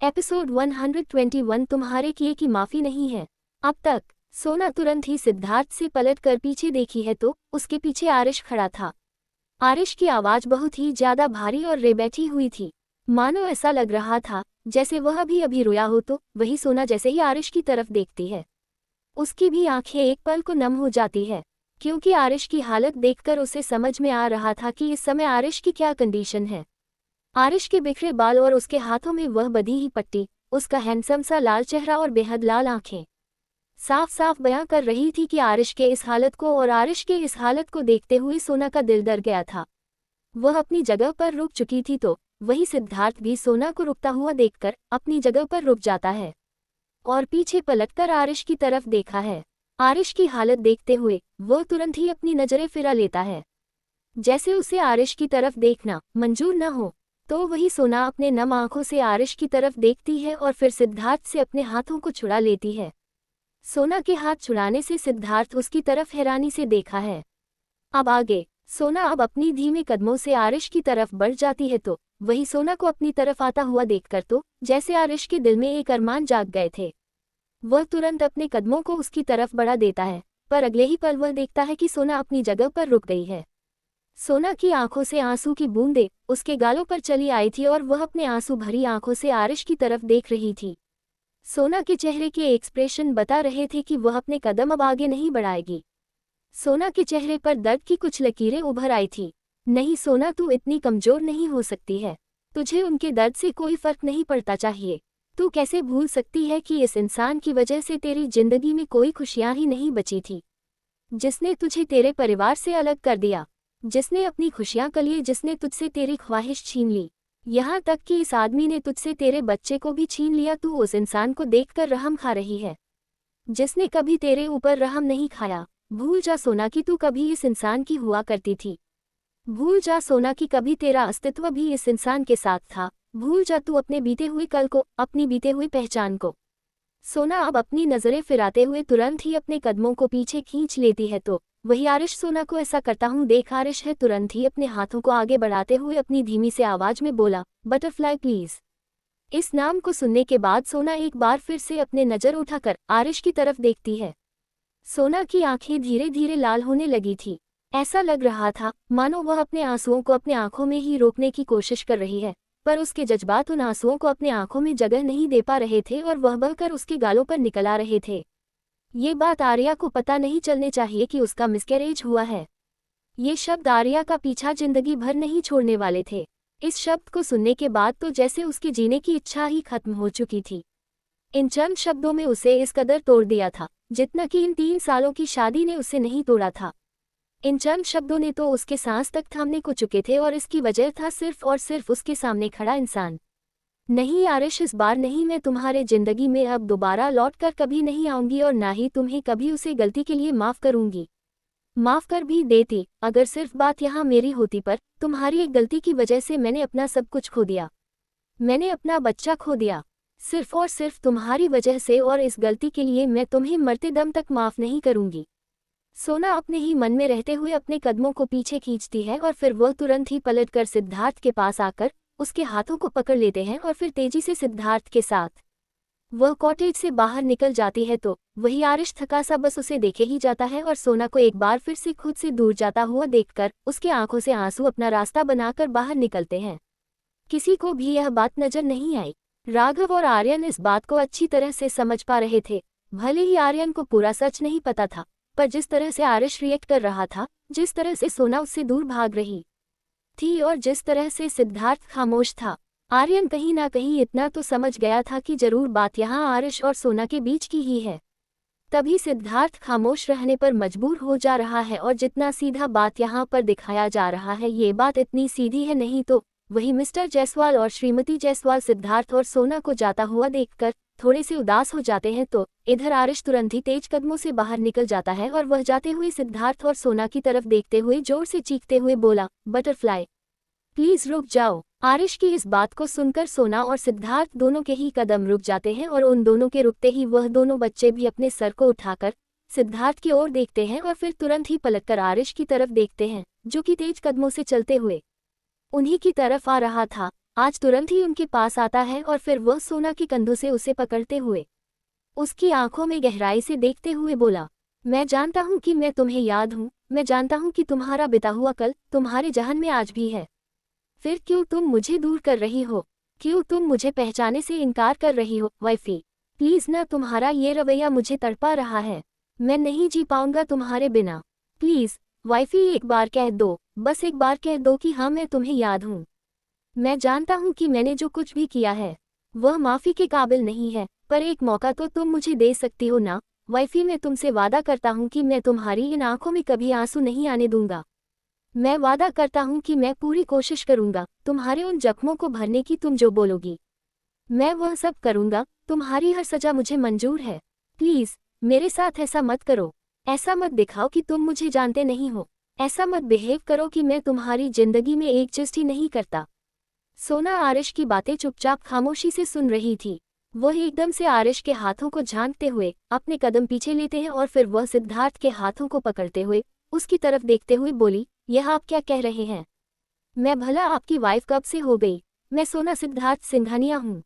Episode 121 तुम्हारे किए की माफी नहीं है। अब तक सोना तुरंत ही सिद्धार्थ से पलट कर पीछे देखी है तो उसके पीछे आरिश खड़ा था। आरिश की आवाज बहुत ही ज्यादा भारी और रे बैठी हुई थी, मानो ऐसा लग रहा था जैसे वह भी अभी रोया हो। तो वही सोना जैसे ही आरिश की तरफ देखती है, उसकी भी आंखें एक पल को नम हो जाती है, क्योंकि आरिश की हालत देखकर उसे समझ में आ रहा था कि इस समय आरिश की क्या कंडीशन है। आरिश के बिखरे बाल और उसके हाथों में वह बधी ही पट्टी, उसका हैंडसम सा लाल चेहरा और बेहद लाल आंखें साफ साफ बयां कर रही थी कि आरिश के इस हालत को, और आरिश के इस हालत को देखते हुए सोना का दिल डर गया था। वह अपनी जगह पर रुक चुकी थी तो वही सिद्धार्थ भी सोना को रुकता हुआ देखकर अपनी जगह पर रुक जाता है और पीछे पलटकर आरिश की तरफ देखा है। आरिश की हालत देखते हुए वह तुरंत ही अपनी नजरें फिरा लेता है, जैसे उसे आरिश की तरफ देखना मंजूर न हो। तो वही सोना अपने नम आंखों से आरिश की तरफ देखती है और फिर सिद्धार्थ से अपने हाथों को छुड़ा लेती है। सोना के हाथ छुड़ाने से सिद्धार्थ उसकी तरफ हैरानी से देखा है। अब आगे सोना अब अपनी धीमे कदमों से आरिश की तरफ बढ़ जाती है तो वही सोना को अपनी तरफ आता हुआ देखकर तो जैसे आरिश के दिल में एक अरमान जाग गए थे। वह तुरंत अपने कदमों को उसकी तरफ बढ़ा देता है, पर अगले ही पल वह देखता है कि सोना अपनी जगह पर रुक गई है। सोना की आंखों से आंसू की बूंदें उसके गालों पर चली आई थी और वह अपने आंसू भरी आंखों से आरिश की तरफ देख रही थी। सोना के चेहरे के एक्सप्रेशन बता रहे थे कि वह अपने कदम अब आगे नहीं बढ़ाएगी। सोना के चेहरे पर दर्द की कुछ लकीरें उभर आई थी। नहीं सोना, तू इतनी कमजोर नहीं हो सकती है। तुझे उनके दर्द से कोई फर्क नहीं पड़ता चाहिए। तू कैसे भूल सकती है कि इस इंसान की वजह से तेरी जिंदगी में कोई खुशियां ही नहीं बची थी, जिसने तुझे तेरे परिवार से अलग कर दिया, जिसने अपनी खुशियां के लिए जिसने तुझसे तेरी ख्वाहिश छीन ली, यहाँ तक कि इस आदमी ने तुझसे तेरे बच्चे को भी छीन लिया। तू उस इंसान को देखकर रहम खा रही है जिसने कभी तेरे ऊपर रहम नहीं खाया। भूल जा सोना कि तू कभी इस इंसान की हुआ करती थी। भूल जा सोना कि कभी तेरा अस्तित्व भी इस इंसान के साथ था। भूल जा तू अपने बीते हुए कल को, अपनी बीते हुई पहचान को। सोना अब अपनी नजरें फिराते हुए तुरंत ही अपने कदमों को पीछे खींच लेती है तो वही आरिश सोना को ऐसा करता हूँ देख आरिश है तुरंत ही अपने हाथों को आगे बढ़ाते हुए अपनी धीमी से आवाज में बोला, बटरफ्लाई प्लीज। इस नाम को सुनने के बाद सोना एक बार फिर से अपने नजर उठाकर आरिश की तरफ देखती है। सोना की आंखें धीरे धीरे लाल होने लगी थी। ऐसा लग रहा था मानो वह अपने आंसुओं को अपने आंखों में ही रोकने की कोशिश कर रही है, पर उसके जज्बात उन आंसुओं को अपने आंखों में जगह नहीं दे पा रहे थे और वह बहकर उसके गालों पर निकल आ रहे थे। ये बात आर्या को पता नहीं चलने चाहिए कि उसका मिसकैरेज हुआ है। ये शब्द आर्या का पीछा जिंदगी भर नहीं छोड़ने वाले थे। इस शब्द को सुनने के बाद तो जैसे उसके जीने की इच्छा ही खत्म हो चुकी थी। इन चंद शब्दों में उसे इस कदर तोड़ दिया था जितना कि इन 3 सालों की शादी ने उसे नहीं तोड़ा था। इन चंद शब्दों ने तो उसके सांस तक थामने को चुके थे और इसकी वजह था सिर्फ और सिर्फ उसके सामने खड़ा इंसान। नहीं आरिश, इस बार नहीं, मैं तुम्हारे जिंदगी में अब दोबारा लौटकर कभी नहीं आऊंगी और ना ही तुम्हें कभी उसे गलती के लिए माफ करूंगी। माफ कर भी देती अगर सिर्फ बात यहाँ मेरी होती, पर तुम्हारी एक गलती की वजह से मैंने अपना सब कुछ खो दिया। मैंने अपना बच्चा खो दिया सिर्फ और सिर्फ तुम्हारी वजह से, और इस गलती के लिए मैं तुम्हें मरते दम तक माफ नहीं करूंगी। सोना अपने ही मन में रहते हुए अपने कदमों को पीछे खींचती है और फिर वह तुरंत ही पलटकर सिद्धार्थ के पास आकर उसके हाथों को पकड़ लेते हैं और फिर तेजी से सिद्धार्थ के साथ वह कॉटेज से बाहर निकल जाती है तो वही आरिश थका सा बस उसे देखे ही जाता है और सोना को एक बार फिर से खुद से दूर जाता हुआ देखकर उसके आंखों से आंसू अपना रास्ता बनाकर बाहर निकलते हैं। किसी को भी यह बात नजर नहीं आई। राघव और आर्यन इस बात को अच्छी तरह से समझ पा रहे थे। भले ही आर्यन को पूरा सच नहीं पता था, पर जिस तरह से आरिश रिएक्ट कर रहा था, जिस तरह से सोना उससे दूर भाग रही थी और जिस तरह से सिद्धार्थ खामोश था, आर्यन कहीं ना कहीं इतना तो समझ गया था कि जरूर बात यहाँ आरिश और सोना के बीच की ही है। तभी सिद्धार्थ खामोश रहने पर मजबूर हो जा रहा है और जितना सीधा बात यहाँ पर दिखाया जा रहा है ये बात इतनी सीधी है नहीं। तो वही मिस्टर जायसवाल और श्रीमती जायसवाल सिद्धार्थ और सोना को जाता हुआ देखकर थोड़े से उदास हो जाते हैं तो इधर आरिश तुरंत ही तेज कदमों से बाहर निकल जाता है और वह जाते हुए सिद्धार्थ और सोना की तरफ देखते हुए जोर से चीखते हुए बोला, बटरफ्लाई प्लीज रुक जाओ। आरिश की इस बात को सुनकर सोना और सिद्धार्थ दोनों के ही कदम रुक जाते हैं और उन दोनों के रुकते ही वह दोनों बच्चे भी अपने सर को उठाकर सिद्धार्थ की ओर देखते हैं और फिर तुरंत ही पलटकर आरिश की तरफ देखते हैं जो कि तेज कदमों से चलते हुए उन्हीं की तरफ आ रहा था। आज तुरंत ही उनके पास आता है और फिर वह सोना के कंधों से उसे पकड़ते हुए उसकी आंखों में गहराई से देखते हुए बोला, मैं जानता हूँ कि मैं तुम्हें याद हूँ, मैं जानता हूँ कि तुम्हारा बिता हुआ कल तुम्हारे जहन में आज भी है। फिर क्यों तुम मुझे दूर कर रही हो? क्यों तुम मुझे पहचाने से इनकार कर रही हो? वाइफी, प्लीज ना, तुम्हारा ये रवैया मुझे तड़पा रहा है। मैं नहीं जी पाऊंगा तुम्हारे बिना। प्लीज वाइफी, एक बार कह दो, बस एक बार कह दो कि हाँ मैं तुम्हें याद हूँ। मैं जानता हूँ कि मैंने जो कुछ भी किया है वह माफ़ी के काबिल नहीं है, पर एक मौका तो तुम मुझे दे सकती हो ना। वाइफी, मैं तुमसे वादा करता हूँ कि मैं तुम्हारी इन आंखों में कभी आंसू नहीं आने दूंगा। मैं वादा करता हूँ कि मैं पूरी कोशिश करूंगा तुम्हारे उन जख्मों को भरने की, तुम जो बोलोगी मैं वह सब करूंगा। तुम्हारी हर सजा मुझे मंजूर है। प्लीज मेरे साथ ऐसा मत करो। ऐसा मत दिखाओ कि तुम मुझे जानते नहीं हो। ऐसा मत बिहेव करो कि मैं तुम्हारी जिंदगी में एडजस्ट ही नहीं करता। सोना आरिश की बातें चुपचाप खामोशी से सुन रही थी। वह एकदम से आरिश के हाथों को झांकते हुए अपने कदम पीछे लेते हैं और फिर वह सिद्धार्थ के हाथों को पकड़ते हुए उसकी तरफ देखते हुए बोली, यह आप क्या कह रहे हैं? मैं भला आपकी वाइफ कब से हो गई? मैं सोना सिद्धार्थ सिंघानिया हूँ।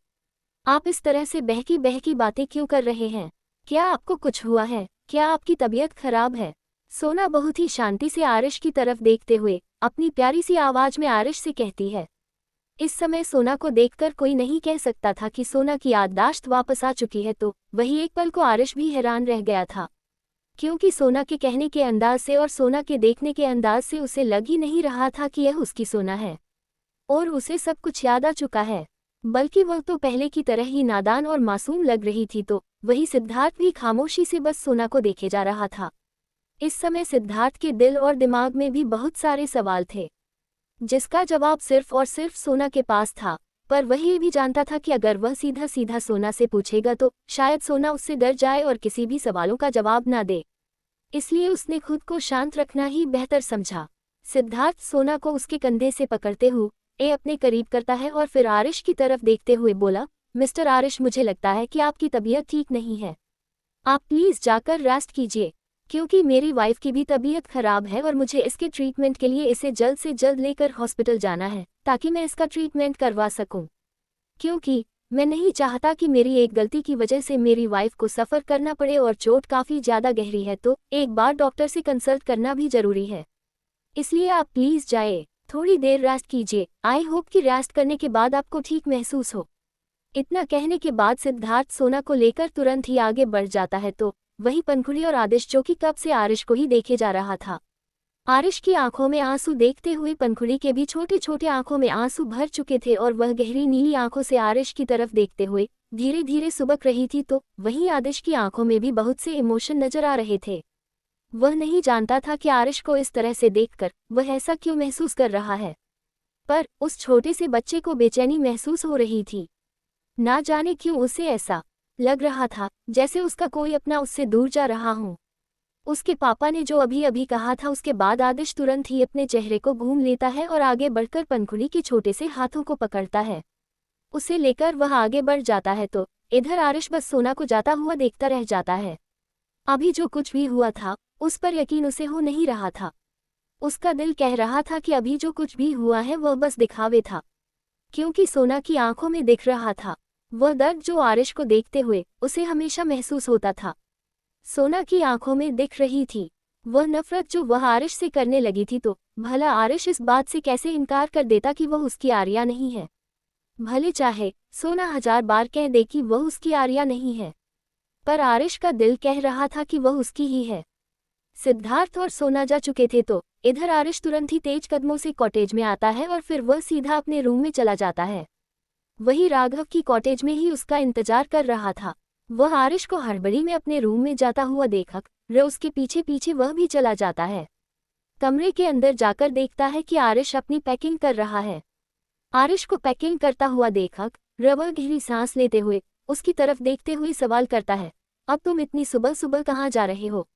आप इस तरह से बहकी बहकी बातें क्यों कर रहे हैं? क्या आपको कुछ हुआ है? क्या आपकी तबीयत खराब है? सोना बहुत ही शांति से आरिश की तरफ देखते हुए अपनी प्यारी सी आवाज में आरिश से कहती है। इस समय सोना को देखकर कोई नहीं कह सकता था कि सोना की याददाश्त वापस आ चुकी है, तो वही एक पल को आरिश भी हैरान रह गया था, क्योंकि सोना के कहने के अंदाज से और सोना के देखने के अंदाज से उसे लग ही नहीं रहा था कि यह उसकी सोना है और उसे सब कुछ याद आ चुका है, बल्कि वह तो पहले की तरह ही नादान और मासूम लग रही थी। तो वही सिद्धार्थ भी खामोशी से बस सोना को देखे जा रहा था। इस समय सिद्धार्थ के दिल और दिमाग में भी बहुत सारे सवाल थे, जिसका जवाब सिर्फ और सिर्फ सोना के पास था। पर वह ये भी जानता था कि अगर वह सीधा सीधा सोना से पूछेगा तो शायद सोना उससे डर जाए और किसी भी सवालों का जवाब ना दे। इसलिए उसने खुद को शांत रखना ही बेहतर समझा। सिद्धार्थ सोना को उसके कंधे से पकड़ते हुए अपने करीब करता है और फिर आरिश की तरफ देखते हुए बोला, मिस्टर आरिश, मुझे लगता है कि आपकी तबीयत ठीक नहीं है। आप प्लीज जाकर रेस्ट कीजिए, क्योंकि मेरी वाइफ की भी तबीयत खराब है और मुझे इसके ट्रीटमेंट के लिए इसे जल्द से जल्द लेकर हॉस्पिटल जाना है ताकि मैं इसका ट्रीटमेंट करवा सकूं। क्योंकि मैं नहीं चाहता कि मेरी एक गलती की वजह से मेरी वाइफ को सफ़र करना पड़े और चोट काफ़ी ज़्यादा गहरी है, तो एक बार डॉक्टर से कंसल्ट करना भी ज़रूरी है। इसलिए आप प्लीज़ जाए, थोड़ी देर रेस्ट कीजिए। आई होप कि रेस्ट करने के बाद आपको ठीक महसूस हो। इतना कहने के बाद सिद्धार्थ सोना को लेकर तुरंत ही आगे बढ़ जाता है। तो वही पंखुड़ी और आदिश, जो कि कब से आरिश को ही देखे जा रहा था। आरिश की आंखों में आंसू देखते हुए पंखुड़ी के भी छोटे छोटे आंखों में आंसू भर चुके थे और वह गहरी नीली आंखों से आरिश की तरफ देखते हुए धीरे धीरे सुबक रही थी। तो वहीं आदिश की आंखों में भी बहुत से इमोशन नजर आ रहे थे। वह नहीं जानता था कि आरिश को इस तरह से देखकर वह ऐसा क्यों महसूस कर रहा है, पर उस छोटे से बच्चे को बेचैनी महसूस हो रही थी। ना जाने क्यों उसे ऐसा लग रहा था जैसे उसका कोई अपना उससे दूर जा रहा हो। उसके पापा ने जो अभी अभी कहा था, उसके बाद आदिश तुरंत ही अपने चेहरे को घूम लेता है और आगे बढ़कर पंखुड़ी के छोटे से हाथों को पकड़ता है। उसे लेकर वह आगे बढ़ जाता है। तो इधर आरिश बस सोना को जाता हुआ देखता रह जाता है। अभी जो कुछ भी हुआ था उस पर यकीन उसे हो नहीं रहा था। उसका दिल कह रहा था कि अभी जो कुछ भी हुआ है वह बस दिखावे था, क्योंकि सोना की आंखों में दिख रहा था वह दर्द जो आरिश को देखते हुए उसे हमेशा महसूस होता था। सोना की आंखों में दिख रही थी वह नफरत जो वह आरिश से करने लगी थी। तो भला आरिश इस बात से कैसे इनकार कर देता कि वह उसकी आर्या नहीं है? भले चाहे सोना 1000 बार कह दे कि वह उसकी आर्या नहीं है, पर आरिश का दिल कह रहा था कि वह उसकी ही है। सिद्धार्थ और सोना जा चुके थे। तो इधर आरिश तुरंत ही तेज कदमों से कॉटेज में आता है और फिर वह सीधा अपने रूम में चला जाता है। वही राघव की कॉटेज में ही उसका इंतजार कर रहा था। वह आरिश को हड़बड़ी में अपने रूम में जाता हुआ देखकर उसके पीछे पीछे वह भी चला जाता है। कमरे के अंदर जाकर देखता है कि आरिश अपनी पैकिंग कर रहा है। आरिश को पैकिंग करता हुआ देखकर वह गहरी सांस लेते हुए उसकी तरफ देखते हुए सवाल करता है, अब तुम इतनी सुबह सुबह कहाँ जा रहे हो?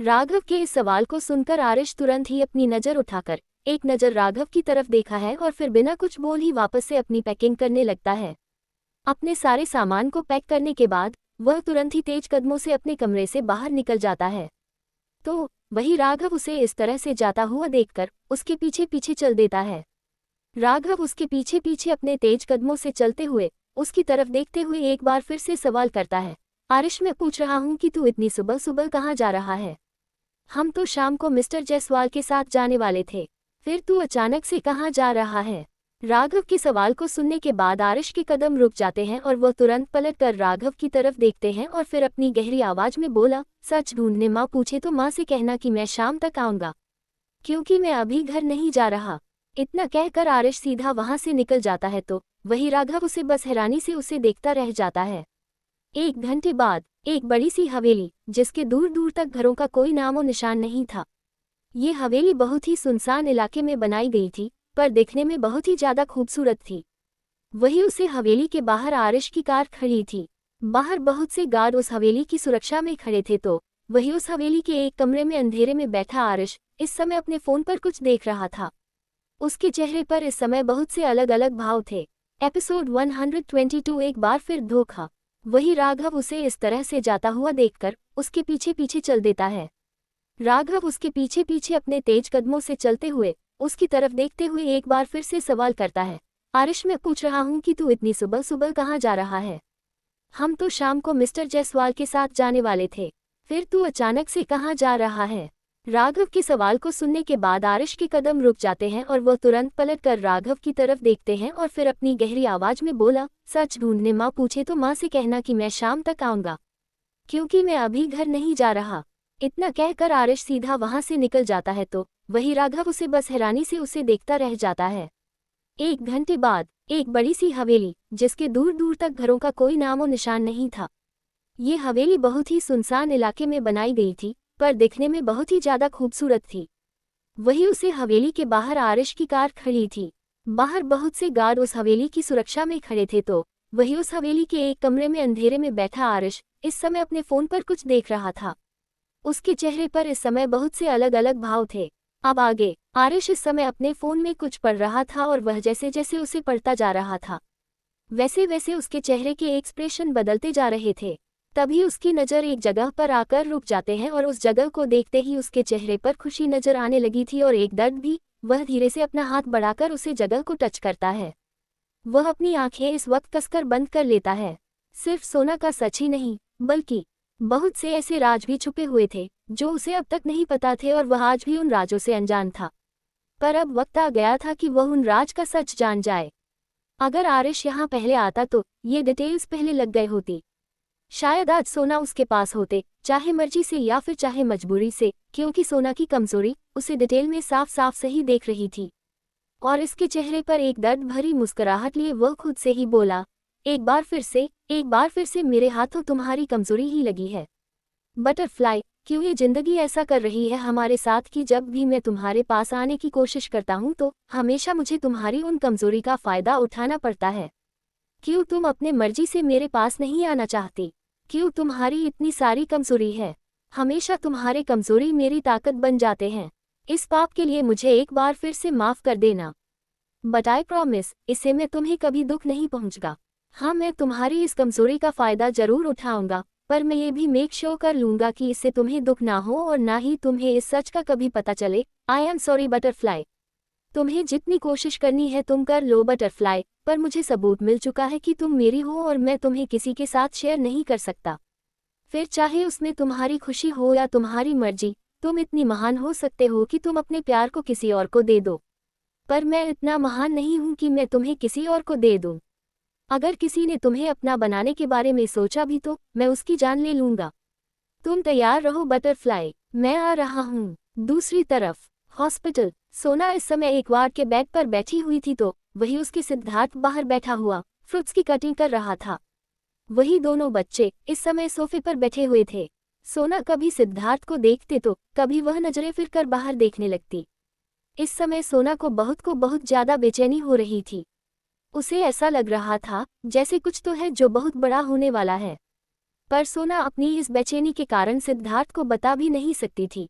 राघव के इस सवाल को सुनकर आरिश तुरंत ही अपनी नज़र उठाकर एक नज़र राघव की तरफ देखा है और फिर बिना कुछ बोल ही वापस से अपनी पैकिंग करने लगता है। अपने सारे सामान को पैक करने के बाद वह तुरंत ही तेज कदमों से अपने कमरे से बाहर निकल जाता है। तो वही राघव उसे इस तरह से जाता हुआ देखकर उसके पीछे पीछे चल देता है। राघव उसके पीछे पीछे अपने तेज कदमों से चलते हुए उसकी तरफ देखते हुए एक बार फिर से सवाल करता है, आरिश, मैं पूछ रहा हूँ कि तू इतनी सुबह सुबह कहाँ जा रहा है? हम तो शाम को मिस्टर जायसवाल के साथ जाने वाले थे, फिर तू अचानक से कहाँ जा रहा है? राघव के सवाल को सुनने के बाद आरिश के कदम रुक जाते हैं और वह तुरंत पलट कर राघव की तरफ देखते हैं और फिर अपनी गहरी आवाज में बोला, सच ढूंढने माँ पूछे तो माँ से कहना कि मैं शाम तक आऊंगा, क्योंकि मैं अभी घर नहीं जा रहा। इतना कहकर आरिश सीधा वहां से निकल जाता है तो वही राघव उसे बस हैरानी से उसे देखता रह जाता है। 1 घंटे बाद एक बड़ी सी हवेली, जिसके दूर दूर तक घरों का कोई नामो निशान नहीं था। ये हवेली बहुत ही सुनसान इलाके में बनाई गई थी, पर दिखने में बहुत ही ज्यादा खूबसूरत थी। वही उसे हवेली के बाहर आरिश की कार खड़ी थी। बाहर बहुत से गार्ड उस हवेली की सुरक्षा में खड़े थे तो वही उस हवेली के एक कमरे में अंधेरे में बैठा आरिश इस समय अपने फोन पर कुछ देख रहा था। उसके चेहरे पर इस समय बहुत से अलग अलग भाव थे। एपिसोड 122 एक बार फिर धोखा। वही राघव उसे इस तरह से जाता हुआ देखकर उसके पीछे पीछे चल देता है। राघव उसके पीछे पीछे अपने तेज कदमों से चलते हुए उसकी तरफ देखते हुए एक बार फिर से सवाल करता है, आरिश, मैं पूछ रहा हूँ कि तू इतनी सुबह सुबह कहाँ जा रहा है? हम तो शाम को मिस्टर जायसवाल के साथ जाने वाले थे, फिर तू अचानक से कहाँ जा रहा है? राघव के सवाल को सुनने के बाद आरिश के कदम रुक जाते हैं और वह तुरंत पलट कर राघव की तरफ देखते हैं और फिर अपनी गहरी आवाज में बोला, सच ढूंढने माँ पूछे तो माँ से कहना कि मैं शाम तक आऊंगा, क्योंकि मैं अभी घर नहीं जा रहा। इतना कहकर आरिश सीधा वहां से निकल जाता है तो वही राघव उसे बस हैरानी से उसे देखता रह जाता है। 1 घंटे बाद एक बड़ी सी हवेली, जिसके दूर दूर तक घरों का कोई नामो निशान नहीं था। ये हवेली बहुत ही सुनसान इलाके में बनाई गई थी, पर दिखने में बहुत ही ज्यादा खूबसूरत थी। वही उसे हवेली के बाहर आरिश की कार खड़ी थी। बाहर बहुत से गार्ड उस हवेली की सुरक्षा में खड़े थे तो वही उस हवेली के एक कमरे में अंधेरे में बैठा आरिश इस समय अपने फोन पर कुछ देख रहा था। उसके चेहरे पर इस समय बहुत से अलग अलग भाव थे। अब आगे आरिश इस समय अपने फोन में कुछ पढ़ रहा था और वह जैसे जैसे उसे पढ़ता जा रहा था वैसे वैसे उसके चेहरे के एक्सप्रेशन बदलते जा रहे थे। तभी उसकी नज़र एक जगह पर आकर रुक जाते हैं और उस जगह को देखते ही उसके चेहरे पर खुशी नजर आने लगी थी और एक दर्द भी। वह धीरे से अपना हाथ बढ़ाकर उसे जगह को टच करता है। वह अपनी आंखें इस वक्त कसकर बंद कर लेता है। सिर्फ सोना का सच ही नहीं, बल्कि बहुत से ऐसे राज भी छुपे हुए थे जो उसे अब तक नहीं पता थे और वह आज भी उन राजों से अनजान था। पर अब वक्त आ गया था कि वह उन राज का सच जान जाए। अगर आरिश यहाँ पहले आता तो ये डिटेल्स पहले लग गए होती। शायद आज सोना उसके पास होते, चाहे मर्जी से या फिर चाहे मजबूरी से, क्योंकि सोना की कमजोरी उसे डिटेल में साफ साफ सही देख रही थी। और इसके चेहरे पर एक दर्द भरी मुस्कुराहट लिए वह खुद से ही बोला, एक बार फिर से मेरे हाथों तुम्हारी कमजोरी ही लगी है। बटरफ्लाई, क्यों ये जिंदगी ऐसा कर रही है हमारे साथ कि जब भी मैं तुम्हारे पास आने की कोशिश करता हूँ तो हमेशा मुझे तुम्हारी उन कमजोरी का फायदा उठाना पड़ता है। क्यों तुम अपने मर्जी से मेरे पास नहीं आना चाहती? क्यों तुम्हारी इतनी सारी कमजोरी है? हमेशा तुम्हारे कमजोरी मेरी ताकत बन जाते हैं। इस पाप के लिए मुझे एक बार फिर से माफ कर देना। बट आई प्रॉमिस, इससे मैं तुम्हें कभी दुख नहीं पहुंचगा। हाँ, मैं तुम्हारी इस कमजोरी का फायदा जरूर उठाऊंगा, पर मैं ये भी मेक श्योर कर लूंगा कि इससे तुम्हें दुख ना हो और ना ही तुम्हें इस सच का कभी पता चले। I am sorry butterfly. तुम्हें जितनी कोशिश करनी है तुम कर लो बटरफ्लाई, पर मुझे सबूत मिल चुका है कि तुम मेरी हो और मैं तुम्हें किसी के साथ शेयर नहीं कर सकता। फिर चाहे उसमें तुम्हारी खुशी हो या तुम्हारी मर्जी, तुम इतनी महान हो सकते हो कि तुम अपने प्यार को किसी और को दे दो, पर मैं इतना महान नहीं हूं कि मैं तुम्हें किसी और को दे दूं। अगर किसी ने तुम्हें अपना बनाने के बारे में सोचा भी तो मैं उसकी जान ले लूंगा। तुम तैयार रहो बटरफ्लाई, मैं आ रहा हूँ। दूसरी तरफ हॉस्पिटल। सोना इस समय एक वार्ड के बेड पर बैठी हुई थी तो वही उसके सिद्धार्थ बाहर बैठा हुआ फ्रूट्स की कटिंग कर रहा था। वही दोनों बच्चे इस समय सोफे पर बैठे हुए थे। सोना कभी सिद्धार्थ को देखते तो कभी वह नजरें फिर कर बाहर देखने लगती। इस समय सोना को बहुत ज्यादा बेचैनी हो रही थी। उसे ऐसा लग रहा था जैसे कुछ तो है जो बहुत बड़ा होने वाला है, पर सोना अपनी इस बेचैनी के कारण सिद्धार्थ को बता भी नहीं सकती थी।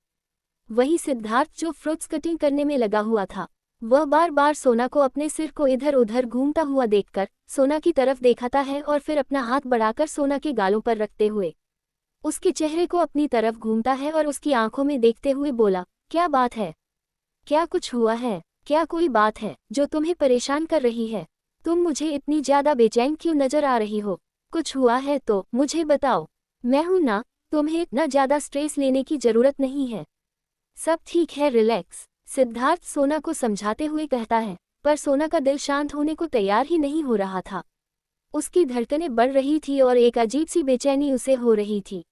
वही सिद्धार्थ जो फ्रूट्स कटिंग करने में लगा हुआ था, वह बार बार सोना को अपने सिर को इधर उधर घूमता हुआ देखकर सोना की तरफ देखता है और फिर अपना हाथ बढ़ाकर सोना के गालों पर रखते हुए उसके चेहरे को अपनी तरफ घूमता है और उसकी आंखों में देखते हुए बोला, क्या बात है? क्या कुछ हुआ है? क्या कोई बात है जो तुम्हें परेशान कर रही है? तुम मुझे इतनी ज्यादा बेचैन क्यों नजर आ रही हो? कुछ हुआ है तो मुझे बताओ। मैं हूं ना, तुम्हें इतना ज्यादा स्ट्रेस लेने की जरूरत नहीं है। सब ठीक है, रिलैक्स। सिद्धार्थ सोना को समझाते हुए कहता है, पर सोना का दिल शांत होने को तैयार ही नहीं हो रहा था। उसकी धड़कनें बढ़ रही थी और एक अजीब सी बेचैनी उसे हो रही थी।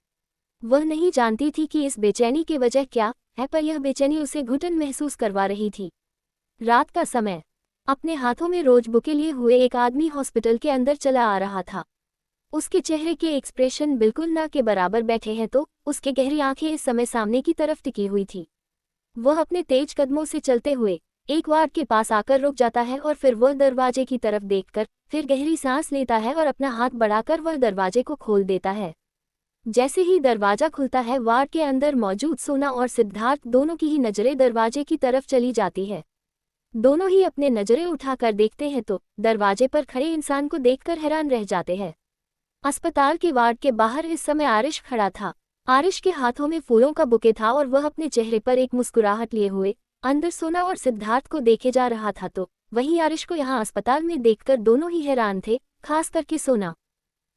वह नहीं जानती थी कि इस बेचैनी की वजह क्या है, पर यह बेचैनी उसे घुटन महसूस करवा रही थी। रात का समय। अपने हाथों में रोज बुके लिए हुए एक आदमी हॉस्पिटल के अंदर चला आ रहा था। उसके चेहरे के एक्सप्रेशन बिल्कुल ना के बराबर बैठे हैं तो उसके गहरी आंखें इस समय सामने की तरफ टिकी हुई थी। वह अपने तेज कदमों से चलते हुए एक वार्ड के पास आकर रुक जाता है और फिर वह दरवाजे की तरफ देखकर फिर गहरी सांस लेता है और अपना हाथ बढ़ाकर वह दरवाजे को खोल देता है। जैसे ही दरवाजा खुलता है, वार्ड के अंदर मौजूद सोना और सिद्धार्थ दोनों की ही नजरें दरवाजे की तरफ चली जाती है। दोनों ही अपने नजरें उठाकर देखते हैं तो दरवाजे पर खड़े इंसान को देखकर हैरान रह जाते हैं। अस्पताल के वार्ड के बाहर इस समय आरिश खड़ा था। आरिश के हाथों में फूलों का बुके था और वह अपने चेहरे पर एक मुस्कुराहट लिए हुए अंदर सोना और सिद्धार्थ को देखे जा रहा था। तो वहीं आरिश को यहाँ अस्पताल में देखकर दोनों ही हैरान थे, खास करके सोना।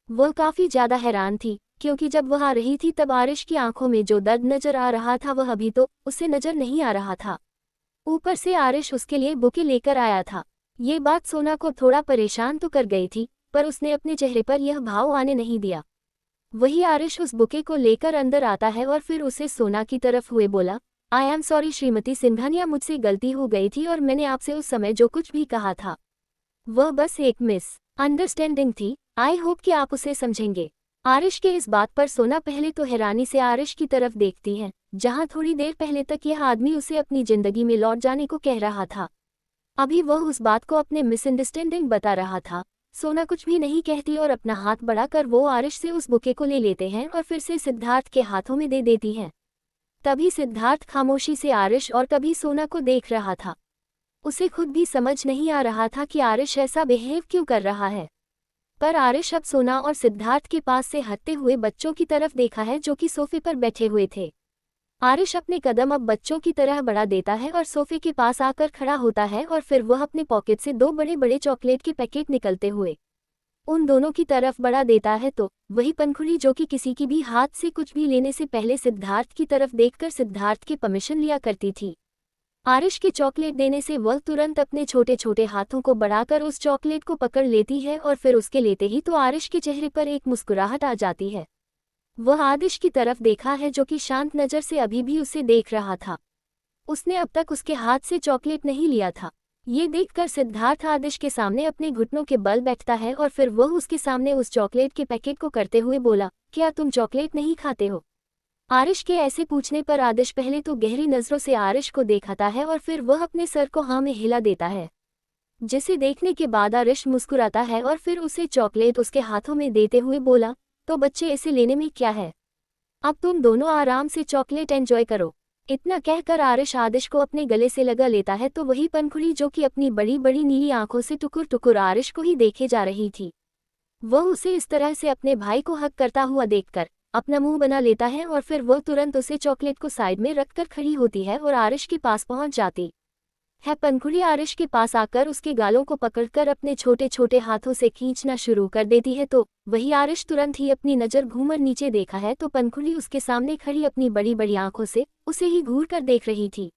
वह काफी ज्यादा हैरान थी, क्योंकि जब वह आ रही थी तब आरिश की आंखों में जो दर्द नजर आ रहा था वह अभी तो उसे नजर नहीं आ रहा था। ऊपर से आरिश उसके लिए बुके लेकर आया था। ये बात सोना को थोड़ा परेशान तो कर गई थी, पर उसने अपने चेहरे पर यह भाव आने नहीं दिया। वही आरिश उस बुके को लेकर अंदर आता है और फिर उसे सोना की तरफ हुए बोला, I am sorry Shrimati Singhania, मुझसे गलती हो गई थी और मैंने आपसे उस समय जो कुछ भी कहा था वह बस एक मिस अंडरस्टैंडिंग थी। आई होप कि आप उसे समझेंगे। आरिश के इस बात पर सोना पहले तो हैरानी से आरिश की तरफ देखती है, जहां थोड़ी देर पहले तक यह आदमी उसे अपनी जिंदगी में लौट जाने को कह रहा था। अभी वह उस बात को अपने मिसअंडरस्टैंडिंग बता रहा था। सोना कुछ भी नहीं कहती और अपना हाथ बढ़ाकर वो आरिश से उस बुके को ले लेते हैं और फिर से सिद्धार्थ के हाथों में दे देती हैं। तभी सिद्धार्थ खामोशी से आरिश और कभी सोना को देख रहा था। उसे खुद भी समझ नहीं आ रहा था कि आरिश ऐसा बिहेव क्यों कर रहा है। पर आरिश अब सोना और सिद्धार्थ के पास से हटते हुए बच्चों की तरफ देखा है जो कि सोफे पर बैठे हुए थे। आरिश अपने कदम अब बच्चों की तरह बढ़ा देता है और सोफे के पास आकर खड़ा होता है और फिर वह अपने पॉकेट से दो बड़े बड़े चॉकलेट के पैकेट निकलते हुए उन दोनों की तरफ बढ़ा देता है। तो वही पंखुड़ी जो कि किसी की भी हाथ से कुछ भी लेने से पहले सिद्धार्थ की तरफ देखकर सिद्धार्थ की परमिशन लिया करती थी। आरिश के चॉकलेट देने से वह तुरंत अपने छोटे छोटे हाथों को बढ़ाकर उस चॉकलेट को पकड़ लेती है और फिर उसके लेते ही तो आरिश के चेहरे पर एक मुस्कुराहट आ जाती है। वह आदिश की तरफ देखा है जो कि शांत नज़र से अभी भी उसे देख रहा था। उसने अब तक उसके हाथ से चॉकलेट नहीं लिया था। ये देखकर सिद्धार्थ आदिश के सामने अपने घुटनों के बल बैठता है और फिर वह उसके सामने उस चॉकलेट के पैकेट को करते हुए बोला, क्या तुम चॉकलेट नहीं खाते हो? आरिश के ऐसे पूछने पर आदिश पहले तो गहरी नज़रों से आरिश को देखता है और फिर वह अपने सर को हाँ में हिला देता है, जिसे देखने के बाद आरिश मुस्कुराता है और फिर उसे चॉकलेट उसके हाथों में देते हुए बोला, तो बच्चे इसे लेने में क्या है, अब तुम दोनों आराम से चॉकलेट एंजॉय करो। इतना कहकर आरिश आदिश को अपने गले से लगा लेता है। तो वही पंखुड़ी जो कि अपनी बड़ी बड़ी नीली आंखों से टुकुर टुकुर आरिश को ही देखे जा रही थी, वह उसे इस तरह से अपने भाई को हक करता हुआ देखकर अपना मुंह बना लेता है और फिर वह तुरंत उसे चॉकलेट को साइड में रखकर खड़ी होती है और आरिश के पास पहुंच जाती है। पंखुड़ी आरिश के पास आकर उसके गालों को पकड़कर अपने छोटे छोटे हाथों से खींचना शुरू कर देती है। तो वही आरिश तुरंत ही अपनी नज़र घूमर नीचे देखा है तो पंखुड़ी उसके सामने खड़ी अपनी बड़ी बड़ी आंखों से उसे ही घूर कर देख रही थी।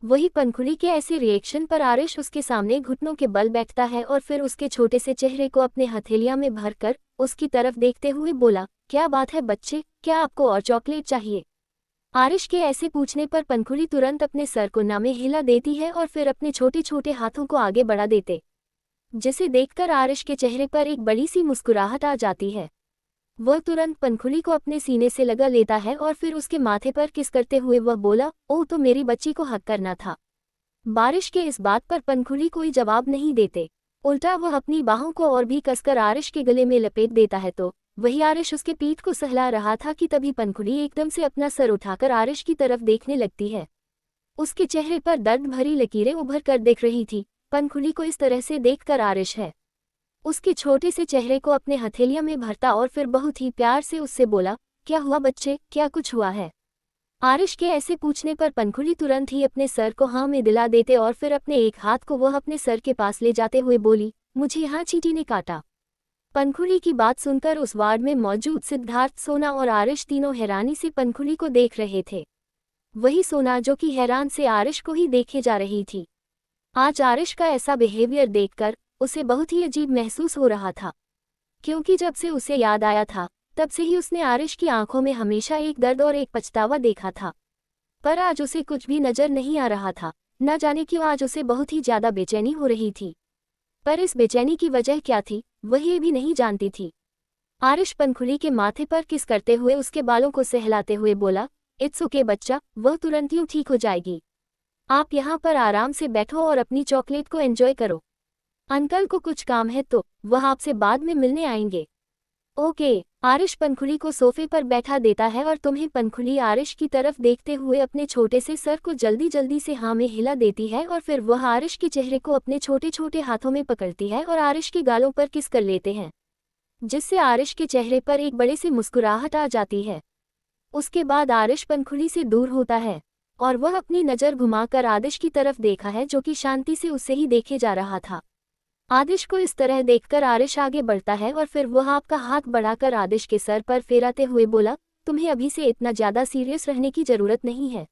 वही पंखुड़ी के ऐसे रिएक्शन पर आरिश उसके सामने घुटनों के बल बैठता है और फिर उसके छोटे से चेहरे को अपने हथेलियां में भरकर उसकी तरफ देखते हुए बोला, क्या बात है बच्चे, क्या आपको और चॉकलेट चाहिए? आरिश के ऐसे पूछने पर पंखुड़ी तुरंत अपने सर को ना में हिला देती है और फिर अपने छोटे छोटे हाथों को आगे बढ़ा देते, जिसे देखकर आरिश के चेहरे पर एक बड़ी सी मुस्कुराहट आ जाती है। वह तुरंत पंखुड़ी को अपने सीने से लगा लेता है और फिर उसके माथे पर किस करते हुए वह बोला, ओह तो मेरी बच्ची को हक करना था। बारिश के इस बात पर पंखुड़ी कोई जवाब नहीं देते, उल्टा वह अपनी बाहों को और भी कसकर आरिश के गले में लपेट देता है। तो वही आरिश उसके पीठ को सहला रहा था कि तभी पंखुड़ी एकदम से अपना सर उठाकर आरिश की तरफ देखने लगती है। उसके चेहरे पर दर्द भरी लकीरें उभर कर दिख रही थी। पंखुड़ी को इस तरह से देखकर आरिश है उसके छोटे से चेहरे को अपने हथेलियों में भरता और फिर बहुत ही प्यार से उससे बोला, क्या हुआ बच्चे, क्या कुछ हुआ है? आरिश के ऐसे पूछने पर पंखुड़ी तुरंत ही अपने सर को हाँ में दिला देते और फिर अपने एक हाथ को वह अपने सर के पास ले जाते हुए बोली, मुझे यहाँ चींटी ने काटा। पंखुड़ी की बात सुनकर उस वार्ड में मौजूद सिद्धार्थ, सोना और आरिश तीनों हैरानी से पंखुड़ी को देख रहे थे। वही सोना जो कि हैरान से आरिश को ही देखे जा रही थी। आज आरिश का ऐसा बिहेवियर देखकर उसे बहुत ही अजीब महसूस हो रहा था, क्योंकि जब से उसे याद आया था तब से ही उसने आरिश की आंखों में हमेशा एक दर्द और एक पछतावा देखा था। पर आज उसे कुछ भी नजर नहीं आ रहा था। न जाने क्यों आज उसे बहुत ही ज्यादा बेचैनी हो रही थी। पर इस बेचैनी की वजह क्या थी वह ये भी नहीं जानती थी। आरिश पंखुड़ी के माथे पर किस करते हुए उसके बालों को सहलाते हुए बोला, इट्स ओके बच्चा, वह तुरंत यूं ठीक हो जाएगी। आप यहाँ पर आराम से बैठो और अपनी चॉकलेट को एंजॉय करो। अंकल को कुछ काम है तो वह आपसे बाद में मिलने आएंगे। ओके। आरिश पंखुड़ी को सोफे पर बैठा देता है और तुम्हें पंखुड़ी आरिश की तरफ देखते हुए अपने छोटे से सर को जल्दी जल्दी से हाँ में हिला देती है और फिर वह आरिश के चेहरे को अपने छोटे छोटे हाथों में पकड़ती है और आरिश के गालों पर किस कर लेते हैं, जिससे आरिश के चेहरे पर एक बड़े से मुस्कुराहट आ जाती है। उसके बाद आरिश पंखुड़ी से दूर होता है और वह अपनी नज़र घुमाकर आदिश की तरफ देखा है जो कि शांति से उससे ही देखे जा रहा था। आदिश को इस तरह देखकर आरिश आगे बढ़ता है और फिर वह आपका हाथ बढ़ाकर आदिश के सर पर फेराते हुए बोला, तुम्हें अभी से इतना ज़्यादा सीरियस रहने की ज़रूरत नहीं है।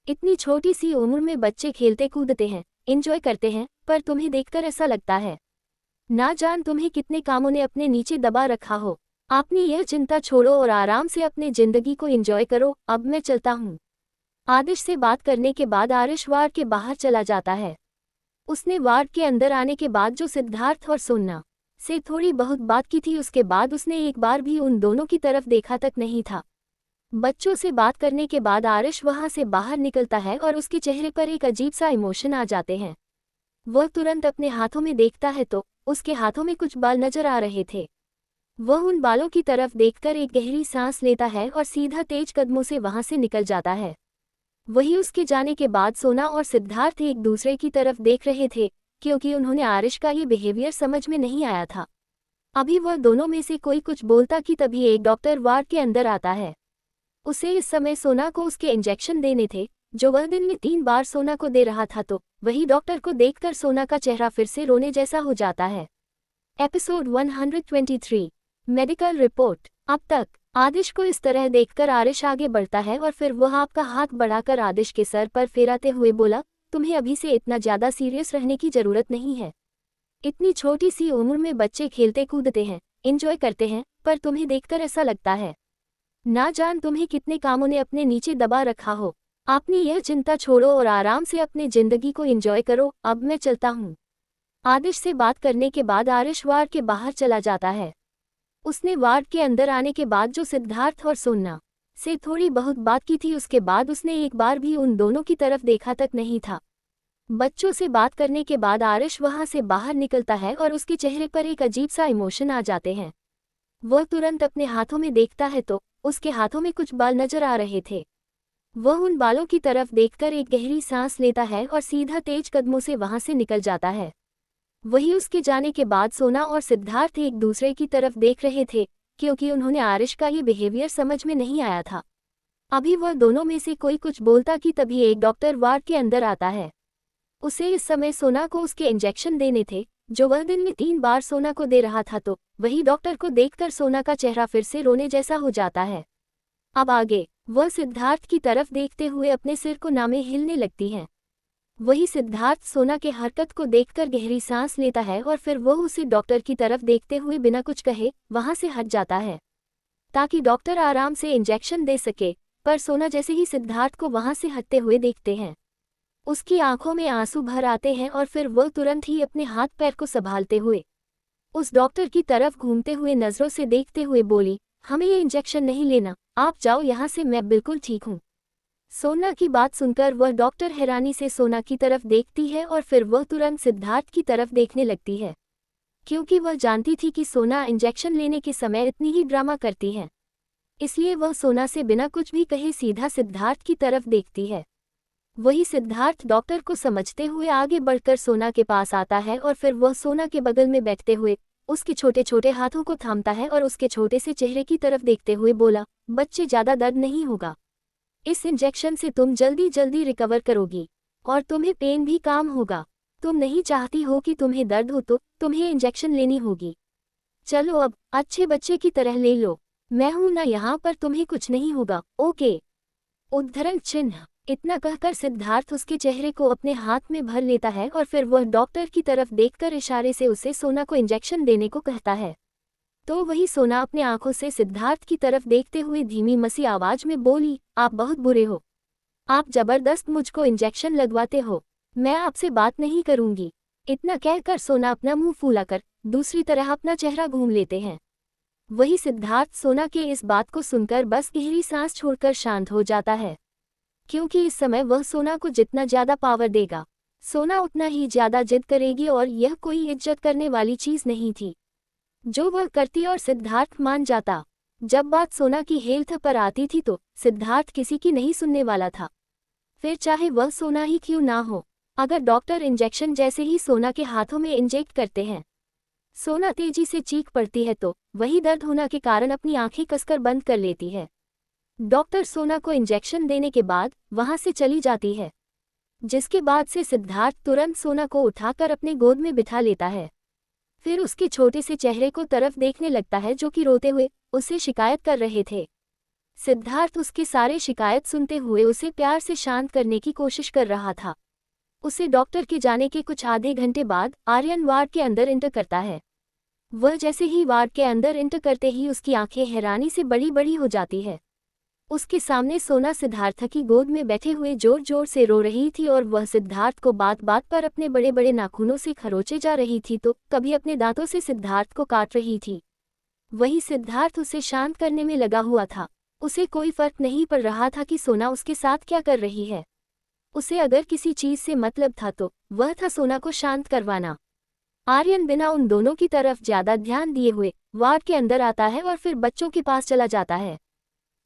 इतनी छोटी सी उम्र में बच्चे खेलते कूदते हैं, एंजॉय करते हैं, पर तुम्हें देखकर ऐसा लगता है ना जान तुम्हें कितने कामों ने अपने नीचे दबा रखा हो। आपने यह चिंता छोड़ो और आराम से अपने ज़िंदगी को एंजॉय करो। अब मैं चलता हूँ। आदिश से बात करने के बाद आरिश वार्ड के बाहर चला जाता है। उसने वार्ड के अंदर आने के बाद जो सिद्धार्थ और सोना से थोड़ी बहुत बात की थी उसके बाद उसने एक बार भी उन दोनों की तरफ देखा तक नहीं था। बच्चों से बात करने के बाद आरिश वहां से बाहर निकलता है और उसके चेहरे पर एक अजीब सा इमोशन आ जाते हैं। वह तुरंत अपने हाथों में देखता है तो उसके हाथों में कुछ बाल नजर आ रहे थे। वह उन बालों की तरफ देखकर एक गहरी सांस लेता है और सीधा तेज कदमों से वहां से निकल जाता है। वही उसके जाने के बाद सोना और सिद्धार्थ एक दूसरे की तरफ देख रहे थे, क्योंकि उन्होंने आरिश का ये बिहेवियर समझ में नहीं आया था। अभी वह दोनों में से कोई कुछ बोलता कि तभी एक डॉक्टर वार्ड के अंदर आता है। उसे इस समय सोना को उसके इंजेक्शन देने थे जो वह दिन में 3 बार सोना को दे रहा था, तो वही डॉक्टर को देखकर सोना का चेहरा फिर से रोने जैसा हो जाता है। Episode 123 medical report. अब तक आदिश को इस तरह देखकर आरिश आगे बढ़ता है और फिर वह आपका हाथ बढ़ाकर आदिश के सर पर फेराते हुए बोला, तुम्हें अभी से इतना ज़्यादा सीरियस रहने की ज़रूरत नहीं है। इतनी छोटी सी उम्र में बच्चे खेलते कूदते हैं, एंजॉय करते हैं, पर तुम्हें देखकर ऐसा लगता है ना जान तुम्हें कितने कामों ने अपने नीचे दबा रखा हो। आपने यह चिंता छोड़ो और आराम से अपने ज़िंदगी को एंजॉय करो। अब मैं चलता हूँ। आदिश से बात करने के बाद आरिश वार्ड के बाहर चला जाता है। उसने वार्ड के अंदर आने के बाद जो सिद्धार्थ और सोना से थोड़ी बहुत बात की थी उसके बाद उसने एक बार भी उन दोनों की तरफ देखा तक नहीं था। बच्चों से बात करने के बाद आरिश वहां से बाहर निकलता है और उसके चेहरे पर एक अजीब सा इमोशन आ जाते हैं। वह तुरंत अपने हाथों में देखता है तो उसके हाथों में कुछ बाल नजर आ रहे थे। वह उन बालों की तरफ देखकर एक गहरी सांस लेता है और सीधा तेज कदमों से वहां से निकल जाता है। वही उसके जाने के बाद सोना और सिद्धार्थ एक दूसरे की तरफ देख रहे थे, क्योंकि उन्होंने आरिश का ये बिहेवियर समझ में नहीं आया था। अभी वह दोनों में से कोई कुछ बोलता कि तभी एक डॉक्टर वार्ड के अंदर आता है। उसे इस समय सोना को उसके इंजेक्शन देने थे जो वह दिन में 3 बार सोना को दे रहा था, तो वही डॉक्टर को देखकर सोना का चेहरा फिर से रोने जैसा हो जाता है। अब आगे वह सिद्धार्थ की तरफ देखते हुए अपने सिर को नामे हिलने लगती है। वही सिद्धार्थ सोना के हरकत को देखकर गहरी सांस लेता है और फिर वह उसे डॉक्टर की तरफ देखते हुए बिना कुछ कहे वहां से हट जाता है ताकि डॉक्टर आराम से इंजेक्शन दे सके। पर सोना जैसे ही सिद्धार्थ को वहां से हटते हुए देखते हैं उसकी आंखों में आंसू भर आते हैं और फिर वह तुरंत ही अपने हाथ पैर को संभालते हुए उस डॉक्टर की तरफ घूमते हुए नजरों से देखते हुए बोली, हमें ये इंजेक्शन नहीं लेना, आप जाओ यहाँ से, मैं बिल्कुल ठीक हूँ। सोना की बात सुनकर वह डॉक्टर हैरानी से सोना की तरफ देखती है और फिर वह तुरंत सिद्धार्थ की तरफ देखने लगती है, क्योंकि वह जानती थी कि सोना इंजेक्शन लेने के समय इतनी ही ड्रामा करती है। इसलिए वह सोना से बिना कुछ भी कहे सीधा सिद्धार्थ की तरफ देखती है। वही सिद्धार्थ डॉक्टर को समझते हुए आगे बढ़कर सोना के पास आता है और फिर वह सोना के बगल में बैठते हुए उसके छोटे छोटे हाथों को थामता है और उसके छोटे से चेहरे की तरफ देखते हुए बोला, बच्चे ज़्यादा दर्द नहीं होगा। इस इंजेक्शन से तुम जल्दी जल्दी रिकवर करोगी और तुम्हें पेन भी काम होगा। तुम नहीं चाहती हो कि तुम्हें दर्द हो तो तुम्हें इंजेक्शन लेनी होगी। चलो अब अच्छे बच्चे की तरह ले लो, मैं हूं ना यहाँ पर, तुम्हें कुछ नहीं होगा, ओके। उद्धरण चिन्ह। इतना कहकर सिद्धार्थ उसके चेहरे को अपने हाथ में भर लेता है और फिर वह डॉक्टर की तरफ देखकर इशारे से उसे सोना को इंजेक्शन देने को कहता है। तो वही सोना अपने आंखों से सिद्धार्थ की तरफ देखते हुए धीमी मसी आवाज में बोली, आप बहुत बुरे हो, आप जबरदस्त मुझको इंजेक्शन लगवाते हो, मैं आपसे बात नहीं करूंगी। इतना कहकर सोना अपना मुंह फुलाकर दूसरी तरह अपना चेहरा घूम लेते हैं। वही सिद्धार्थ सोना के इस बात को सुनकर बस गहरी सांस छोड़कर शांत हो जाता है, क्योंकि इस समय वह सोना को जितना ज्यादा पावर देगा, सोना उतना ही ज्यादा जिद करेगी और यह कोई इज्जत करने वाली चीज नहीं थी जो वह करती और सिद्धार्थ मान जाता। जब बात सोना की हेल्थ पर आती थी तो सिद्धार्थ किसी की नहीं सुनने वाला था, फिर चाहे वह सोना ही क्यों ना हो। अगर डॉक्टर इंजेक्शन जैसे ही सोना के हाथों में इंजेक्ट करते हैं, सोना तेजी से चीख पड़ती है तो वही दर्द होने के कारण अपनी आंखें कसकर बंद कर लेती है। डॉक्टर सोना को इंजेक्शन देने के बाद वहां से चली जाती है, जिसके बाद से सिद्धार्थ तुरंत सोना को उठाकर अपने गोद में बिठा लेता है। फिर उसके छोटे से चेहरे को तरफ देखने लगता है जो कि रोते हुए उसे शिकायत कर रहे थे। सिद्धार्थ उसके सारे शिकायत सुनते हुए उसे प्यार से शांत करने की कोशिश कर रहा था। उसे डॉक्टर के जाने के कुछ आधे घंटे बाद आर्यन वार्ड के अंदर इंटर करता है। वह जैसे ही वार्ड के अंदर इंटर करते ही उसकी आंखें हैरानी से बड़ी बड़ी हो जाती है। उसके सामने सोना सिद्धार्थ की गोद में बैठे हुए जोर जोर से रो रही थी और वह सिद्धार्थ को बात बात पर अपने बड़े बड़े नाखूनों से खरोचे जा रही थी तो कभी अपने दांतों से सिद्धार्थ को काट रही थी। वही सिद्धार्थ उसे शांत करने में लगा हुआ था। उसे कोई फर्क नहीं पड़ रहा था कि सोना उसके साथ क्या कर रही है। उसे अगर किसी चीज से मतलब था तो वह था सोना को शांत करवाना। आर्यन बिना उन दोनों की तरफ ज्यादा ध्यान दिए हुए वार्ड के अंदर आता है और फिर बच्चों के पास चला जाता है।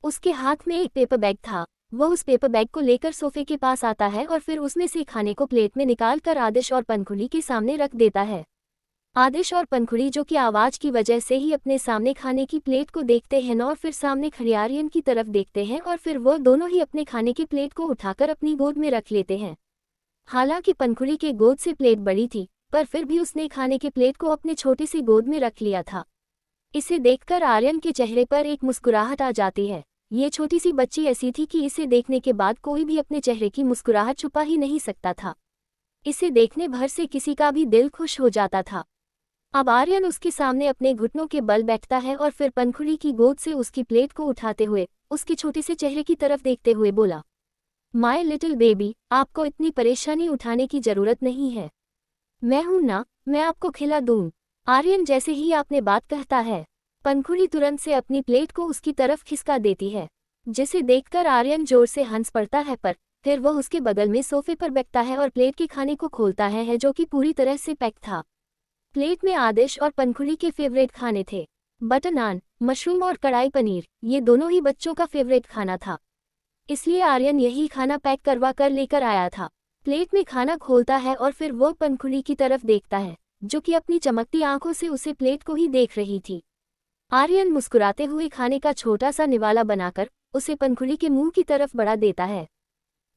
उसके हाथ में एक पेपर बैग था। वह उस पेपर बैग को लेकर सोफे के पास आता है और फिर उसमें से खाने को प्लेट में निकालकर आदिश और पंखुड़ी के सामने रख देता है। आदिश और पंखुड़ी जो कि आवाज की वजह से ही अपने सामने खाने की प्लेट को देखते हैं और फिर सामने खड़ी आर्यन की तरफ देखते हैं और फिर वह दोनों ही अपने खाने की प्लेट को उठाकर अपनी गोद में रख लेते हैं। हालांकि पंखुड़ी के गोद से प्लेट बड़ी थी, पर फिर भी उसने खाने के प्लेट को अपने छोटे से गोद में रख लिया था। इसे देखकर आर्यन के चेहरे पर एक मुस्कुराहट आ जाती है। ये छोटी सी बच्ची ऐसी थी कि इसे देखने के बाद कोई भी अपने चेहरे की मुस्कुराहट छुपा ही नहीं सकता था। इसे देखने भर से किसी का भी दिल खुश हो जाता था। अब आर्यन उसके सामने अपने घुटनों के बल बैठता है और फिर पंखुड़ी की गोद से उसकी प्लेट को उठाते हुए उसके छोटे से चेहरे की तरफ देखते हुए बोला, माय लिटिल बेबी, आपको इतनी परेशानी उठाने की जरूरत नहीं है, मैं हूं ना, मैं आपको खिला दूं। आर्यन जैसे ही आपने बात कहता है, पंखुड़ी तुरंत से अपनी प्लेट को उसकी तरफ खिसका देती है, जिसे देखकर आर्यन जोर से हंस पड़ता है, पर फिर वह उसके बगल में सोफे पर बैठता है और प्लेट के खाने को खोलता है जो कि पूरी तरह से पैक था। प्लेट में आदिश और पंखुड़ी के फेवरेट खाने थे, बटर नान, मशरूम और कढ़ाई पनीर। ये दोनों ही बच्चों का फेवरेट खाना था, इसलिए आर्यन यही खाना पैक करवा कर लेकर आया था। प्लेट में खाना खोलता है और फिर वह पंखुड़ी की तरफ देखता है, जो कि अपनी चमकती आंखों से उसे प्लेट को ही देख रही थी। आर्यन मुस्कुराते हुए खाने का छोटा सा निवाला बनाकर उसे पंखुड़ी के मुंह की तरफ बढ़ा देता है।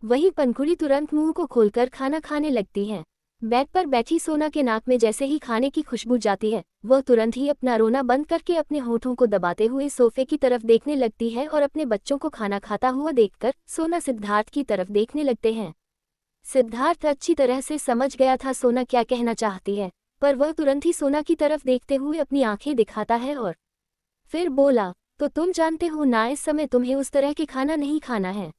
वही पंखुड़ी तुरंत मुंह को खोलकर खाना खाने लगती है। बेड पर बैठी सोना के नाक में जैसे ही खाने की खुशबू जाती है, वह तुरंत ही अपना रोना बंद करके अपने होठों को दबाते हुए सोफे की तरफ देखने लगती है और अपने बच्चों को खाना खाता हुआ देखकर सोना सिद्धार्थ की तरफ देखने लगते हैं। सिद्धार्थ अच्छी तरह से समझ गया था सोना क्या कहना चाहती है, पर वह तुरंत ही सोना की तरफ देखते हुए अपनी आंखें दिखाता है और फिर बोला, तो तुम जानते हो ना, इस समय तुम्हें उस तरह के खाना नहीं खाना है,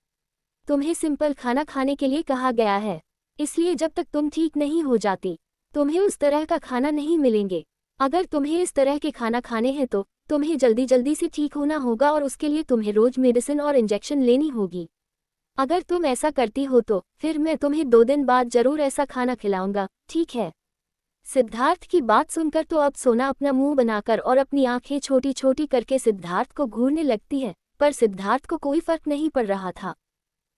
तुम्हें सिंपल खाना खाने के लिए कहा गया है। इसलिए जब तक तुम ठीक नहीं हो जाती, तुम्हें उस तरह का खाना नहीं मिलेंगे। अगर तुम्हें इस तरह के खाना खाने हैं तो तुम्हें जल्दी जल्दी से ठीक होना होगा और उसके लिए तुम्हें रोज मेडिसिन और इंजेक्शन लेनी होगी। अगर तुम ऐसा करती हो तो फिर मैं तुम्हें 2 दिन बाद जरूर ऐसा खाना खिलाऊंगा, ठीक है। सिद्धार्थ की बात सुनकर तो अब सोना अपना मुंह बनाकर और अपनी आंखें छोटी छोटी करके सिद्धार्थ को घूरने लगती है, पर सिद्धार्थ को कोई फर्क नहीं पड़ रहा था।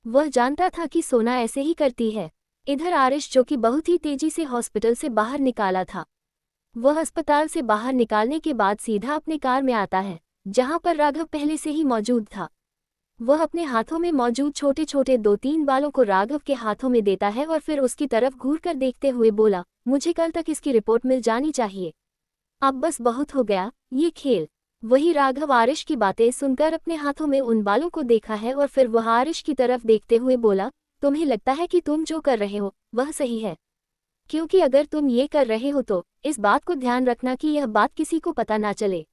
वह जानता था कि सोना ऐसे ही करती है। इधर आरिश, जो कि बहुत ही तेजी से हॉस्पिटल से बाहर निकाला था, वह अस्पताल से बाहर निकालने के बाद सीधा अपने कार में आता है, जहां पर राघव पहले से ही मौजूद था। वह अपने हाथों में मौजूद छोटे छोटे 2-3 बालों को राघव के हाथों में देता है और फिर उसकी तरफ घूरकर देखते हुए बोला, मुझे कल तक इसकी रिपोर्ट मिल जानी चाहिए। अब बस बहुत हो गया ये खेल। वही राघव आरिश की बातें सुनकर अपने हाथों में उन बालों को देखा है और फिर वह आरिश की तरफ देखते हुए बोला, तुम्हें लगता है कि तुम जो कर रहे हो वह सही है, क्योंकि अगर तुम ये कर रहे हो तो इस बात को ध्यान रखना कि यह बात किसी को पता ना चले,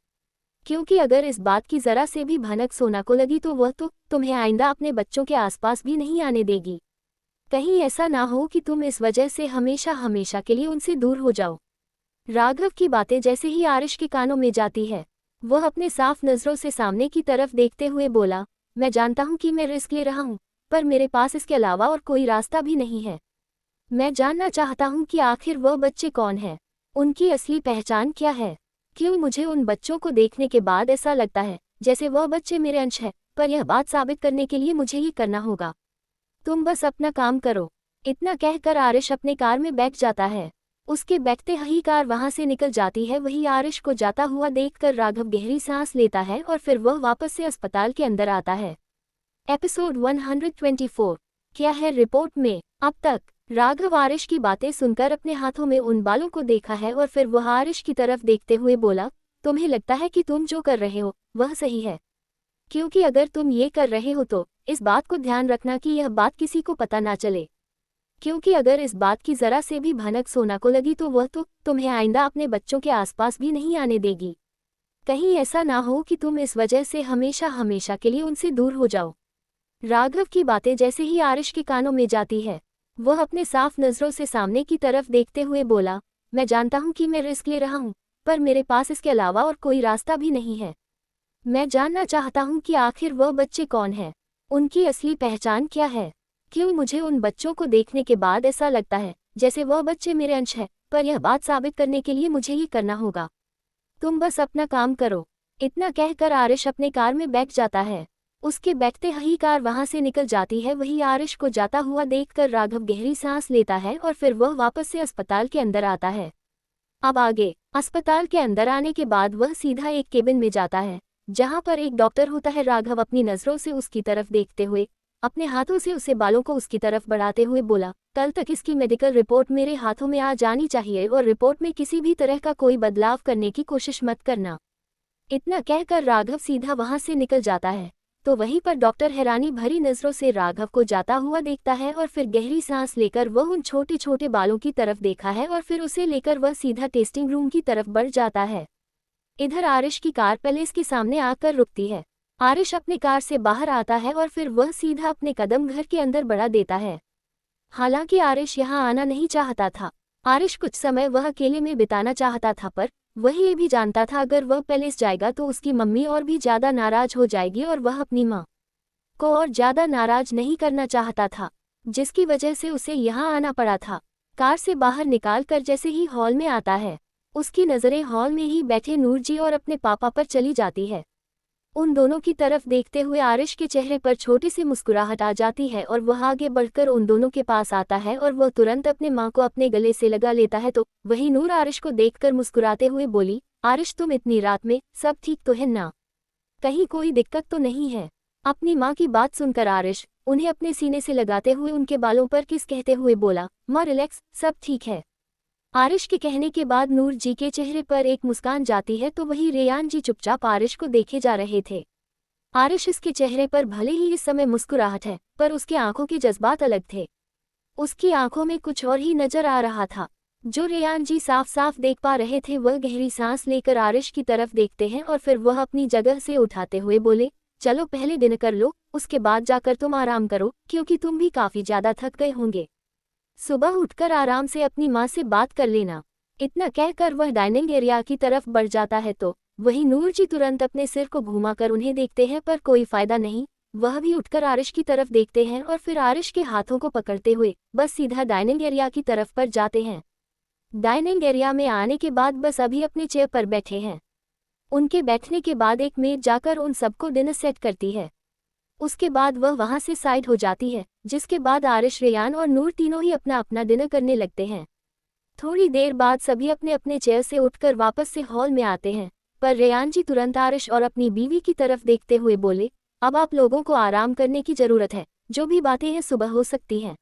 क्योंकि अगर इस बात की जरा से भी भनक सोना को लगी तो वह तो तुम्हें आइंदा अपने बच्चों के आसपास भी नहीं आने देगी। कहीं ऐसा ना हो कि तुम इस वजह से हमेशा हमेशा के लिए उनसे दूर हो जाओ। राघव की बातें जैसे ही आरिश के कानों में जाती है, वह अपने साफ नजरों से सामने की तरफ देखते हुए बोला, मैं जानता हूं कि मैं रिस्क ले रहा हूं, पर मेरे पास इसके अलावा और कोई रास्ता भी नहीं है। मैं जानना चाहता हूं कि आखिर वह बच्चे कौन हैं, उनकी असली पहचान क्या है। क्यों मुझे उन बच्चों को देखने के बाद ऐसा लगता है जैसे वह बच्चे मेरे अंश हैं, पर यह बात साबित करने के लिए मुझे ये करना होगा। तुम बस अपना काम करो। इतना कहकर आरिश अपने कार में बैठ जाता है। उसके बैठते ही कार वहां से निकल जाती है। वही आरिश को जाता हुआ देखकर राघव गहरी सांस लेता है और फिर वह वापस से अस्पताल के अंदर आता है। एपिसोड 124। क्या है रिपोर्ट में। अब तक राघव आरिश की बातें सुनकर अपने हाथों में उन बालों को देखा है और फिर वह आरिश की तरफ देखते हुए बोला, तुम्हें लगता है कि तुम जो कर रहे हो वह सही है, क्योंकि अगर तुम ये कर रहे हो तो इस बात को ध्यान रखना कि यह बात किसी को पता ना चले, क्योंकि अगर इस बात की जरा से भी भनक सोना को लगी तो वह तो तुम्हें आइंदा अपने बच्चों के आसपास भी नहीं आने देगी। कहीं ऐसा ना हो कि तुम इस वजह से हमेशा हमेशा के लिए उनसे दूर हो जाओ। राघव की बातें जैसे ही आरिश के कानों में जाती है, वह अपने साफ नजरों से सामने की तरफ देखते हुए बोला, मैं जानता हूं कि मैं रिस्क ले रहा हूं, पर मेरे पास इसके अलावा और कोई रास्ता भी नहीं है। मैं जानना चाहता हूं कि आखिर वह बच्चे कौन हैं, उनकी असली पहचान क्या है। क्यों मुझे उन बच्चों को देखने के बाद ऐसा लगता है जैसे वह बच्चे मेरे अंश हैं, पर यह बात साबित करने के लिए मुझे ये करना होगा। तुम बस अपना काम करो। इतना कहकर आरिश अपने कार में बैठ जाता है। उसके बैठते ही कार वहां से निकल जाती है। वही आरिश को जाता हुआ देखकर राघव गहरी सांस लेता है और फिर वह वापस से अस्पताल के अंदर आता है। अब आगे अस्पताल के अंदर आने के बाद वह सीधा एक केबिन में जाता है, जहां पर एक डॉक्टर होता है। राघव अपनी नजरों से उसकी तरफ देखते हुए अपने हाथों से उसे बालों को उसकी तरफ बढ़ाते हुए बोला, कल तक इसकी मेडिकल रिपोर्ट मेरे हाथों में आ जानी चाहिए और रिपोर्ट में किसी भी तरह का कोई बदलाव करने की कोशिश मत करना। इतना कहकर राघव सीधा वहां से निकल जाता है। तो वहीं पर डॉक्टर हैरानी भरी नजरों से राघव को जाता हुआ देखता है और फिर गहरी सांस लेकर वह उन छोटे छोटे बालों की तरफ देखा है और फिर उसे लेकर वह सीधा टेस्टिंग रूम की तरफ बढ़ जाता है। इधर आरिश की कार पैलेस के सामने आकर रुकती है। आरिश अपनी कार से बाहर आता है और फिर वह सीधा अपने कदम घर के अंदर बढ़ा देता है। हालांकि आरिश यहाँ आना नहीं चाहता था। आरिश कुछ समय वह अकेले में बिताना चाहता था, पर वह ये भी जानता था अगर वह पैलेस जाएगा तो उसकी मम्मी और भी ज्यादा नाराज हो जाएगी और वह अपनी माँ को और ज्यादा नाराज नहीं करना चाहता था, जिसकी वजह से उसे यहाँ आना पड़ा था। कार से बाहर निकालकर जैसे ही हॉल में आता है, उसकी नजरें हॉल में ही बैठे नूर जी और अपने पापा पर चली जाती है। उन दोनों की तरफ देखते हुए आरिश के चेहरे पर छोटी सी मुस्कुराहट आ जाती है और वह आगे बढ़कर उन दोनों के पास आता है और वह तुरंत अपने माँ को अपने गले से लगा लेता है। तो वही नूर आरिश को देखकर मुस्कुराते हुए बोली, आरिश तुम इतनी रात में, सब ठीक तो है ना, कहीं कोई दिक्कत तो नहीं है। अपनी माँ की बात सुनकर आरिश उन्हें अपने सीने से लगाते हुए उनके बालों पर किस कहते हुए बोला, माँ रिलैक्स, सब ठीक है। आरिश के कहने के बाद नूर जी के चेहरे पर एक मुस्कान जाती है। तो वही रेयान जी चुपचाप आरिश को देखे जा रहे थे। आरिश इसके चेहरे पर भले ही इस समय मुस्कुराहट है, पर उसकी आंखों के जज्बात अलग थे। उसकी आंखों में कुछ और ही नजर आ रहा था, जो रेयान जी साफ साफ देख पा रहे थे। वह गहरी सांस लेकर आरिश की तरफ देखते हैं और फिर वह अपनी जगह से उठाते हुए बोले, चलो पहले डिनर कर लो, उसके बाद जाकर तुम आराम करो, क्योंकि तुम भी काफी ज्यादा थक गए होंगे। सुबह उठकर आराम से अपनी माँ से बात कर लेना। इतना कहकर वह डाइनिंग एरिया की तरफ बढ़ जाता है। तो वही नूर जी तुरंत अपने सिर को घुमाकर उन्हें देखते हैं, पर कोई फायदा नहीं। वह भी उठकर आरिश की तरफ देखते हैं और फिर आरिश के हाथों को पकड़ते हुए बस सीधा डाइनिंग एरिया की तरफ पर जाते हैं। डाइनिंग एरिया में आने के बाद बस अभी अपने चेयर पर बैठे हैं। उनके बैठने के बाद एक मेड जाकर उन सबको डिनर सेट करती है। उसके बाद वह वहां से साइड हो जाती है, जिसके बाद आरिश, रेयान और नूर तीनों ही अपना अपना डिनर करने लगते हैं। थोड़ी देर बाद सभी अपने अपने चेयर से उठकर वापस से हॉल में आते हैं, पर रेयान जी तुरंत आरिश और अपनी बीवी की तरफ देखते हुए बोले, अब आप लोगों को आराम करने की जरूरत है, जो भी बातें हैं सुबह हो सकती हैं।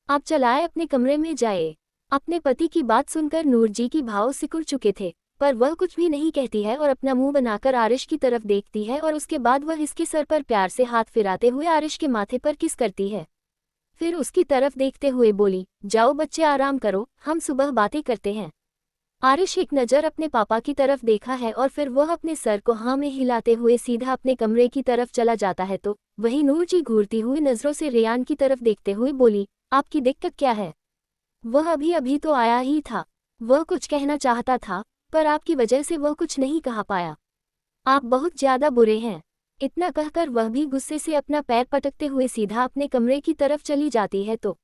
आप चलाए अपने कमरे में जाए। अपने पति की बात सुनकर नूर जी की भाव सिकुड़ चुके थे, पर वह कुछ भी नहीं कहती है और अपना मुंह बनाकर आरिश की तरफ देखती है और उसके बाद वह इसके सर पर प्यार से हाथ फिराते हुए आरिश के माथे पर किस करती है। फिर उसकी तरफ देखते हुए बोली, जाओ बच्चे आराम करो, हम सुबह बातें करते हैं। आरिश एक नज़र अपने पापा की तरफ देखा है और फिर वह अपने सर को हाँ में हिलाते हुए सीधा अपने कमरे की तरफ चला जाता है तो वहीं नूर जी घूरती हुई नज़रों से रेयान की तरफ देखते हुए बोली, आपकी दिक्कत क्या है? वह अभी अभी तो आया ही था। वह कुछ कहना चाहता था, पर आपकी वजह से वह कुछ नहीं कहा पाया। आप बहुत ज्यादा बुरे हैं। इतना कहकर वह भी गुस्से से अपना पैर पटकते हुए सीधा अपने कमरे की तरफ चली जाती है तो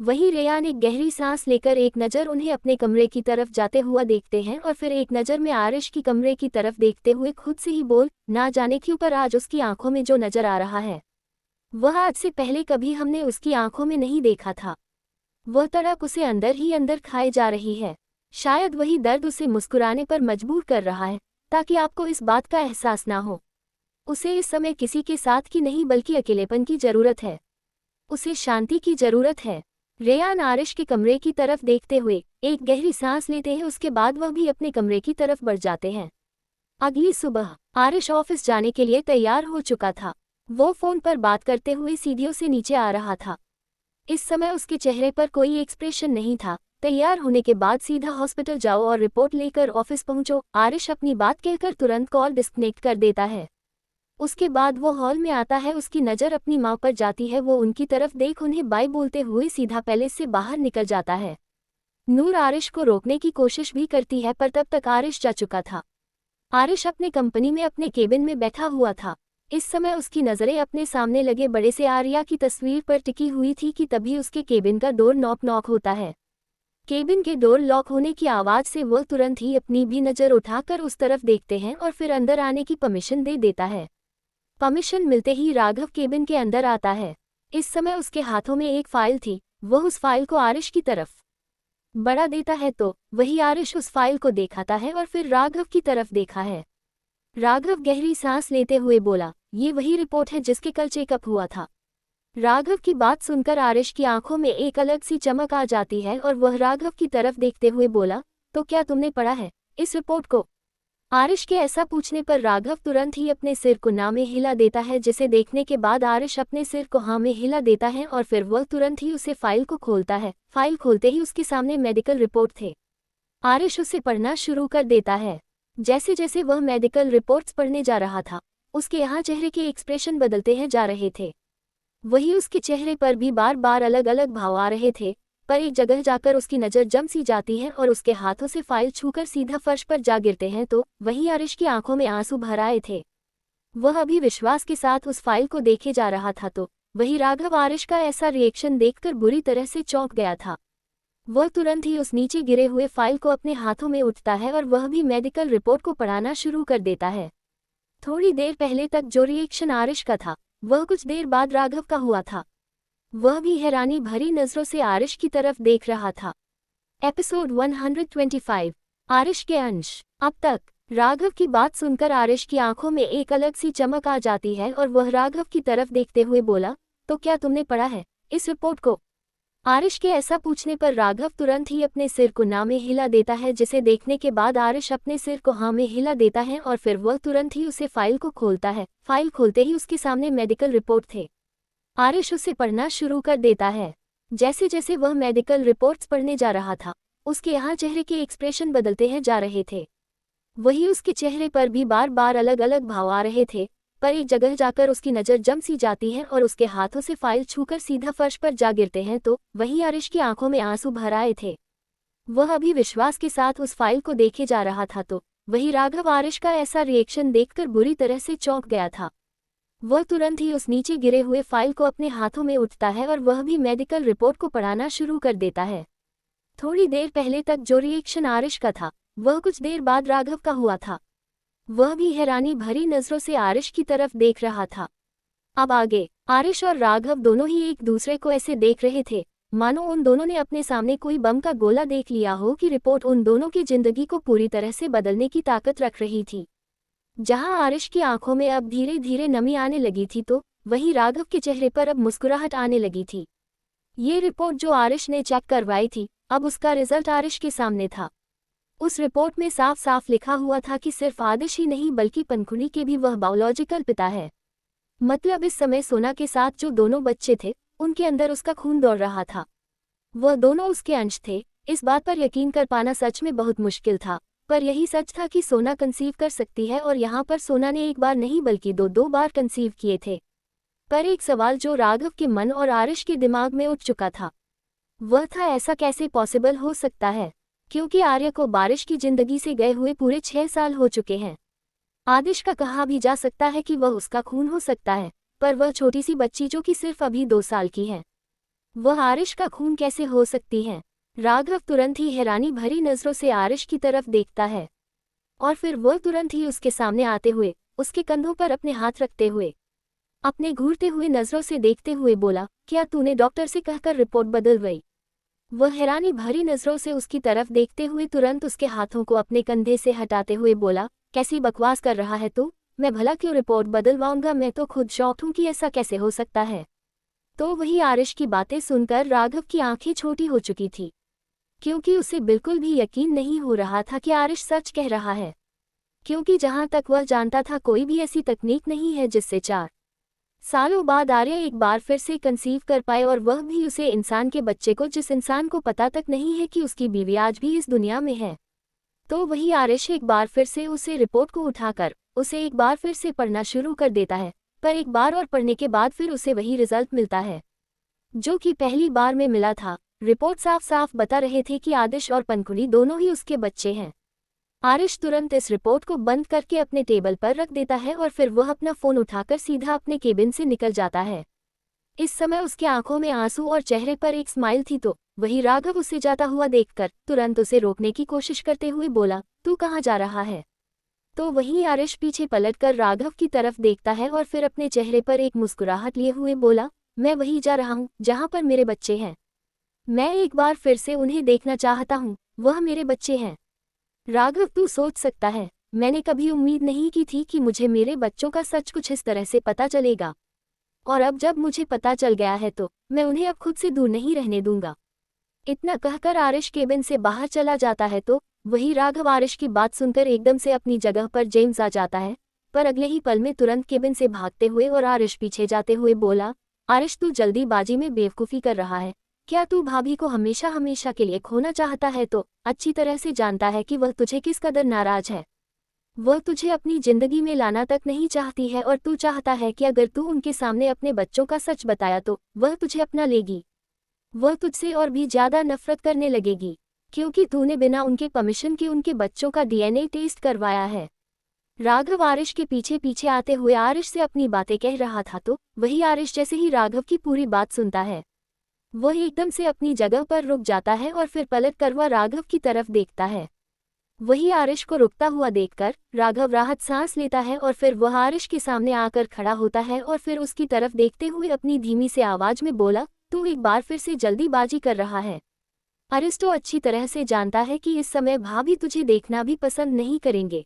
वहीं रेयान एक गहरी सांस लेकर एक नज़र उन्हें अपने कमरे की तरफ जाते हुआ देखते हैं और फिर एक नज़र में आरिश की कमरे की तरफ देखते हुए खुद से ही बोल, ना जाने क्यों पर आज उसकी आंखों में जो नज़र आ रहा है वह आज से पहले कभी हमने उसकी आंखों में नहीं देखा था। वह तड़प उसे अंदर ही अंदर खाए जा रही है। शायद वही दर्द उसे मुस्कुराने पर मजबूर कर रहा है, ताकि आपको इस बात का एहसास ना हो। उसे इस समय किसी के साथ की नहीं बल्कि अकेलेपन की जरूरत है। उसे शांति की जरूरत है। रेयान आरिश के कमरे की तरफ देखते हुए एक गहरी सांस लेते हैं, उसके बाद वह भी अपने कमरे की तरफ बढ़ जाते हैं। अगली सुबह आरिश ऑफिस जाने के लिए तैयार हो चुका था। वो फोन पर बात करते हुए सीढ़ियों से नीचे आ रहा था। इस समय उसके चेहरे पर कोई एक्सप्रेशन नहीं था। तैयार होने के बाद सीधा हॉस्पिटल जाओ और रिपोर्ट लेकर ऑफिस पहुंचो। आरिश अपनी बात कहकर तुरंत कॉल डिस्कनेक्ट कर देता है। उसके बाद वो हॉल में आता है। उसकी नज़र अपनी माँ पर जाती है। वो उनकी तरफ देख उन्हें बाय बोलते हुए सीधा पैलेस से बाहर निकल जाता है। नूर आरिश को रोकने की कोशिश भी करती है, पर तब तक आरिश जा चुका था। आरिश अपने कंपनी में अपने केबिन में बैठा हुआ था। इस समय उसकी नज़रें अपने सामने लगे बड़े से आर्या की तस्वीर पर टिकी हुई थी कि तभी उसके केबिन का डोर नॉक नॉक होता है। केबिन के डोर लॉक होने की आवाज़ से वह तुरंत ही अपनी भी नज़र उठाकर उस तरफ देखते हैं और फिर अंदर आने की परमिशन दे देता है। परमिशन मिलते ही राघव केबिन के अंदर आता है। इस समय उसके हाथों में एक फाइल थी। वह उस फाइल को आरिश की तरफ बढ़ा देता है तो वही आरिश उस फाइल को देखाता है और फिर राघव की तरफ देखा है। राघव गहरी सांस लेते हुए बोला, ये वही रिपोर्ट है जिसके कल चेकअप हुआ था। राघव की बात सुनकर आरिश की आंखों में एक अलग सी चमक आ जाती है और वह राघव की तरफ देखते हुए बोला, तो क्या तुमने पढ़ा है इस रिपोर्ट को? आरिश के ऐसा पूछने पर राघव तुरंत ही अपने सिर को ना में हिला देता है, जिसे देखने के बाद आरिश अपने सिर को हाँ में हिला देता है और फिर वह तुरंत ही उसे फाइल को खोलता है। फाइल खोलते ही उसके सामने मेडिकल रिपोर्ट थे। आरिश उसे पढ़ना शुरू कर देता है। जैसे जैसे वह मेडिकल रिपोर्ट्स पढ़ने जा रहा था, उसके यहाँ चेहरे के एक्सप्रेशन बदलते हैं जा रहे थे। वही उसके चेहरे पर भी बार बार अलग अलग भाव आ रहे थे, पर एक जगह जाकर उसकी नज़र जम सी जाती है और उसके हाथों से फाइल छूकर सीधा फर्श पर जा गिरते हैं तो वहीं आरिश की आंखों में आंसू भर आए थे। वह अभी विश्वास के साथ उस फाइल को देखे जा रहा था तो वही राघव आरिश का ऐसा रिएक्शन देखकर बुरी तरह से चौंक गया था। वह तुरंत ही उस नीचे गिरे हुए फाइल को अपने हाथों में उठता है और वह भी मेडिकल रिपोर्ट को पढ़ाना शुरू कर देता है। थोड़ी देर पहले तक जो रिएक्शन आरिश का था, वह कुछ देर बाद राघव का हुआ था। वह भी हैरानी भरी नज़रों से आरिश की तरफ देख रहा था। एपिसोड 125 आरिश के अंश। अब तक राघव की बात सुनकर आरिश की आंखों में एक अलग सी चमक आ जाती है और वह राघव की तरफ देखते हुए बोला, तो क्या तुमने पढ़ा है इस रिपोर्ट को? आरिश के ऐसा पूछने पर राघव तुरंत ही अपने सिर को ना में हिला देता है, जिसे देखने के बाद आरिश अपने सिर को हाँ में हिला देता है और फिर वह तुरंत ही उसे फाइल को खोलता है। फाइल खोलते ही उसके सामने मेडिकल रिपोर्ट थे। आरिश उसे पढ़ना शुरू कर देता है। जैसे जैसे वह मेडिकल रिपोर्ट्स पढ़ने जा रहा था, उसके यहाँ चेहरे के एक्सप्रेशन बदलते हैं जा रहे थे। वही उसके चेहरे पर भी बार बार अलग अलग भाव आ रहे थे, पर एक जगह जाकर उसकी नज़र जम सी जाती है और उसके हाथों से फाइल छूकर सीधा फर्श पर जा गिरते हैं तो वहीं आरिश की आंखों में आंसू भर आए थे। वह अभी विश्वास के साथ उस फाइल को देखे जा रहा था तो वही राघव आरिश का ऐसा रिएक्शन देखकर बुरी तरह से चौंक गया था। वह तुरंत ही उस नीचे गिरे हुए फाइल को अपने हाथों में उठता है और वह भी मेडिकल रिपोर्ट को पढ़ाना शुरू कर देता है। थोड़ी देर पहले तक जो रिएक्शन आरिश का था, वह कुछ देर बाद राघव का हुआ था। वह भी हैरानी भरी नज़रों से आरिश की तरफ देख रहा था। अब आगे आरिश और राघव दोनों ही एक दूसरे को ऐसे देख रहे थे मानो उन दोनों ने अपने सामने कोई बम का गोला देख लिया हो कि रिपोर्ट उन दोनों की जिंदगी को पूरी तरह से बदलने की ताकत रख रही थी। जहां आरिश की आंखों में अब धीरे धीरे नमी आने लगी थी तो वहीं राघव के चेहरे पर अब मुस्कुराहट आने लगी थी। ये रिपोर्ट जो आरिश ने चेक करवाई थी, अब उसका रिजल्ट आरिश के सामने था। उस रिपोर्ट में साफ साफ लिखा हुआ था कि सिर्फ आदिश ही नहीं बल्कि पंखुड़ी के भी वह बायोलॉजिकल पिता है। मतलब इस समय सोना के साथ जो दोनों बच्चे थे, उनके अंदर उसका खून दौड़ रहा था। वह दोनों उसके अंश थे। इस बात पर यकीन कर पाना सच में बहुत मुश्किल था, पर यही सच था कि सोना कंसीव कर सकती है, और यहाँ पर सोना ने एक बार नहीं बल्कि दो बार कंसीव किए थे। पर एक सवाल जो राघव के मन और आरिश के दिमाग में उठ चुका था, वह था ऐसा कैसे पॉसिबल हो सकता है, क्योंकि आर्य को बारिश की जिंदगी से गए हुए पूरे 6 साल हो चुके हैं। आदिश का कहा भी जा सकता है कि वह उसका खून हो सकता है, पर वह छोटी सी बच्ची जो कि सिर्फ अभी 2 साल की है, वह आरिश का खून कैसे हो सकती है। राघव तुरंत ही हैरानी भरी नजरों से आरिश की तरफ देखता है, और फिर वह तुरंत ही उसके सामने आते हुए उसके कंधों पर अपने हाथ रखते हुए अपने घूरते हुए नजरों से देखते हुए बोला, क्या तूने डॉक्टर से कहकर रिपोर्ट बदल गई। वह हैरानी भरी नजरों से उसकी तरफ देखते हुए तुरंत उसके हाथों को अपने कंधे से हटाते हुए बोला, कैसी बकवास कर रहा है तू, मैं भला क्यों रिपोर्ट बदलवाऊंगा, मैं तो खुद शॉक्ड हूं कि ऐसा कैसे हो सकता है। तो वही आरिश की बातें सुनकर राघव की आंखें छोटी हो चुकी थी, क्योंकि उसे बिल्कुल भी यकीन नहीं हो रहा था कि आरिश सच कह रहा है, क्योंकि जहां तक वह जानता था कोई भी ऐसी तकनीक नहीं है जिससे 4 सालों बाद आर्य एक बार फिर से कंसीव कर पाए, और वह भी उसे इंसान के बच्चे को, जिस इंसान को पता तक नहीं है कि उसकी बीवी आज भी इस दुनिया में है। तो वही आरिश एक बार फिर से उसे रिपोर्ट को उठाकर उसे एक बार फिर से पढ़ना शुरू कर देता है, पर एक बार और पढ़ने के बाद फिर उसे वही रिजल्ट मिलता है जो कि पहली बार में मिला था। रिपोर्ट साफ साफ बता रहे थे कि आदिश और पंखुड़ी दोनों ही उसके बच्चे हैं। आरिश तुरंत इस रिपोर्ट को बंद करके अपने टेबल पर रख देता है, और फिर वह अपना फोन उठाकर सीधा अपने केबिन से निकल जाता है। इस समय उसके आंखों में आंसू और चेहरे पर एक स्माइल थी, तो वही राघव उसे जाता हुआ देखकर तुरंत उसे रोकने की कोशिश करते हुए बोला, तू कहाँ जा रहा है। तो वहीं आरिश पीछे पलटकर राघव की तरफ देखता है और फिर अपने चेहरे पर एक मुस्कुराहट लिए हुए बोला, मैं वहीं जा रहा हूँ जहाँ पर मेरे बच्चे हैं। मैं एक बार फिर से उन्हें देखना चाहता हूँ, वह मेरे बच्चे हैं। राघव, तू सोच सकता है, मैंने कभी उम्मीद नहीं की थी कि मुझे मेरे बच्चों का सच कुछ इस तरह से पता चलेगा, और अब जब मुझे पता चल गया है तो मैं उन्हें अब खुद से दूर नहीं रहने दूंगा। इतना कहकर आरिश केबिन से बाहर चला जाता है, तो वही राघव आरिश की बात सुनकर एकदम से अपनी जगह पर जेम्स आ जाता है, पर अगले ही पल में तुरंत केबिन से भागते हुए और आरिश पीछे जाते हुए बोला, आरिश, तू जल्दीबाजी में बेवकूफ़ी कर रहा है। क्या तू भाभी को हमेशा हमेशा के लिए खोना चाहता है, तो अच्छी तरह से जानता है कि वह तुझे किस कदर नाराज है। वह तुझे अपनी जिंदगी में लाना तक नहीं चाहती है, और तू चाहता है कि अगर तू उनके सामने अपने बच्चों का सच बताया तो वह तुझे अपना लेगी। वह तुझसे और भी ज्यादा नफरत करने लगेगी, क्योंकि तूने बिना उनके परमिशन के उनके बच्चों का डीएनए टेस्ट करवाया है। राघव आरिश के पीछे पीछे आते हुए आरिश से अपनी बातें कह रहा था, तो वही आरिश जैसे ही राघव की पूरी बात सुनता है, वह एकदम से अपनी जगह पर रुक जाता है और फिर पलट कर वह राघव की तरफ देखता है। वही आरिश को रुकता हुआ देखकर राघव राहत सांस लेता है, और फिर वह आरिश के सामने आकर खड़ा होता है और फिर उसकी तरफ देखते हुए अपनी धीमी से आवाज में बोला, तू एक बार फिर से जल्दीबाजी कर रहा है। अरिस्टो अच्छी तरह से जानता है कि इस समय भाभी तुझे देखना भी पसंद नहीं करेंगे,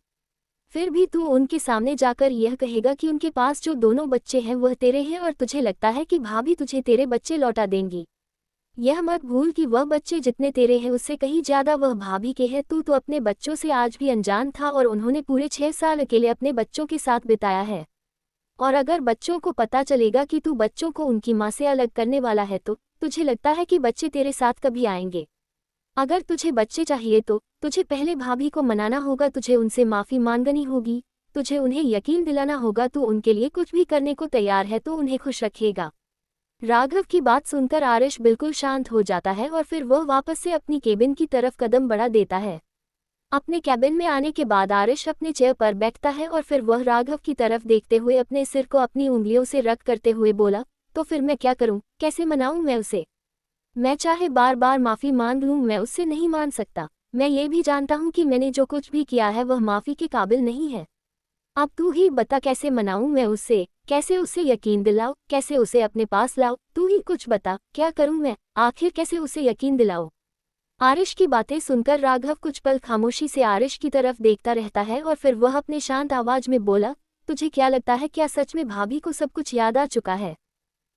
फिर भी तू उनके सामने जाकर यह कहेगा कि उनके पास जो दोनों बच्चे हैं वह तेरे हैं, और तुझे लगता है कि भाभी तुझे तेरे बच्चे लौटा देंगी। यह मत भूल कि वह बच्चे जितने तेरे हैं उससे कहीं ज्यादा वह भाभी के हैं। तू तो अपने बच्चों से आज भी अनजान था, और उन्होंने पूरे 6 साल अकेले अपने बच्चों के साथ बिताया है, और अगर बच्चों को पता चलेगा कि तू बच्चों को उनकी माँ से अलग करने वाला है, तो तुझे लगता है कि बच्चे तेरे साथ कभी आएंगे। अगर तुझे बच्चे चाहिए तो तुझे पहले भाभी को मनाना होगा, तुझे उनसे माफ़ी मांगनी होगी, तुझे उन्हें यकीन दिलाना होगा तू उनके लिए कुछ भी करने को तैयार है, तो उन्हें खुश रखेगा। राघव की बात सुनकर आरिश बिल्कुल शांत हो जाता है, और फिर वह वापस से अपनी केबिन की तरफ कदम बढ़ा देता है। अपने केबिन में आने के बाद आरिश अपने चेयर पर बैठता है, और फिर वह राघव की तरफ देखते हुए अपने सिर को अपनी उंगलियों से रख करते हुए बोला, तो फिर मैं क्या करूं, कैसे मनाऊं मैं उसे। मैं चाहे बार बार माफ़ी मांग लूं, मैं उससे नहीं मान सकता। मैं ये भी जानता हूं कि मैंने जो कुछ भी किया है वह माफ़ी के काबिल नहीं है। अब तू ही बता, कैसे मनाऊं मैं उससे, कैसे उसे यकीन दिलाऊं, कैसे उसे अपने पास लाऊं, तू ही कुछ बता, क्या करूं मैं, आखिर कैसे उसे यकीन दिलाऊं। आरिश की बातें सुनकर राघव कुछ पल खामोशी से आरिश की तरफ देखता रहता है और फिर वह अपने शांत आवाज में बोला, तुझे क्या लगता है, क्या सच में भाभी को सब कुछ याद आ चुका है?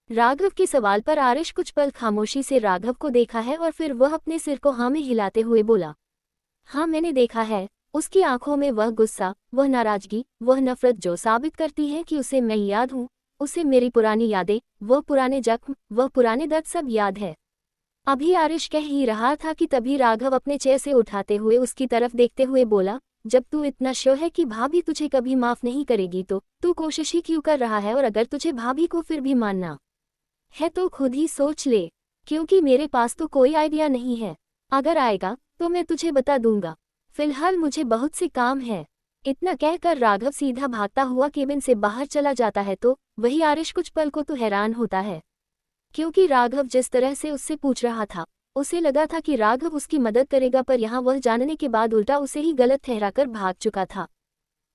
राघव के सवाल पर आरिश कुछ पल खामोशी से राघव को देखा है और फिर वह अपने सिर को हाँ में हिलाते हुए बोला, हाँ मैंने देखा है। उसकी आंखों में वह गुस्सा, वह नाराजगी, वह नफरत जो साबित करती है कि उसे मैं याद हूँ, उसे मेरी पुरानी यादें, वह पुराने जख्म, वह पुराने दर्द सब याद है। अभी आरिश कह ही रहा था कि तभी राघव अपने चेयर से उठाते हुए उसकी तरफ देखते हुए बोला, जब तू इतना श्योर है कि भाभी तुझे कभी माफ नहीं करेगी तो तू कोशिश ही क्यों कर रहा है? और अगर तुझे भाभी को फिर भी मानना है तो खुद ही सोच ले, क्योंकि मेरे पास तो कोई आइडिया नहीं है। अगर आएगा तो मैं तुझे बता दूंगा, फिलहाल मुझे बहुत से काम है। इतना कहकर राघव सीधा भागता हुआ केबिन से बाहर चला जाता है तो वही आरिश कुछ पल को तो हैरान होता है, क्योंकि राघव जिस तरह से उससे पूछ रहा था उसे लगा था कि राघव उसकी मदद करेगा, पर यहाँ वह जानने के बाद उल्टा उसे ही गलत ठहराकर भाग चुका था।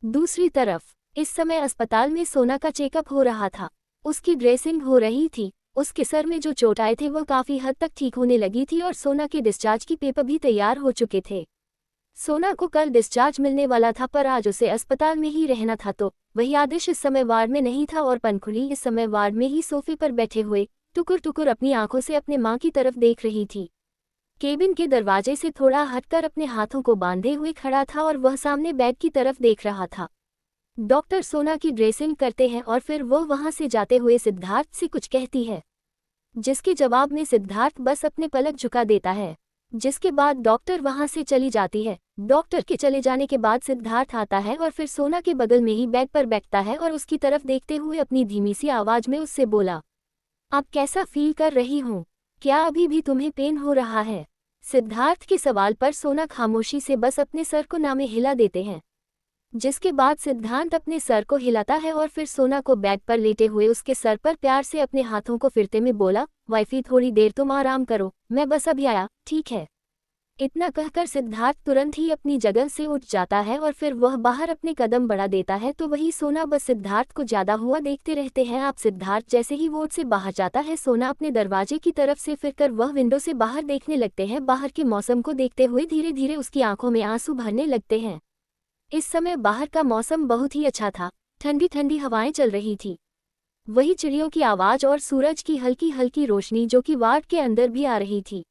दूसरी तरफ इस समय अस्पताल में सोना का चेकअप हो रहा था। उसकी ड्रेसिंग हो रही थी। उसके सर में जो चोट आए थे वह काफी हद तक ठीक होने लगी थी और सोना के डिस्चार्ज की पेपर भी तैयार हो चुके थे। सोना को कल डिस्चार्ज मिलने वाला था, पर आज उसे अस्पताल में ही रहना था, तो वही आदिश इस समय वार्ड में नहीं था और पंखुड़ी इस समय वार्ड में ही सोफे पर बैठे हुए टुकुर टुकुर अपनी आंखों से अपने मां की तरफ देख रही थी। केबिन के दरवाजे से थोड़ा हटकर अपने हाथों को बांधे हुए खड़ा था और वह सामने बेड की तरफ देख रहा था। डॉक्टर सोना की ड्रेसिंग करते हैं और फिर वो वहां से जाते हुए सिद्धार्थ से कुछ कहती है, जिसके जवाब में सिद्धार्थ बस अपने पलक झुका देता है। जिसके बाद डॉक्टर वहां से चली जाती है। डॉक्टर के चले जाने के बाद सिद्धार्थ आता है और फिर सोना के बगल में ही बेड पर बैठता है और उसकी तरफ देखते हुए अपनी धीमी सी आवाज में उससे बोला, अब कैसा फील कर रही हूँ? क्या अभी भी तुम्हें पेन हो रहा है? सिद्धार्थ के सवाल पर सोना खामोशी से बस अपने सर को ना में हिला देते हैं। जिसके बाद सिद्धांत अपने सर को हिलाता है और फिर सोना को बेड पर लेटे हुए उसके सर पर प्यार से अपने हाथों को फिरते में बोला, वाइफी थोड़ी देर तुम आराम करो, मैं बस अभी आया, ठीक है? इतना कहकर सिद्धार्थ तुरंत ही अपनी जगह से उठ जाता है और फिर वह बाहर अपने कदम बढ़ा देता है तो वही सोना बस सिद्धार्थ को ज्यादा हुआ देखते रहते हैं। आप सिद्धार्थ जैसे ही वोट से बाहर जाता है, सोना अपने दरवाजे की तरफ से फिरकर वह विंडो से बाहर देखने लगते हैं। बाहर के मौसम को देखते हुए धीरे धीरे उसकी आंखों में आंसू भरने लगते हैं। इस समय बाहर का मौसम बहुत ही अच्छा था। ठंडी ठंडी हवाएं चल रही थी, वही चिड़ियों की आवाज और सूरज की हल्की हल्की रोशनी जो कि वार्ड के अंदर भी आ रही थी।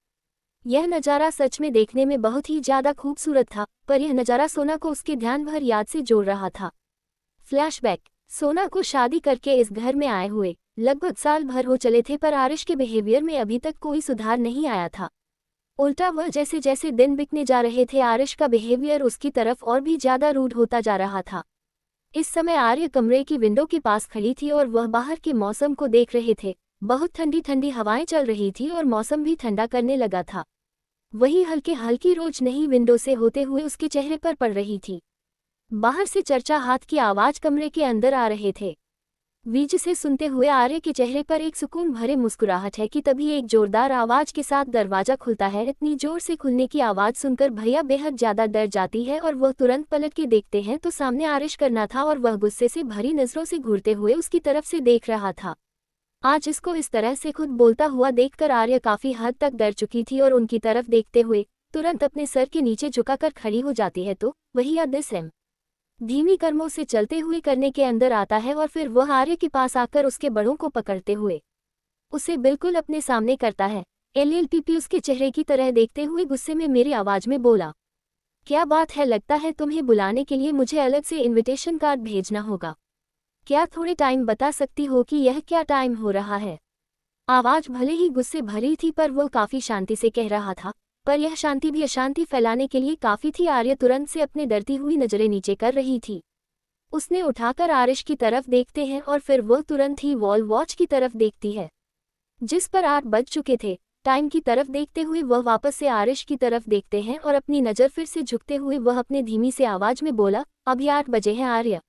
यह नज़ारा सच में देखने में बहुत ही ज्यादा खूबसूरत था, पर यह नज़ारा सोना को उसके ध्यान भर याद से जोड़ रहा था। फ्लैशबैक। सोना को शादी करके इस घर में आए हुए लगभग साल भर हो चले थे, पर आरिश के बिहेवियर में अभी तक कोई सुधार नहीं आया था। उल्टा वह जैसे जैसे दिन बीतने जा रहे थे, आरिश का बिहेवियर उसकी तरफ और भी ज्यादा रूड होता जा रहा था। इस समय आर्य कमरे की विंडो के पास खड़ी थी और वह बाहर के मौसम को देख रहे थे। बहुत ठंडी ठंडी हवाएं चल रही थी और मौसम भी ठंडा करने लगा था। वही हल्की हल्की रोशनी विंडो से होते हुए उसके चेहरे पर पड़ रही थी। बाहर से चर्चा हाथ की आवाज कमरे के अंदर आ रहे थे। बीच से सुनते हुए आर्य के चेहरे पर एक सुकून भरे मुस्कुराहट है कि तभी एक जोरदार आवाज के साथ दरवाजा खुलता है। इतनी जोर से खुलने की आवाज सुनकर भैया बेहद ज्यादा डर जाती है और वह तुरंत पलट के देखते हैं तो सामने आरिश करना था और वह गुस्से से भरी नजरों से घूरते हुए उसकी तरफ से देख रहा था। आज इसको इस तरह से खुद बोलता हुआ देखकर आर्य काफी हद तक डर चुकी थी और उनकी तरफ देखते हुए तुरंत अपने सर के नीचे झुकाकर खड़ी हो जाती है तो वही अदिसम धीमी कदमों से चलते हुए करने के अंदर आता है और फिर वह आर्य के पास आकर उसके बड़ों को पकड़ते हुए उसे बिल्कुल अपने सामने करता है। एलएलपीपी उसके चेहरे की तरह देखते हुए गुस्से में मेरी आवाज में बोला, क्या बात है, लगता है तुम्हें बुलाने के लिए मुझे अलग से इनविटेशन कार्ड भेजना होगा। क्या थोड़े टाइम बता सकती हो कि यह क्या टाइम हो रहा है? आवाज भले ही गुस्से भरी थी पर वो काफी शांति से कह रहा था, पर यह शांति भी अशांति फैलाने के लिए काफी थी। आर्य तुरंत से अपने डरती हुई नजरें नीचे कर रही थी। उसने उठाकर आरिश की तरफ देखते हैं और फिर वह तुरंत ही वॉल वॉच की तरफ देखती है, जिस पर 8 बज चुके थे। टाइम की तरफ देखते हुए वह वापस से आरिश की तरफ देखते हैं और अपनी नजर फिर से झुकते हुए वह अपने धीमी से आवाज में बोला, अभी 8 बजे हैं आर्य।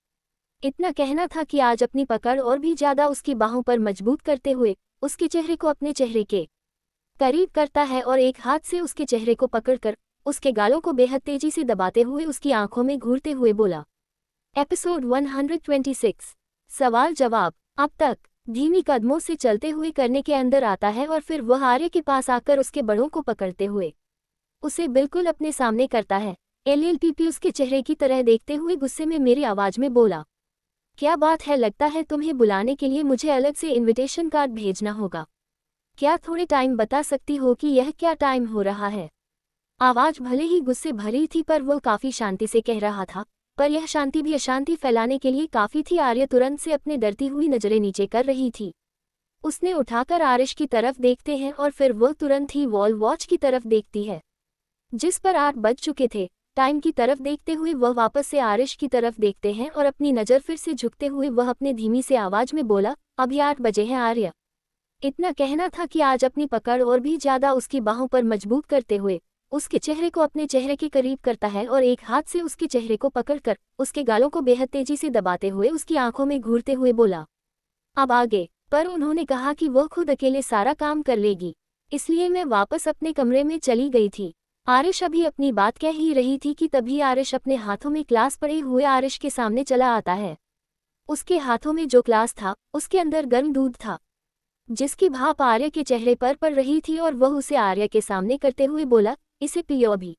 इतना कहना था कि आज अपनी पकड़ और भी ज्यादा उसकी बाहों पर मजबूत करते हुए उसके चेहरे को अपने चेहरे के करीब करता है और एक हाथ से उसके चेहरे को पकड़कर उसके गालों को बेहद तेजी से दबाते हुए उसकी आंखों में घूरते हुए बोला। एपिसोड 126 सवाल जवाब। अब तक धीमी कदमों से चलते हुए करने के अंदर आता है और फिर वह आर्य के पास आकर उसके बड़ों को पकड़ते हुए उसे बिल्कुल अपने सामने करता है। एलएलपीपी उसके चेहरे की तरह देखते हुए गुस्से में मेरी आवाज में बोला, क्या बात है, लगता है तुम्हें बुलाने के लिए मुझे अलग से इनविटेशन कार्ड भेजना होगा। क्या थोड़े टाइम बता सकती हो कि यह क्या टाइम हो रहा है। आवाज भले ही गुस्से भरी थी पर वो काफी शांति से कह रहा था, पर यह शांति भी अशांति फैलाने के लिए काफी थी। आर्य तुरंत से अपने डरती हुई नजरें नीचे कर रही थी। उसने उठाकर आरिश की तरफ देखते हैं और फिर वह तुरंत ही वॉल वॉच की तरफ देखती है जिस पर 8 बज चुके थे। टाइम की तरफ देखते हुए वह वापस से आरिश की तरफ देखते हैं और अपनी नज़र फिर से झुकते हुए वह अपने धीमी से आवाज में बोला, अभी 8 बजे हैं आर्य। इतना कहना था कि आज अपनी पकड़ और भी ज्यादा उसकी बाहों पर मजबूत करते हुए उसके चेहरे को अपने चेहरे के करीब करता है और एक हाथ से उसके चेहरे को पकड़कर उसके गालों को बेहद तेजी से दबाते हुए उसकी आंखों में घूरते हुए बोला, अब आगे। पर उन्होंने कहा कि वह खुद अकेले सारा काम कर लेगी, इसलिए मैं वापस अपने कमरे में चली गई थी। आरिश अभी अपनी बात कह ही रही थी कि तभी आरिश अपने हाथों में ग्लास पड़े हुए आरिश के सामने चला आता है। उसके हाथों में जो ग्लास था उसके अंदर गर्म दूध था जिसकी भाप आर्य के चेहरे पर पड़ रही थी और वह उसे आर्य के सामने करते हुए बोला, इसे पियो अभी।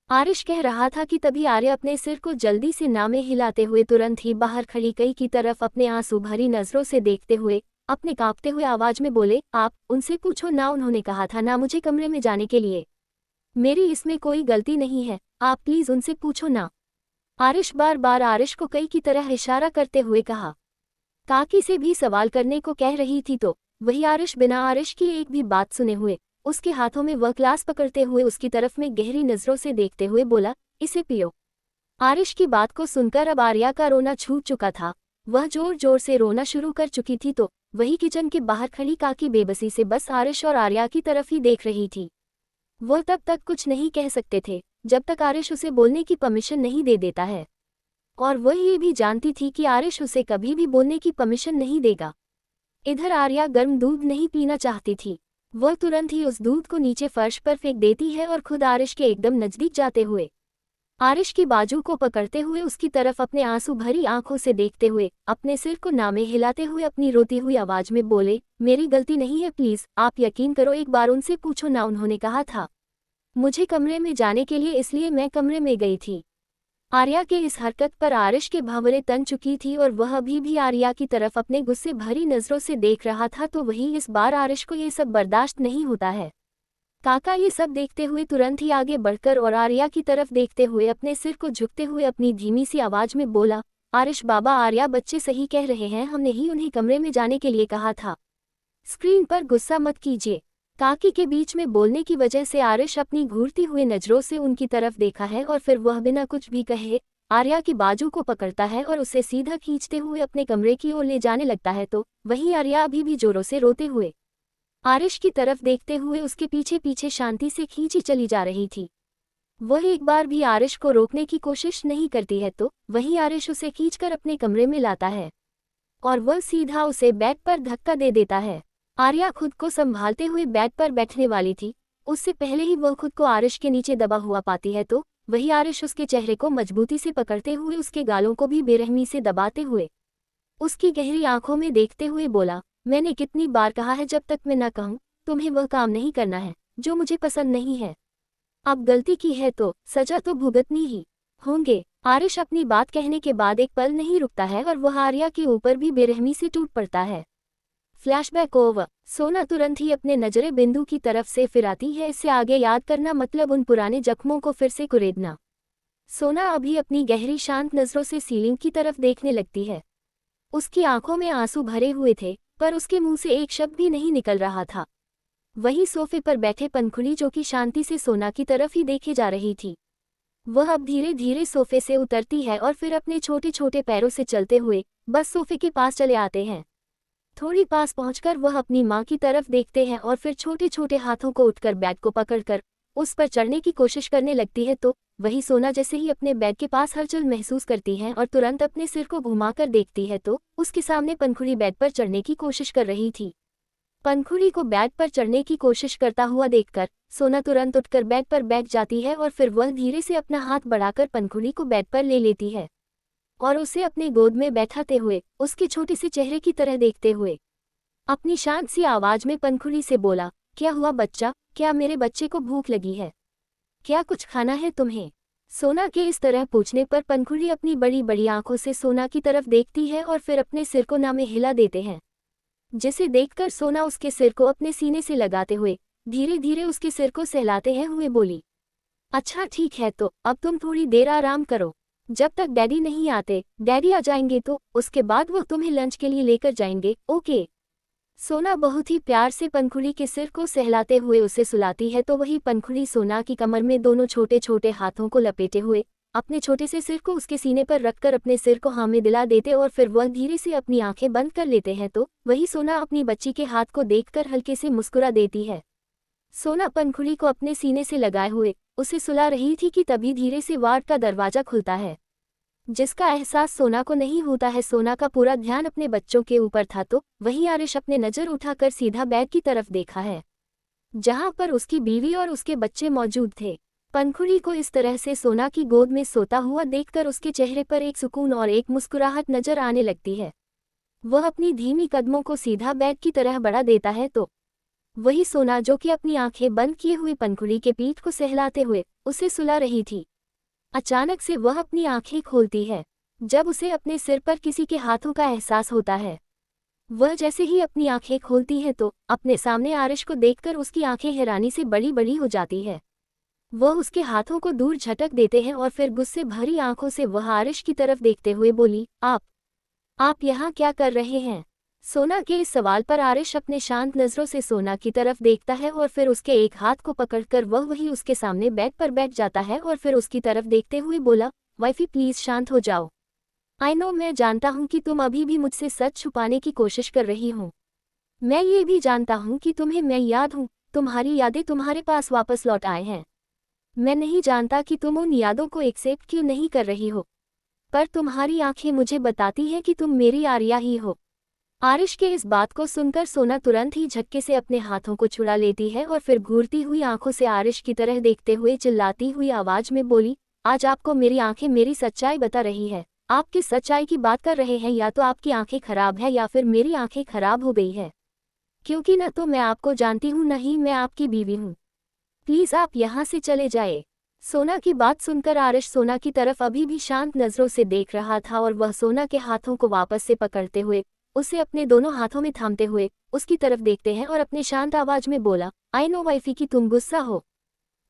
आरिश कह रहा था कि तभी आर्य अपने सिर को जल्दी से नामे हिलाते हुए तुरंत ही बाहर खड़ी कई की तरफ अपने आंसू भरी नजरों से देखते हुए अपने कांपते हुए आवाज में बोले, आप उनसे पूछो ना, उन्होंने कहा था ना मुझे कमरे में जाने के लिए। मेरी इसमें कोई गलती नहीं है, आप प्लीज उनसे पूछो ना। आरिश बार बार आरिश को कई की तरह इशारा करते हुए कहा। काकी से भी सवाल करने को कह रही थी तो वही आरिश बिना आरिश की एक भी बात सुने हुए उसके हाथों में वह ग्लास पकड़ते हुए उसकी तरफ में गहरी नजरों से देखते हुए बोला, इसे पियो। आरिश की बात को सुनकर अब आर्या का रोना छूट चुका था। वह जोर जोर से रोना शुरू कर चुकी थी तो वही किचन के बाहर खड़ी काकी बेबसी से बस आरिश और आर्या की तरफ ही देख रही थी। वह तब तक कुछ नहीं कह सकते थे जब तक आरिश उसे बोलने की परमिशन नहीं दे देता है, और वह ये भी जानती थी कि आरिश उसे कभी भी बोलने की परमिशन नहीं देगा। इधर आर्या गर्म दूध नहीं पीना चाहती थी। वह तुरंत ही उस दूध को नीचे फर्श पर फेंक देती है और खुद आरिश के एकदम नजदीक जाते हुए आरिश की बाजू को पकड़ते हुए उसकी तरफ अपने आंसू भरी आंखों से देखते हुए अपने सिर को नामे हिलाते हुए अपनी रोती हुई आवाज में बोले, मेरी गलती नहीं है, प्लीज आप यकीन करो, एक बार उनसे पूछो ना, उन्होंने कहा था मुझे कमरे में जाने के लिए, इसलिए मैं कमरे में गई थी। आर्या के इस हरकत पर आरिश के भंवरे तन चुकी थी और वह अभी भी आर्या की तरफ अपने गुस्से भरी नजरों से देख रहा था। तो वही इस बार आरिश को ये सब बर्दाश्त नहीं होता है। काका ये सब देखते हुए तुरंत ही आगे बढ़कर और आर्या की तरफ देखते हुए अपने सिर को झुकते हुए अपनी धीमी सी आवाज में बोला, आरिश बाबा, आर्या बच्चे सही कह रहे हैं, हमने ही उन्हें कमरे में जाने के लिए कहा था। स्क्रीन पर गुस्सा मत कीजिए। काकी के बीच में बोलने की वजह से आरिश अपनी घूरती हुई नजरों से उनकी तरफ देखा है और फिर वह बिना कुछ भी कहे आर्या की बाजू को पकड़ता है और उसे सीधा खींचते हुए अपने कमरे की ओर ले जाने लगता है। तो वहीं आर्या अभी भी जोरों से रोते हुए आरिश की तरफ देखते हुए उसके पीछे पीछे शांति से खींची चली जा रही थी। वह एक बार भी आरिश को रोकने की कोशिश नहीं करती है तो वहीं आरिश उसे खींचकर अपने कमरे में लाता है और वह सीधा उसे बेड पर धक्का दे देता है। आर्या खुद को संभालते हुए बेड पर बैठने वाली थी, उससे पहले ही वह खुद को आरिश के नीचे दबा हुआ पाती है तो वही आरिश उसके चेहरे को मजबूती से पकड़ते हुए उसके गालों को भी बेरहमी से दबाते हुए उसकी गहरी आंखों में देखते हुए बोला, मैंने कितनी बार कहा है जब तक मैं न कहूं तुम्हें वह काम नहीं करना है जो मुझे पसंद नहीं है। अब गलती की है तो सजा तो भुगतनी ही होंगे। आरिश अपनी बात कहने के बाद एक पल नहीं रुकता है और वह आर्या के ऊपर भी बेरहमी से टूट पड़ता है। Flashback over. सोना तुरंत ही अपने नजरे बिंदु की तरफ से फिराती है। इससे आगे याद करना मतलब उन पुराने जख्मों को फिर से कुरेदना। सोना अभी अपनी गहरी शांत नजरों से सीलिंग की तरफ देखने लगती है। उसकी आंखों में आंसू भरे हुए थे पर उसके मुंह से एक शब्द भी नहीं निकल रहा था। वही सोफे पर बैठे पंखुड़ी जो कि शांति से सोना की तरफ ही देखे जा रही थी, वह अब धीरे धीरे सोफे से उतरती है और फिर अपने छोटे छोटे पैरों से चलते हुए बस सोफे के पास चले आते हैं। थोड़ी पास पहुंचकर वह अपनी मां की तरफ देखते हैं और फिर छोटे छोटे हाथों को उठकर बेड को पकड़कर उस पर चढ़ने की कोशिश करने लगती है। तो वही सोना जैसे ही अपने बेड के पास हलचल महसूस करती है और तुरंत अपने सिर को घुमाकर देखती है तो उसके सामने पंखुड़ी बेड पर चढ़ने की कोशिश कर रही थी। पंखुड़ी को बेड पर चढ़ने की कोशिश करता हुआ देखकर सोना तुरंत उठकर बेड पर बैठ जाती है और फिर वह धीरे से अपना हाथ बढ़ाकर पंखुड़ी को बेड पर ले लेती है और उसे अपने गोद में बैठाते हुए उसके छोटे से चेहरे की तरह देखते हुए अपनी शांत सी आवाज में पंखुड़ी से बोला, क्या हुआ बच्चा, क्या मेरे बच्चे को भूख लगी है? क्या कुछ खाना है तुम्हें? सोना के इस तरह पूछने पर पंखुड़ी अपनी बड़ी बड़ी आंखों से सोना की तरफ देखती है और फिर अपने सिर को ना में हिला देते हैं, जिसे देखकर सोना उसके सिर को अपने सीने से लगाते हुए धीरे धीरे उसके सिर को सहलाते हैं हुए बोली, अच्छा ठीक है, तो अब तुम थोड़ी देर आराम करो, जब तक डैडी नहीं आते। डैडी आ जाएंगे तो उसके बाद वो तुम्हें लंच के लिए लेकर जाएंगे, ओके? सोना बहुत ही प्यार से पंखुड़ी के सिर को सहलाते हुए उसे सुलाती है तो वही पंखुड़ी सोना की कमर में दोनों छोटे छोटे हाथों को लपेटे हुए अपने छोटे से सिर को उसके सीने पर रखकर अपने सिर को हाँ में दिला देते और फिर वह धीरे से अपनी आंखें बंद कर लेते हैं तो वही सोना अपनी बच्ची के हाथ को देखकर हल्के से मुस्कुरा देती है। सोना पंखुड़ी को अपने सीने से लगाए हुए उसे सुला रही थी कि तभी धीरे से वार्ड का दरवाजा खुलता है, जिसका एहसास सोना को नहीं होता है। सोना का पूरा ध्यान अपने बच्चों के ऊपर था तो वही आरिश अपने नज़र उठाकर सीधा बेड की तरफ देखा है, जहां पर उसकी बीवी और उसके बच्चे मौजूद थे। पंखुड़ी को इस तरह से सोना की गोद में सोता हुआ देखकर उसके चेहरे पर एक सुकून और एक मुस्कुराहट नजर आने लगती है। वह अपनी धीमी कदमों को सीधा बेड की तरह बढ़ा देता है तो वही सोना जो कि अपनी आंखें बंद किए हुए पंखुड़ी के पीठ को सहलाते हुए उसे सुला रही थी, अचानक से वह अपनी आंखें खोलती है। जब उसे अपने सिर पर किसी के हाथों का एहसास होता है, वह जैसे ही अपनी आंखें खोलती है तो अपने सामने आरिश को देखकर उसकी आंखें हैरानी से बड़ी बड़ी हो जाती है। वह उसके हाथों को दूर झटक देते हैं और फिर गुस्से भरी आंखों से वह आरिश की तरफ देखते हुए बोली, आप यहाँ क्या कर रहे हैं? सोना के इस सवाल पर आरिश अपने शांत नज़रों से सोना की तरफ देखता है और फिर उसके एक हाथ को पकड़कर वह वही उसके सामने बेड पर बैठ जाता है और फिर उसकी तरफ देखते हुए बोला, वाइफी प्लीज शांत हो जाओ। आई नो, मैं जानता हूँ कि तुम अभी भी मुझसे सच छुपाने की कोशिश कर रही हो। मैं ये भी जानता हूँ कि तुम्हें मैं याद हूँ, तुम्हारी यादें तुम्हारे पास वापस लौट आए हैं। मैं नहीं जानता कि तुम उन यादों को एक्सेप्ट क्यों नहीं कर रही हो, पर तुम्हारी आंखें मुझे बताती हैं कि तुम मेरी आर्या ही हो। आरिश के इस बात को सुनकर सोना तुरंत ही झटके से अपने हाथों को छुड़ा लेती है और फिर घूरती हुई आंखों से आरिश की तरह देखते हुए चिल्लाती हुई आवाज में बोली, आज आपको मेरी आंखें मेरी सच्चाई बता रही है। आप किस सच्चाई की बात कर रहे हैं? या तो आपकी आंखें खराब है या फिर मेरी आंखें खराब हो गई है, क्योंकि न तो मैं आपको जानती हूँ न ही मैं आपकी बीवी हूँ। प्लीज आप यहाँ से चले जाए। सोना की बात सुनकर आरिश सोना की तरफ अभी भी शांत नजरों से देख रहा था और वह सोना के हाथों को वापस से पकड़ते हुए उसे अपने दोनों हाथों में थामते हुए उसकी तरफ देखते हैं और अपने शांत आवाज में बोला, आई नो वाइफी कि तुम गुस्सा हो,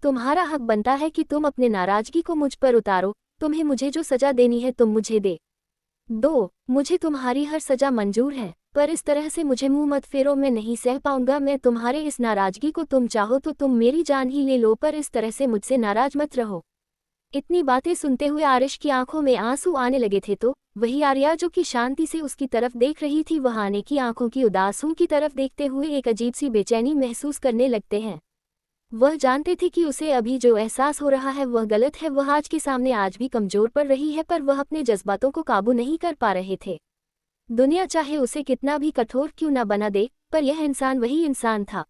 तुम्हारा हक बनता है कि तुम अपने नाराजगी को मुझ पर उतारो। तुम्हें मुझे जो सजा देनी है तुम मुझे दे दो, मुझे तुम्हारी हर सजा मंजूर है, पर इस तरह से मुझे मुंह मत फेरो, मैं नहीं सह पाऊंगा। मैं तुम्हारे इस नाराजगी को, तुम चाहो तो तुम मेरी जान ही ले लो, पर इस तरह से मुझसे नाराज मत रहो। इतनी बातें सुनते हुए आरिश की आंखों में आंसू आने लगे थे तो वही आर्या जो कि शांति से उसकी तरफ देख रही थी, वह आने की आंखों की उदासों की तरफ देखते हुए एक अजीब सी बेचैनी महसूस करने लगते हैं। वह जानते थे कि उसे अभी जो एहसास हो रहा है वह गलत है। वह आज के सामने आज भी कमजोर पड़ रही है, पर वह अपने जज्बातों को काबू नहीं कर पा रहे थे। दुनिया चाहे उसे कितना भी कठोर क्यों न बना दे, पर यह इंसान वही इंसान था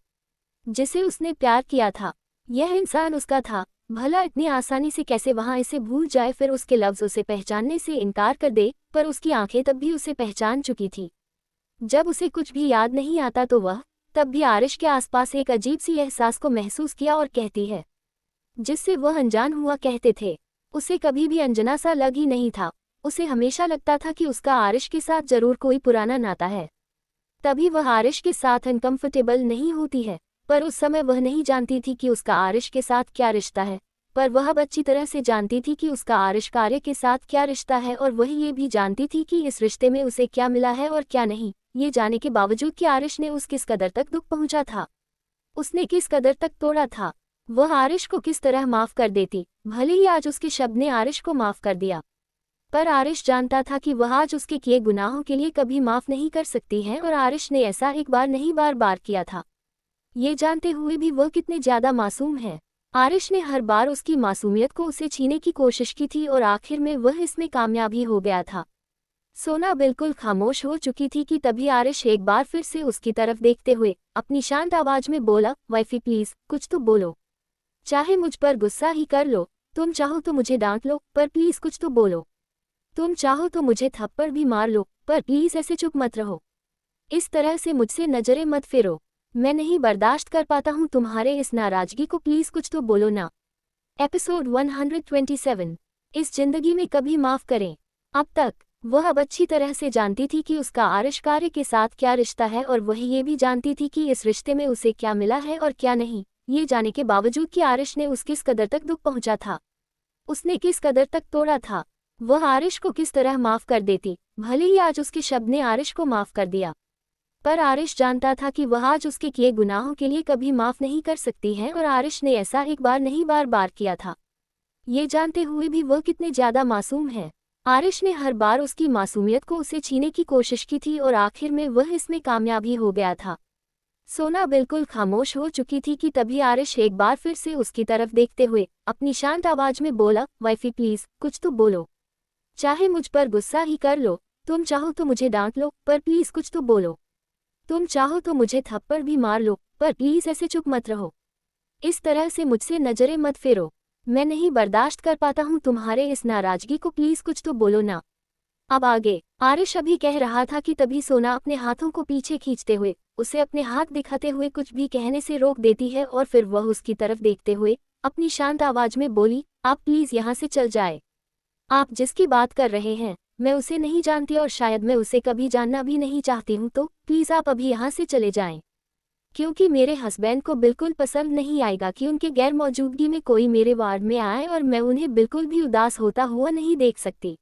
जिसे उसने प्यार किया था। यह इंसान उसका था, भला इतनी आसानी से कैसे वहां इसे भूल जाए, फिर उसके लफ्ज उसे पहचानने से इनकार कर दे। पर उसकी आंखें तब भी उसे पहचान चुकी थी। जब उसे कुछ भी याद नहीं आता तो वह तब भी आरिश के आसपास एक अजीब सी एहसास को महसूस किया और कहती है, जिससे वह अनजान हुआ करते थे। उसे कभी भी अनजना सा लग ही नहीं था। उसे हमेशा लगता था कि उसका आरिश के साथ जरूर कोई पुराना नाता है, तभी वह आरिश के साथ अनकंफर्टेबल नहीं होती है। पर उस समय वह नहीं जानती थी कि उसका आरिश के साथ क्या रिश्ता है, पर वह अब अच्छी तरह से जानती थी कि उसका आरिश कार्य के साथ क्या रिश्ता है, और वह ये भी जानती थी कि इस रिश्ते में उसे क्या मिला है और क्या नहीं। ये जाने के बावजूद कि आरिश ने उस किस कदर तक दुख पहुंचा था, उसने किस कदर तक तोड़ा था, वह आरिश को किस तरह माफ कर देती। भले ही आज उसके शब्द ने आरिश को माफ कर दिया, पर आरिश जानता था कि वह आज उसके किए गुनाहों के लिए कभी माफ नहीं कर सकती है, और आरिश ने ऐसा एक बार नहीं बार बार किया था। ये जानते हुए भी वह कितने ज्यादा मासूम है। आरिश ने हर बार उसकी मासूमियत को उसे छीनने की कोशिश की थी और आखिर में वह इसमें कामयाब ही हो गया था। सोना बिल्कुल खामोश हो चुकी थी कि तभी आरिश एक बार फिर से उसकी तरफ देखते हुए अपनी शांत आवाज में बोला, वाइफी प्लीज कुछ तो बोलो, चाहे मुझ पर गुस्सा ही कर लो, तुम चाहो तो मुझे डांट लो, पर प्लीज कुछ तो बोलो। तुम चाहो तो मुझे थप्पड़ भी मार लो, पर प्लीज ऐसे चुप मत रहो। इस तरह से मुझसे नजरें मत फेरो। मैं नहीं बर्दाश्त कर पाता हूँ तुम्हारे इस नाराजगी को, प्लीज कुछ तो बोलो ना। एपिसोड 127। इस जिंदगी में कभी माफ करें। अब तक वह अब अच्छी तरह से जानती थी कि उसका आरिश कार्य के साथ क्या रिश्ता है, और वह ये भी जानती थी कि इस रिश्ते में उसे क्या मिला है और क्या नहीं। ये जाने के बावजूद कि आरिश ने उस किस कदर तक दुख पहुंचा था, उसने किस कदर तक तोड़ा था, वह आरिश को किस तरह माफ कर देती। भले ही आज उसके शब्द ने आरिश को माफ कर दिया, पर आरिश जानता था कि वह आज उसके किए गुनाहों के लिए कभी माफ नहीं कर सकती है, और आरिश ने ऐसा एक बार नहीं बार बार किया था। ये जानते हुए भी वह कितने ज्यादा मासूम है। आरिश ने हर बार उसकी मासूमियत को उसे छीनने की कोशिश की थी, और आखिर में वह इसमें कामयाब ही हो गया था। सोना बिल्कुल खामोश हो चुकी थी कि तभी आरिश एक बार फिर से उसकी तरफ देखते हुए अपनी शांत आवाज में बोला, वाइफी प्लीज कुछ तो बोलो। चाहे मुझ पर गुस्सा ही कर लो, तुम चाहो तो मुझे डांट लो, पर प्लीज कुछ तो बोलो। तुम चाहो तो मुझे थप्पड़ भी मार लो, पर प्लीज ऐसे चुप मत रहो। इस तरह से मुझसे नजरें मत फेरो। मैं नहीं बर्दाश्त कर पाता हूँ तुम्हारे इस नाराजगी को, प्लीज कुछ तो बोलो ना। अब आगे आरिश अभी कह रहा था कि तभी सोना अपने हाथों को पीछे खींचते हुए उसे अपने हाथ दिखाते हुए कुछ भी कहने से रोक देती है, और फिर वह उसकी तरफ देखते हुए अपनी शांत आवाज में बोली, आप प्लीज यहाँ से चल जाए। आप जिसकी बात कर रहे हैं मैं उसे नहीं जानती, और शायद मैं उसे कभी जानना भी नहीं चाहती हूँ, तो प्लीज आप अभी यहाँ से चले जाएं। क्योंकि मेरे हस्बैंड को बिल्कुल पसंद नहीं आएगा कि उनके गैर मौजूदगी में कोई मेरे वार्ड में आए, और मैं उन्हें बिल्कुल भी उदास होता हुआ नहीं देख सकती।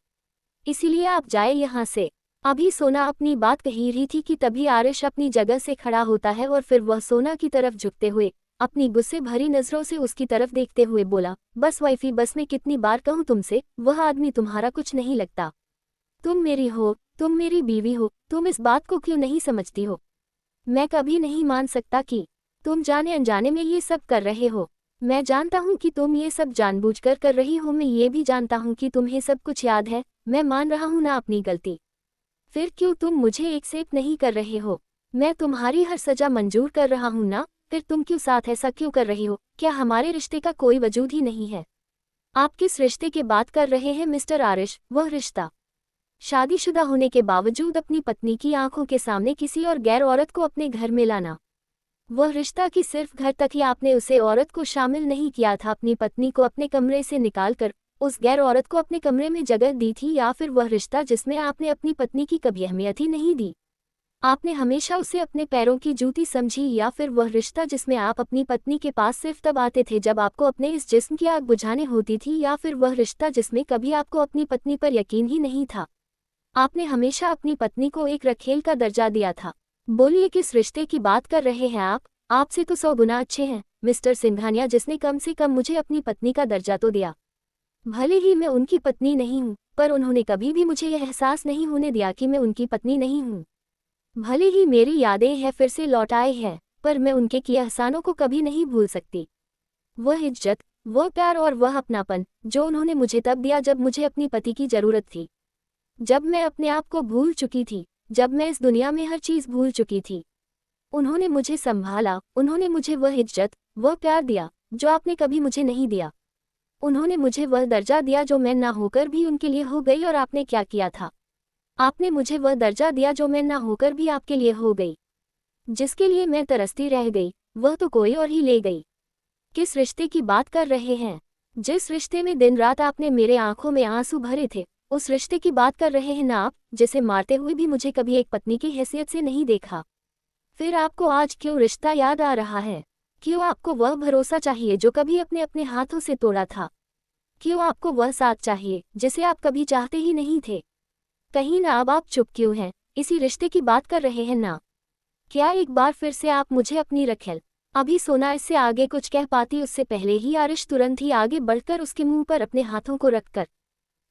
इसीलिए आप जाए यहाँ से। अभी सोना अपनी बात कही रही थी कि तभी आरिश अपनी जगह से खड़ा होता है, और फिर वह सोना की तरफ झुकते हुए अपनी गुस्से भरी नजरों से उसकी तरफ देखते हुए बोला, बस वाइफी बस, मैं कितनी बार कहूँ तुमसे, वह आदमी तुम्हारा कुछ नहीं लगता। तुम मेरी हो, तुम मेरी बीवी हो, तुम इस बात को क्यों नहीं समझती हो। मैं कभी नहीं मान सकता कि तुम जाने अनजाने में ये सब कर रहे हो। मैं जानता हूँ कि तुम ये सब जानबूझकर कर रही हो, मैं ये भी जानता हूँ कि तुम्हें सब कुछ याद है। मैं मान रहा हूँ ना अपनी गलती, फिर क्यों तुम मुझे एक्सेप्ट नहीं कर रहे हो। मैं तुम्हारी हर सजा मंजूर कर रहा हूँ ना, फिर तुम क्यों साथ ऐसा क्यों कर रही हो। क्या हमारे रिश्ते का कोई वजूद ही नहीं है। आप किस रिश्ते की बात कर रहे हैं मिस्टर आरिश। वह रिश्ता, शादीशुदा होने के बावजूद अपनी पत्नी की आंखों के सामने किसी और गैर औरत को अपने घर में लाना। वह रिश्ता कि सिर्फ घर तक ही आपने उसे औरत को शामिल नहीं किया था, अपनी पत्नी को अपने कमरे से निकालकर उस गैर औरत को अपने कमरे में जगह दी थी। या फिर वह रिश्ता जिसमें आपने अपनी पत्नी की कभी अहमियत ही नहीं दी, आपने हमेशा उसे अपने पैरों की जूती समझी। या फिर वह रिश्ता जिसमें आप अपनी पत्नी के पास सिर्फ तब आते थे जब आपको अपने इस जिस्म की आग बुझाने होती थी। या फिर वह रिश्ता जिसमें कभी आपको अपनी पत्नी पर यकीन ही नहीं था, आपने हमेशा अपनी पत्नी को एक रखेल का दर्जा दिया था। बोलिए किस रिश्ते की बात कर रहे हैं आप। आपसे तो 100 गुना अच्छे हैं मिस्टर सिंघानिया, जिसने कम से कम मुझे अपनी पत्नी का दर्जा तो दिया। भले ही मैं उनकी पत्नी नहीं हूँ, पर उन्होंने कभी भी मुझे यह एहसास नहीं होने दिया कि मैं उनकी पत्नी नहीं हूँ। भले ही मेरी यादें हैं फिर से लौट आए हैं, पर मैं उनके किए एहसानों को कभी नहीं भूल सकती। वह इज्जत, वह प्यार और वह अपनापन जो उन्होंने मुझे तब दिया जब मुझे अपनी पति की जरूरत थी, जब मैं अपने आप को भूल चुकी थी, जब मैं इस दुनिया में हर चीज भूल चुकी थी। उन्होंने मुझे संभाला, उन्होंने मुझे वह इज्जत, वह प्यार दिया जो आपने कभी मुझे नहीं दिया। उन्होंने मुझे वह दर्जा दिया जो मैं ना होकर भी उनके लिए हो गई। और आपने क्या किया था, आपने मुझे वह दर्जा दिया जो मैं ना होकर भी आपके लिए हो गई। जिसके लिए मैं तरसती रह गई, वह तो कोई और ही ले गई। किस रिश्ते की बात कर रहे हैं। जिस रिश्ते में दिन रात आपने मेरे आंखों में आंसू भरे थे, उस रिश्ते की बात कर रहे हैं ना आप, जिसे मारते हुए भी मुझे कभी एक पत्नी की हैसियत से नहीं देखा। फिर आपको आज क्यों रिश्ता याद आ रहा है। क्यों आपको वह भरोसा चाहिए जो कभी अपने अपने हाथों से तोड़ा था। क्यों आपको वह साथ चाहिए जिसे आप कभी चाहते ही नहीं थे। कहीं ना अब आप चुप क्यों हैं। इसी रिश्ते की बात कर रहे हैं ना। क्या एक बार फिर से आप मुझे अपनी रखेल। अभी सोना इससे आगे कुछ कह पाती, उससे पहले ही आरिश तुरंत ही आगे बढ़कर उसके मुंह पर अपने हाथों को रखकर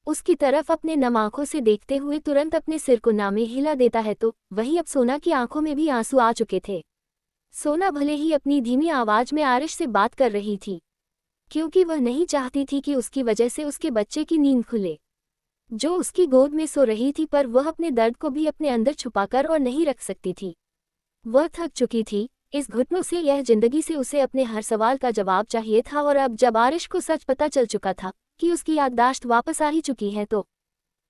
उसकी तरफ अपने नम आंखों से देखते हुए तुरंत अपने सिर को नामे हिला देता है। तो वहीं अब सोना की आंखों में भी आंसू आ चुके थे। सोना भले ही अपनी धीमी आवाज में आरिश से बात कर रही थी, क्योंकि वह नहीं चाहती थी कि उसकी वजह से उसके बच्चे की नींद खुले जो उसकी गोद में सो रही थी, पर वह अपने दर्द को भी अपने अंदर छुपाकर और नहीं रख सकती थी। वह थक चुकी थी इस घुटनों से, यह जिंदगी से उसे अपने हर सवाल का जवाब चाहिए था। और अब जब आरिश को सच पता चल चुका था कि उसकी याददाश्त वापस आ ही चुकी है, तो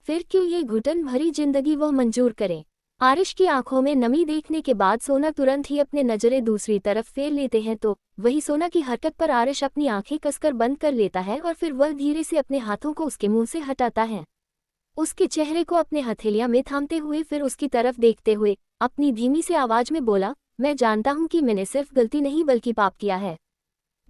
फिर क्यों ये घुटन भरी जिंदगी वह मंजूर करे। आरिश की आंखों में नमी देखने के बाद सोना तुरंत ही अपने नजरें दूसरी तरफ फेर लेते हैं तो वही सोना की हरकत पर आरिश अपनी आंखें कसकर बंद कर लेता है और फिर वह धीरे से अपने हाथों को उसके मुंह से हटाता है। उसके चेहरे को अपने हथेलियां में थामते हुए फिर उसकी तरफ देखते हुए अपनी धीमी से आवाज में बोला, मैं जानता हूं कि मैंने सिर्फ गलती नहीं बल्कि पाप किया है,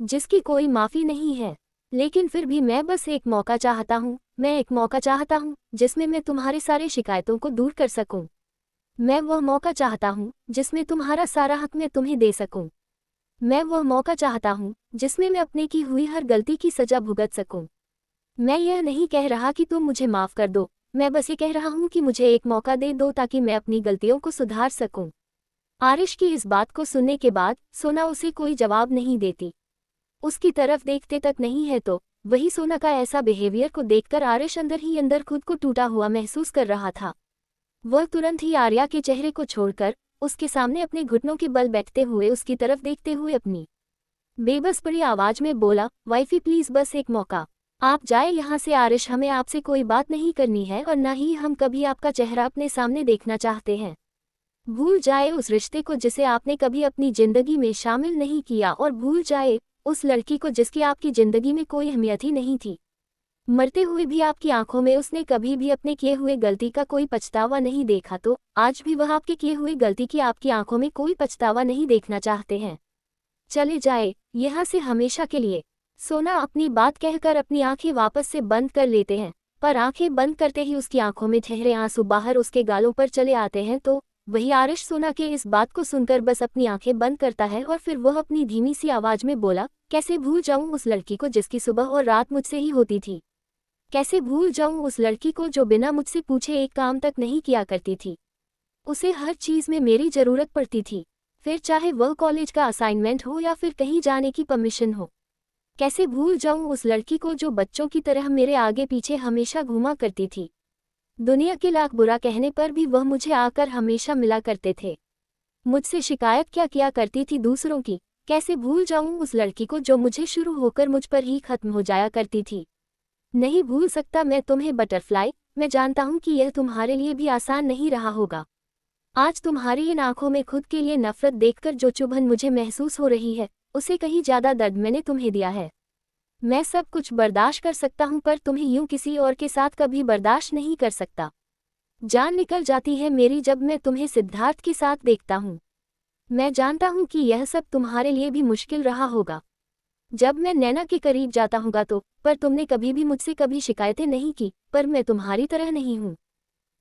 जिसकी कोई माफी नहीं है। लेकिन फिर भी मैं बस एक मौका चाहता हूँ, मैं एक मौका चाहता हूँ जिसमें मैं तुम्हारे सारे शिकायतों को दूर कर सकूं। मैं वह मौका चाहता हूँ जिसमें तुम्हारा सारा हक मैं तुम्हें दे सकूं। मैं वह मौका चाहता हूँ जिसमें मैं अपने की हुई हर गलती की सजा भुगत सकूं। मैं यह नहीं कह रहा कि तुम मुझे माफ कर दो, मैं बस ये कह रहा हूँ कि मुझे एक मौका दे दो ताकि मैं अपनी गलतियों को सुधार सकूं। आरिश की इस बात को सुनने के बाद सोना उसे कोई जवाब नहीं देती, उसकी तरफ देखते तक नहीं है तो वही सोना का ऐसा बिहेवियर को देखकर आरिश अंदर ही अंदर खुद को टूटा हुआ महसूस कर रहा था। वह तुरंत ही आर्या के चेहरे को छोड़कर उसके सामने अपने घुटनों के बल बैठते हुए उसकी तरफ देखते हुए अपनी बेबस पड़ी आवाज में बोला, वाइफी प्लीज बस एक मौका, आप जाए यहाँ से। आरिश, हमें आपसे कोई बात नहीं करनी है और न ही हम कभी आपका चेहरा अपने सामने देखना चाहते हैं। भूल जाए उस रिश्ते को जिसे आपने कभी अपनी जिंदगी में शामिल नहीं किया और भूल जाए उस लड़की को जिसकी आपकी जिंदगी में कोई अहमियत ही नहीं थी। मरते हुए भी आपकी आंखों में उसने कभी भी अपने किए हुए गलती का कोई पछतावा नहीं देखा तो आज भी वह आपके किए हुए गलती की आपकी आंखों में कोई पछतावा नहीं देखना चाहते हैं। चले जाए यहाँ से हमेशा के लिए। सोना अपनी बात कहकर अपनी आंखें वापस से बंद कर लेते हैं, पर आंखें बंद करते ही उसकी आंखों में ठहरे आंसू बाहर उसके गालों पर चले आते हैं तो वही आरिश सोना के इस बात को सुनकर बस अपनी आंखें बंद करता है और फिर वह अपनी धीमी सी आवाज में बोला, कैसे भूल जाऊं उस लड़की को जिसकी सुबह और रात मुझसे ही होती थी। कैसे भूल जाऊं उस लड़की को जो बिना मुझसे पूछे एक काम तक नहीं किया करती थी। उसे हर चीज में मेरी जरूरत पड़ती थी, फिर चाहे वह कॉलेज का असाइनमेंट हो या फिर कहीं जाने की परमिशन हो। कैसे भूल जाऊं उस लड़की को जो बच्चों की तरह मेरे आगे पीछे हमेशा घूमा करती थी। दुनिया के लाख बुरा कहने पर भी वह मुझे आकर हमेशा मिला करते थे। मुझसे शिकायत क्या किया करती थी दूसरों की। कैसे भूल जाऊं उस लड़की को जो मुझे शुरू होकर मुझ पर ही खत्म हो जाया करती थी। नहीं भूल सकता मैं तुम्हें बटरफ्लाई। मैं जानता हूं कि यह तुम्हारे लिए भी आसान नहीं रहा होगा। आज तुम्हारी इन आंखों में खुद के लिए नफरत देखकर जो चुभन मुझे महसूस हो रही है उसे कहीं ज्यादा दर्द मैंने तुम्हें दिया है। मैं सब कुछ बर्दाश्त कर सकता हूं पर तुम्हें यूं किसी और के साथ कभी बर्दाश्त नहीं कर सकता। जान निकल जाती है मेरी जब मैं तुम्हें सिद्धार्थ के साथ देखता हूं। मैं जानता हूं कि यह सब तुम्हारे लिए भी मुश्किल रहा होगा जब मैं नैना के करीब जाता हूँगा तो, पर तुमने कभी भी मुझसे कभी शिकायतें नहीं की। पर मैं तुम्हारी तरह नहीं हूँ,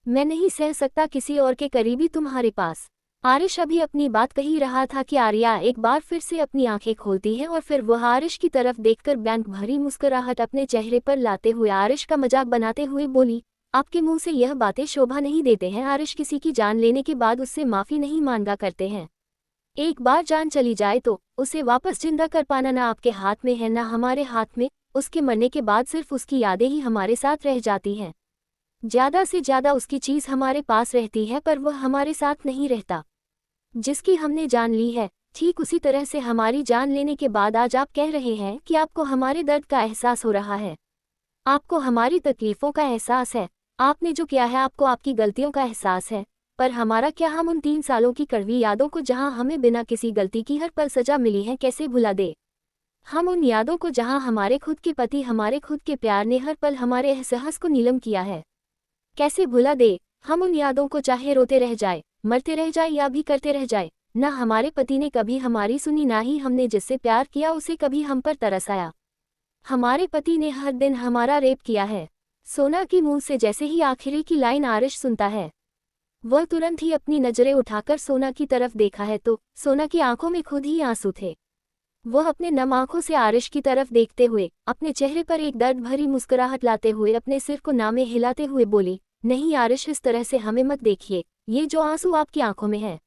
मैं नहीं सह सकता किसी और के करीबी तुम्हारे पास। आरिश अभी अपनी बात कही रहा था कि आर्या एक बार फिर से अपनी आंखें खोलती है और फिर वह आरिश की तरफ देखकर बैंक भरी मुस्कुराहट अपने चेहरे पर लाते हुए आरिश का मजाक बनाते हुए बोली, आपके मुंह से यह बातें शोभा नहीं देते हैं। आरिश किसी की जान लेने के बाद उससे माफी नहीं मांगा करते हैं। एक बार जान चली जाए तो उसे वापस जिंदा कर पाना ना आपके हाथ में है ना हमारे हाथ में। उसके मरने के बाद सिर्फ उसकी यादें ही हमारे साथ रह जाती हैं। ज्यादा से ज्यादा उसकी चीज हमारे पास रहती है पर वह हमारे साथ नहीं रहता। जिसकी हमने जान ली है, ठीक उसी तरह से हमारी जान लेने के बाद आज आप कह रहे हैं कि आपको हमारे दर्द का एहसास हो रहा है, आपको हमारी तकलीफों का एहसास है। आपने जो किया है आपको आपकी गलतियों का एहसास है, पर हमारा क्या। हम उन 3 सालों की कड़वी यादों को जहां हमें बिना किसी गलती की हर पल सजा मिली है कैसे भुला दे। हम उन यादों को जहां हमारे खुद के पति हमारे खुद के प्यार ने हर पल हमारे एहसास को नीलम किया है कैसे भुला दे। हम उन यादों को चाहे रोते रह जाए, मरते रह जाए या भी करते रह जाए। ना हमारे पति ने कभी हमारी सुनी, ना ही हमने जिससे प्यार किया उसे कभी हम पर तरस आया। हमारे पति ने हर दिन हमारा रेप किया है। सोना की मुंह से जैसे ही आखिरी की लाइन आरिश सुनता है वह तुरंत ही अपनी नजरें उठाकर सोना की तरफ देखा है तो सोना की आंखों में खुद ही आंसू थे। वह अपने नम आंखों से आरिश की तरफ देखते हुए अपने चेहरे पर एक दर्द भरी मुस्कुराहट लाते हुए अपने सिर को नामे हिलाते हुए बोली, नहीं आरिश, इस तरह से हमें मत देखिए। ये जो आंसू आपकी आंखों में है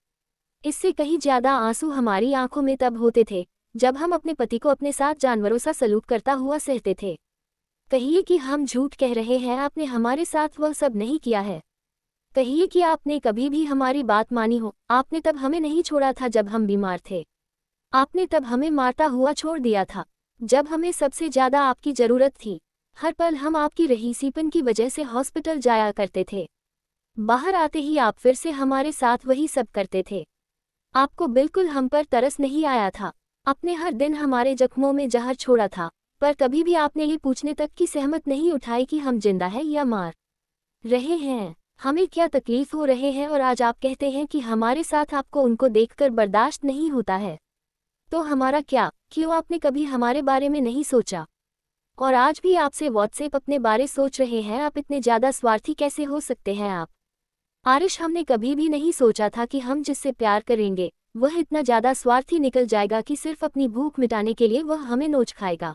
इससे कहीं ज्यादा आंसू हमारी आंखों में तब होते थे जब हम अपने पति को अपने साथ जानवरों सा सलूक करता हुआ सहते थे। कहिए कि हम झूठ कह रहे हैं, आपने हमारे साथ वह सब नहीं किया है। कहिए कि आपने कभी भी हमारी बात मानी हो। आपने तब हमें नहीं छोड़ा था जब हम बीमार थे। आपने तब हमें मारता हुआ छोड़ दिया था जब हमें सबसे ज्यादा आपकी जरूरत थी। हर पल हम आपकी रहीसीपन की वजह से हॉस्पिटल जाया करते थे। बाहर आते ही आप फिर से हमारे साथ वही सब करते थे। आपको बिल्कुल हम पर तरस नहीं आया था। आपने हर दिन हमारे जख्मों में जहर छोड़ा था, पर कभी भी आपने ये पूछने तक की सहमत नहीं उठाई कि हम जिंदा हैं या मार रहे हैं, हमें क्या तकलीफ हो रहे हैं, और आज आप कहते हैं कि हमारे साथ आपको उनको देखकर बर्दाश्त नहीं होता है। तो हमारा क्या, क्यों आपने कभी हमारे बारे में नहीं सोचा? और आज भी आपसे व्हाट्सएप अपने बारे सोच रहे हैं। आप इतने ज़्यादा स्वार्थी कैसे हो सकते हैं आप? आरिश, हमने कभी भी नहीं सोचा था कि हम जिससे प्यार करेंगे वह इतना ज़्यादा स्वार्थी निकल जाएगा कि सिर्फ अपनी भूख मिटाने के लिए वह हमें नोच खाएगा।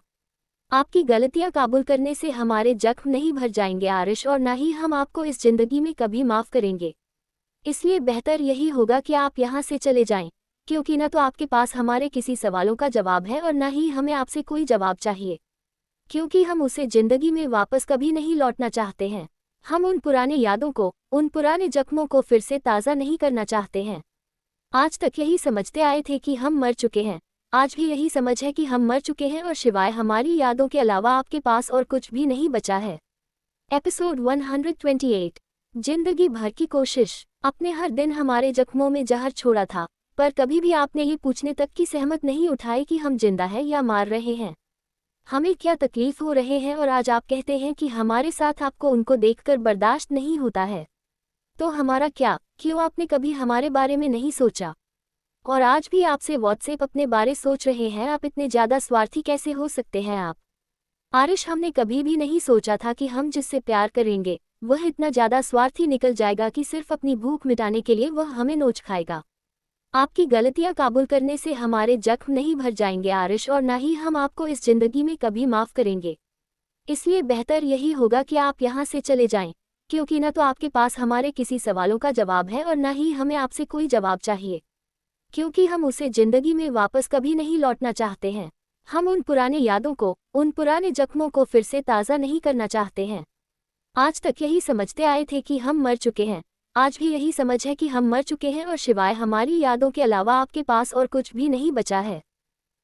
आपकी गलतियां काबुल करने से हमारे जख्म नहीं भर जाएंगे आरिश, और ना ही हम आपको इस जिंदगी में कभी माफ़ करेंगे। इसलिए बेहतर यही होगा कि आप यहाँ से चले जाएं, क्योंकि न तो आपके पास हमारे किसी सवालों का जवाब है और न ही हमें आपसे कोई जवाब चाहिए, क्योंकि हम उसे जिंदगी में वापस कभी नहीं लौटना चाहते हैं। हम उन पुरानी यादों को, उन पुराने जख्मों को फिर से ताज़ा नहीं करना चाहते हैं। आज तक यही समझते आए थे कि हम मर चुके हैं, आज भी यही समझ है कि हम मर चुके हैं और सिवाय हमारी यादों के अलावा आपके पास और कुछ भी नहीं बचा है। एपिसोड 128, जिंदगी भर की कोशिश। आपने हर दिन हमारे जख्मों में जहर छोड़ा था, पर कभी भी आपने ये पूछने तक की सहमत नहीं उठाई कि हम जिंदा हैं या मार रहे हैं, हमें क्या तकलीफ हो रहे हैं, और आज आप कहते हैं कि हमारे साथ आपको उनको देखकर बर्दाश्त नहीं होता है। तो हमारा क्या, क्यों आपने कभी हमारे बारे में नहीं सोचा? और आज भी आपसे व्हाट्सएप अपने बारे सोच रहे हैं। आप इतने ज़्यादा स्वार्थी कैसे हो सकते हैं आप? आरिश, हमने कभी भी नहीं सोचा था कि हम जिससे प्यार करेंगे वह इतना ज़्यादा स्वार्थी निकल जाएगा कि सिर्फ अपनी भूख मिटाने के लिए वह हमें नोच खाएगा। आपकी गलतियां काबुल करने से हमारे जख्म नहीं भर जाएंगे आरिश, और ना ही हम आपको इस जिंदगी में कभी माफ़ करेंगे। इसलिए बेहतर यही होगा कि आप यहाँ से चले जाएं, क्योंकि न तो आपके पास हमारे किसी सवालों का जवाब है और ना ही हमें आपसे कोई जवाब चाहिए, क्योंकि हम उसे जिंदगी में वापस कभी नहीं लौटना चाहते हैं। हम उन पुरानी यादों को, उन पुराने जख्मों को फिर से ताज़ा नहीं करना चाहते हैं। आज तक यही समझते आए थे कि हम मर चुके हैं, आज भी यही समझ है कि हम मर चुके हैं और सिवाय हमारी यादों के अलावा आपके पास और कुछ भी नहीं बचा है।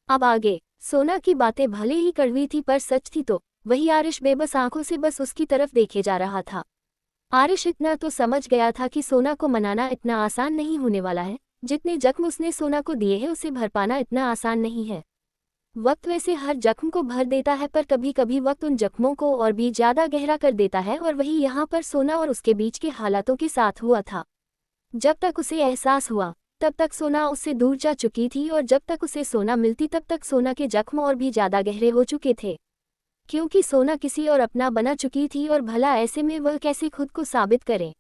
अब आगे, सोना की बातें भले ही कड़वी थी पर सच थी। तो वही आरिश बेबस आंखों से बस उसकी तरफ देखे जा रहा था। आरिश इतना तो समझ गया था कि सोना को मनाना इतना आसान नहीं होने वाला है। जितने जख्म उसने सोना को दिए हैं उसे भर पाना इतना आसान नहीं है। वक्त वैसे हर जख्म को भर देता है, पर कभी कभी वक्त उन जख्मों को और भी ज़्यादा गहरा कर देता है, और वही यहाँ पर सोना और उसके बीच के हालातों के साथ हुआ था। जब तक उसे एहसास हुआ तब तक सोना उससे दूर जा चुकी थी, और जब तक उसे सोना मिलती तब तक सोना के जख्म और भी ज़्यादा गहरे हो चुके थे, क्योंकि सोना किसी और अपना बना चुकी थी। और भला ऐसे में वह कैसे खुद को साबित करे?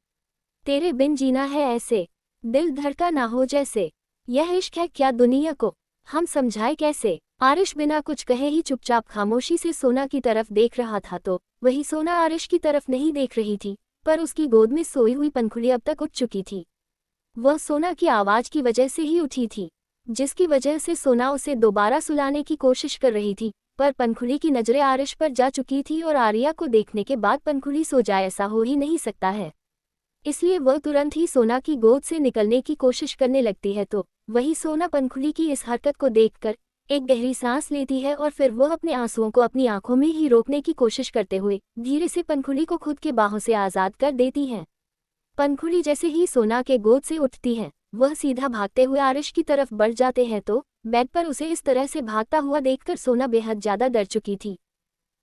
तेरे बिन जीना है ऐसे, दिल धड़का ना हो जैसे, यह इश्क है क्या दुनिया को, हम समझाए कैसे? आरिश बिना कुछ कहे ही चुपचाप खामोशी से सोना की तरफ देख रहा था। तो वही सोना आरिश की तरफ नहीं देख रही थी, पर उसकी गोद में सोई हुई पंखुड़ी अब तक उठ चुकी थी। वह सोना की आवाज़ की वजह से ही उठी थी, जिसकी वजह से सोना उसे दोबारा सुलाने की कोशिश कर रही थी, पर पंखुड़ी की नज़रें आरिश पर जा चुकी थी, और आर्या को देखने के बाद पंखुड़ी सो जाए ऐसा हो ही नहीं सकता है। इसलिए वह तुरंत ही सोना की गोद से निकलने की कोशिश करने लगती है। तो वही सोना पंखुड़ी की इस हरकत को देखकर एक गहरी सांस लेती है, और फिर वह अपने आंसुओं को अपनी आंखों में ही रोकने की कोशिश करते हुए धीरे से पंखुड़ी को खुद के बाहों से आज़ाद कर देती है। पंखुड़ी जैसे ही सोना के गोद से उठती है, वह सीधा भागते हुए आरिश की तरफ बढ़ जाते हैं। तो बेड पर उसे इस तरह से भागता हुआ देखकर सोना बेहद ज़्यादा डर चुकी थी,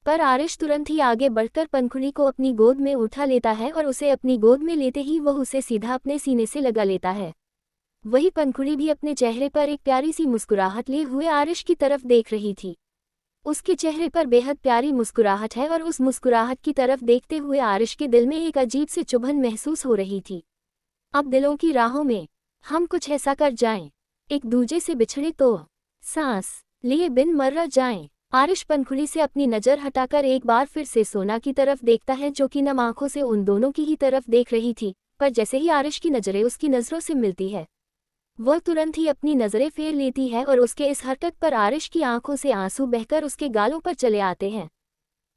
पर आरिश तुरंत ही आगे बढ़कर पंखुड़ी को अपनी गोद में उठा लेता है, और उसे अपनी गोद में लेते ही वह उसे सीधा अपने सीने से लगा लेता है। वही पंखुड़ी भी अपने चेहरे पर एक प्यारी सी मुस्कुराहट लिए हुए आरिश की तरफ देख रही थी। उसके चेहरे पर बेहद प्यारी मुस्कुराहट है, और उस मुस्कुराहट की तरफ देखते हुए आरिश के दिल में एक अजीब सी चुभन महसूस हो रही थी। अब दिलों की राहों में हम कुछ ऐसा कर जाएं, एक दूजे से बिछड़े तो सांस लिए बिन मर जाएं। आरिश पंखुड़ी से अपनी नज़र हटाकर एक बार फिर से सोना की तरफ देखता है, जो कि नम आंखों से उन दोनों की ही तरफ देख रही थी। पर जैसे ही आरिश की नज़रें उसकी नज़रों से मिलती है, वह तुरंत ही अपनी नज़रें फेर लेती है, और उसके इस हरकत पर आरिश की आंखों से आंसू बहकर उसके गालों पर चले आते हैं।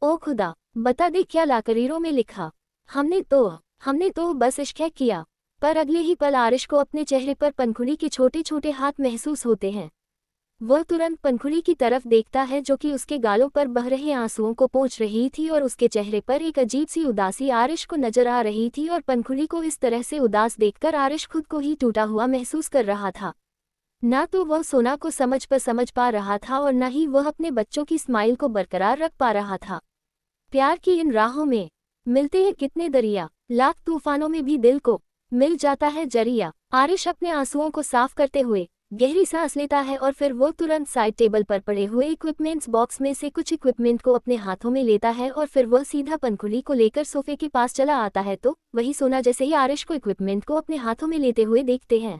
ओ खुदा, बता दे क्या लाकरीरों में लिखा, हमने तो बस इश्क है किया। पर अगले ही पल आरिश को अपने चेहरे पर पंखुड़ी के छोटे छोटे हाथ महसूस होते हैं। वह तुरंत पंखुड़ी की तरफ देखता है जो कि उसके गालों पर बह रहे आंसुओं को पोंछ रही थी और उसके चेहरे पर एक अजीब सी उदासी आरिश को नजर आ रही थी और पंखुड़ी को इस तरह से उदास देखकर आरिश खुद को ही टूटा हुआ महसूस कर रहा था। ना तो वह सोना को समझ पा रहा था और न ही वह अपने बच्चों की स्माइल को बरकरार रख पा रहा था। प्यार की इन राहों में मिलते हैं कितने दरिया, लाख तूफानों में भी दिल को मिल जाता है जरिया। आरिश अपने आंसुओं को साफ करते हुए गहरी सांस लेता है और फिर वो तुरंत साइड टेबल पर पड़े हुए इक्विपमेंट्स बॉक्स में से कुछ इक्विपमेंट को अपने हाथों में लेता है और फिर वह सीधा पंखुड़ी को लेकर सोफे के पास चला आता है। तो वही सोना जैसे ही आरिश को इक्विपमेंट को अपने हाथों में लेते हुए देखते हैं,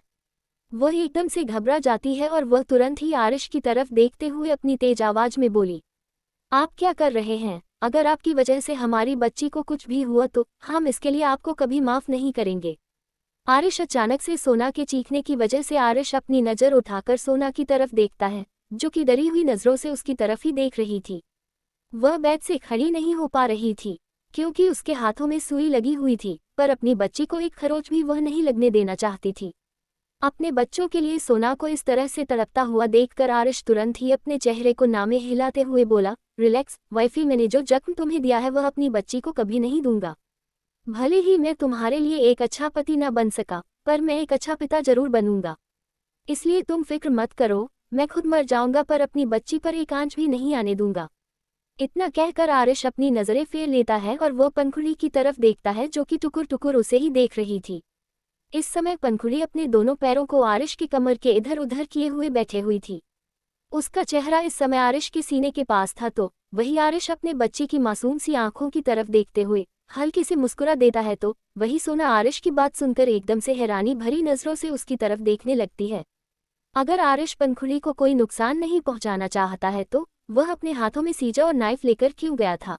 वह एकदम से घबरा जाती है और वह तुरंत ही आरिश की तरफ देखते हुए अपनी तेज आवाज में बोली, आप क्या कर रहे हैं? अगर आपकी वजह से हमारी बच्ची को कुछ भी हुआ तो हम इसके लिए आपको कभी माफ नहीं करेंगे। आरिश अचानक से सोना के चीखने की वजह से आरिश अपनी नज़र उठाकर सोना की तरफ देखता है, जो कि डरी हुई नज़रों से उसकी तरफ ही देख रही थी। वह बेड से खड़ी नहीं हो पा रही थी क्योंकि उसके हाथों में सुई लगी हुई थी, पर अपनी बच्ची को एक खरोच भी वह नहीं लगने देना चाहती थी। अपने बच्चों के लिए सोना को इस तरह से तड़पता हुआ देखकर आरिश तुरंत ही अपने चेहरे को नामे हिलाते हुए बोला, रिलैक्स वाइफी, मैंने जो जख्म तुम्हें दिया है वह अपनी बच्ची को कभी नहीं दूंगा। भले ही मैं तुम्हारे लिए एक अच्छा पति न बन सका, पर मैं एक अच्छा पिता जरूर बनूंगा। इसलिए तुम फिक्र मत करो, मैं खुद मर जाऊंगा पर अपनी बच्ची पर एक आंच भी नहीं आने दूंगा। इतना कहकर आरिश अपनी नजरें फेर लेता है और वह पंखुड़ी की तरफ देखता है जो कि टुकुर टुकुर उसे ही देख रही थी। इस समय पंखुड़ी अपने दोनों पैरों को आरिश की कमर के इधर उधर किए हुए बैठे हुई थी। उसका चेहरा इस समय आरिश के सीने के पास था, तो वही आरिश अपने बच्ची की मासूम सी आंखों की तरफ देखते हुए हल्की से मुस्कुरा देता है। तो वही सोना आरिश की बात सुनकर एकदम से हैरानी भरी नजरों से उसकी तरफ देखने लगती है। अगर आरिश पंखुड़ी को कोई नुकसान नहीं पहुंचाना चाहता है तो वह अपने हाथों में सीजा और नाइफ लेकर क्यों गया था?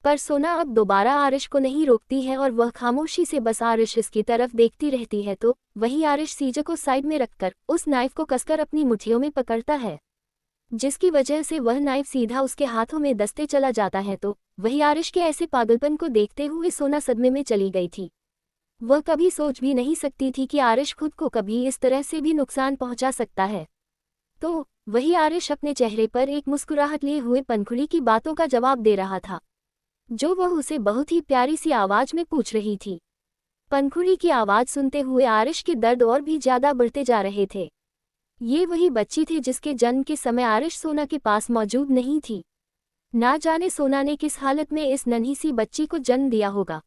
पर सोना अब दोबारा आरिश को नहीं रोकती है और वह खामोशी से बस आरिश इसकी तरफ देखती रहती है। तो वही आरिश सीजे को साइड में रखकर उस नाइफ को कसकर अपनी मुट्ठियों में पकड़ता है, जिसकी वजह से वह नाइफ सीधा उसके हाथों में दसते चला जाता है। तो वही आरिश के ऐसे पागलपन को देखते हुए सोना सदमे में चली गई थी। वह कभी सोच भी नहीं सकती थी कि आरिश खुद को कभी इस तरह से भी नुकसान पहुंचा सकता है। तो वही आरिश अपने चेहरे पर एक मुस्कुराहट लिए हुए पंखुड़ी की बातों का जवाब दे रहा था, जो वह उसे बहुत ही प्यारी सी आवाज में पूछ रही थी। पंखुड़ी की आवाज सुनते हुए आरिश के दर्द और भी ज्यादा बढ़ते जा रहे थे। ये वही बच्ची थी जिसके जन्म के समय आरिश सोना के पास मौजूद नहीं थी। ना जाने सोना ने किस हालत में इस नन्ही सी बच्ची को जन्म दिया होगा।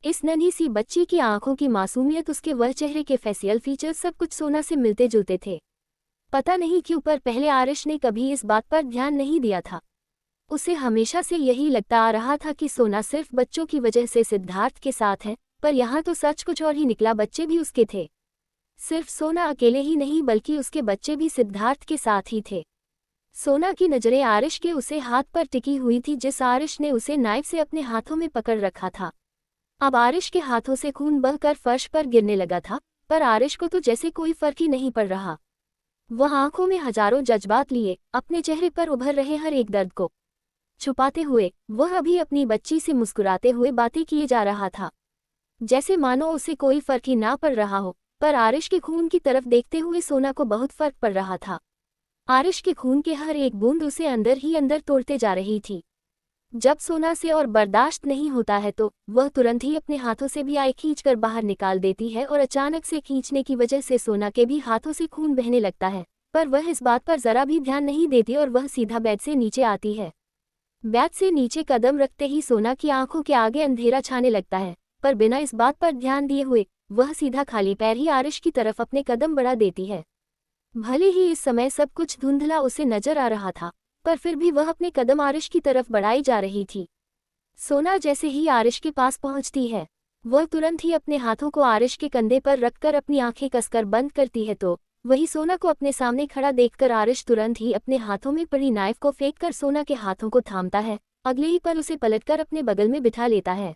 इस नन्ही सी बच्ची की आंखों की मासूमियत, उसके वह चेहरे के फेसियल फीचर्स सब कुछ सोना से मिलते जुलते थे। पता नहीं क्यों पर पहले आरिश ने कभी इस बात पर ध्यान नहीं दिया था। उसे हमेशा से यही लगता आ रहा था कि सोना सिर्फ बच्चों की वजह से सिद्धार्थ के साथ है, पर यहाँ तो सच कुछ और ही निकला, बच्चे भी उसके थे। सिर्फ सोना अकेले ही नहीं बल्कि उसके बच्चे भी सिद्धार्थ के साथ ही थे। सोना की नजरें आरिश के उसे हाथ पर टिकी हुई थी, जिस आरिश ने उसे नाइफ से अपने हाथों में पकड़ रखा था। अब आरिश के हाथों से खून बहकर फर्श पर गिरने लगा था, पर आरिश को तो जैसे कोई फर्क ही नहीं पड़ रहा। वह आंखों में हजारों जज्बात लिए अपने चेहरे पर उभर रहे हर एक दर्द को छुपाते हुए वह अभी अपनी बच्ची से मुस्कुराते हुए बातें किए जा रहा था, जैसे मानो उसे कोई फर्क ही ना पड़ रहा हो। पर आरिश के खून की तरफ देखते हुए सोना को बहुत फर्क पड़ रहा था। आरिश के खून के हर एक बूंद उसे अंदर ही अंदर तोड़ते जा रही थी। जब सोना से और बर्दाश्त नहीं होता है तो वह तुरंत ही अपने हाथों से भी आय खींचकर बाहर निकाल देती है और अचानक से खींचने की वजह से सोना के भी हाथों से खून बहने लगता है, पर वह इस बात पर जरा भी ध्यान नहीं देती और वह सीधा बेड से नीचे आती है। बेड से नीचे कदम रखते ही सोना की आंखों के आगे अंधेरा छाने लगता है, पर बिना इस बात पर ध्यान दिए हुए वह सीधा खाली पैर ही आरिश की तरफ अपने कदम बढ़ा देती है। भले ही इस समय सब कुछ धुंधला उसे नजर आ रहा था, पर फिर भी वह अपने कदम आरिश की तरफ बढ़ाई जा रही थी। सोना जैसे ही आरिश के पास पहुंचती है, वह तुरंत ही अपने हाथों को आरिश के कंधे पर रखकर अपनी आंखें कसकर बंद करती है। तो वही सोना को अपने सामने खड़ा देखकर आरिश तुरंत ही अपने हाथों में पड़ी नाइफ को फेंककर सोना के हाथों को थामता है। अगले ही पल उसे पलटकर अपने बगल में बिठा लेता है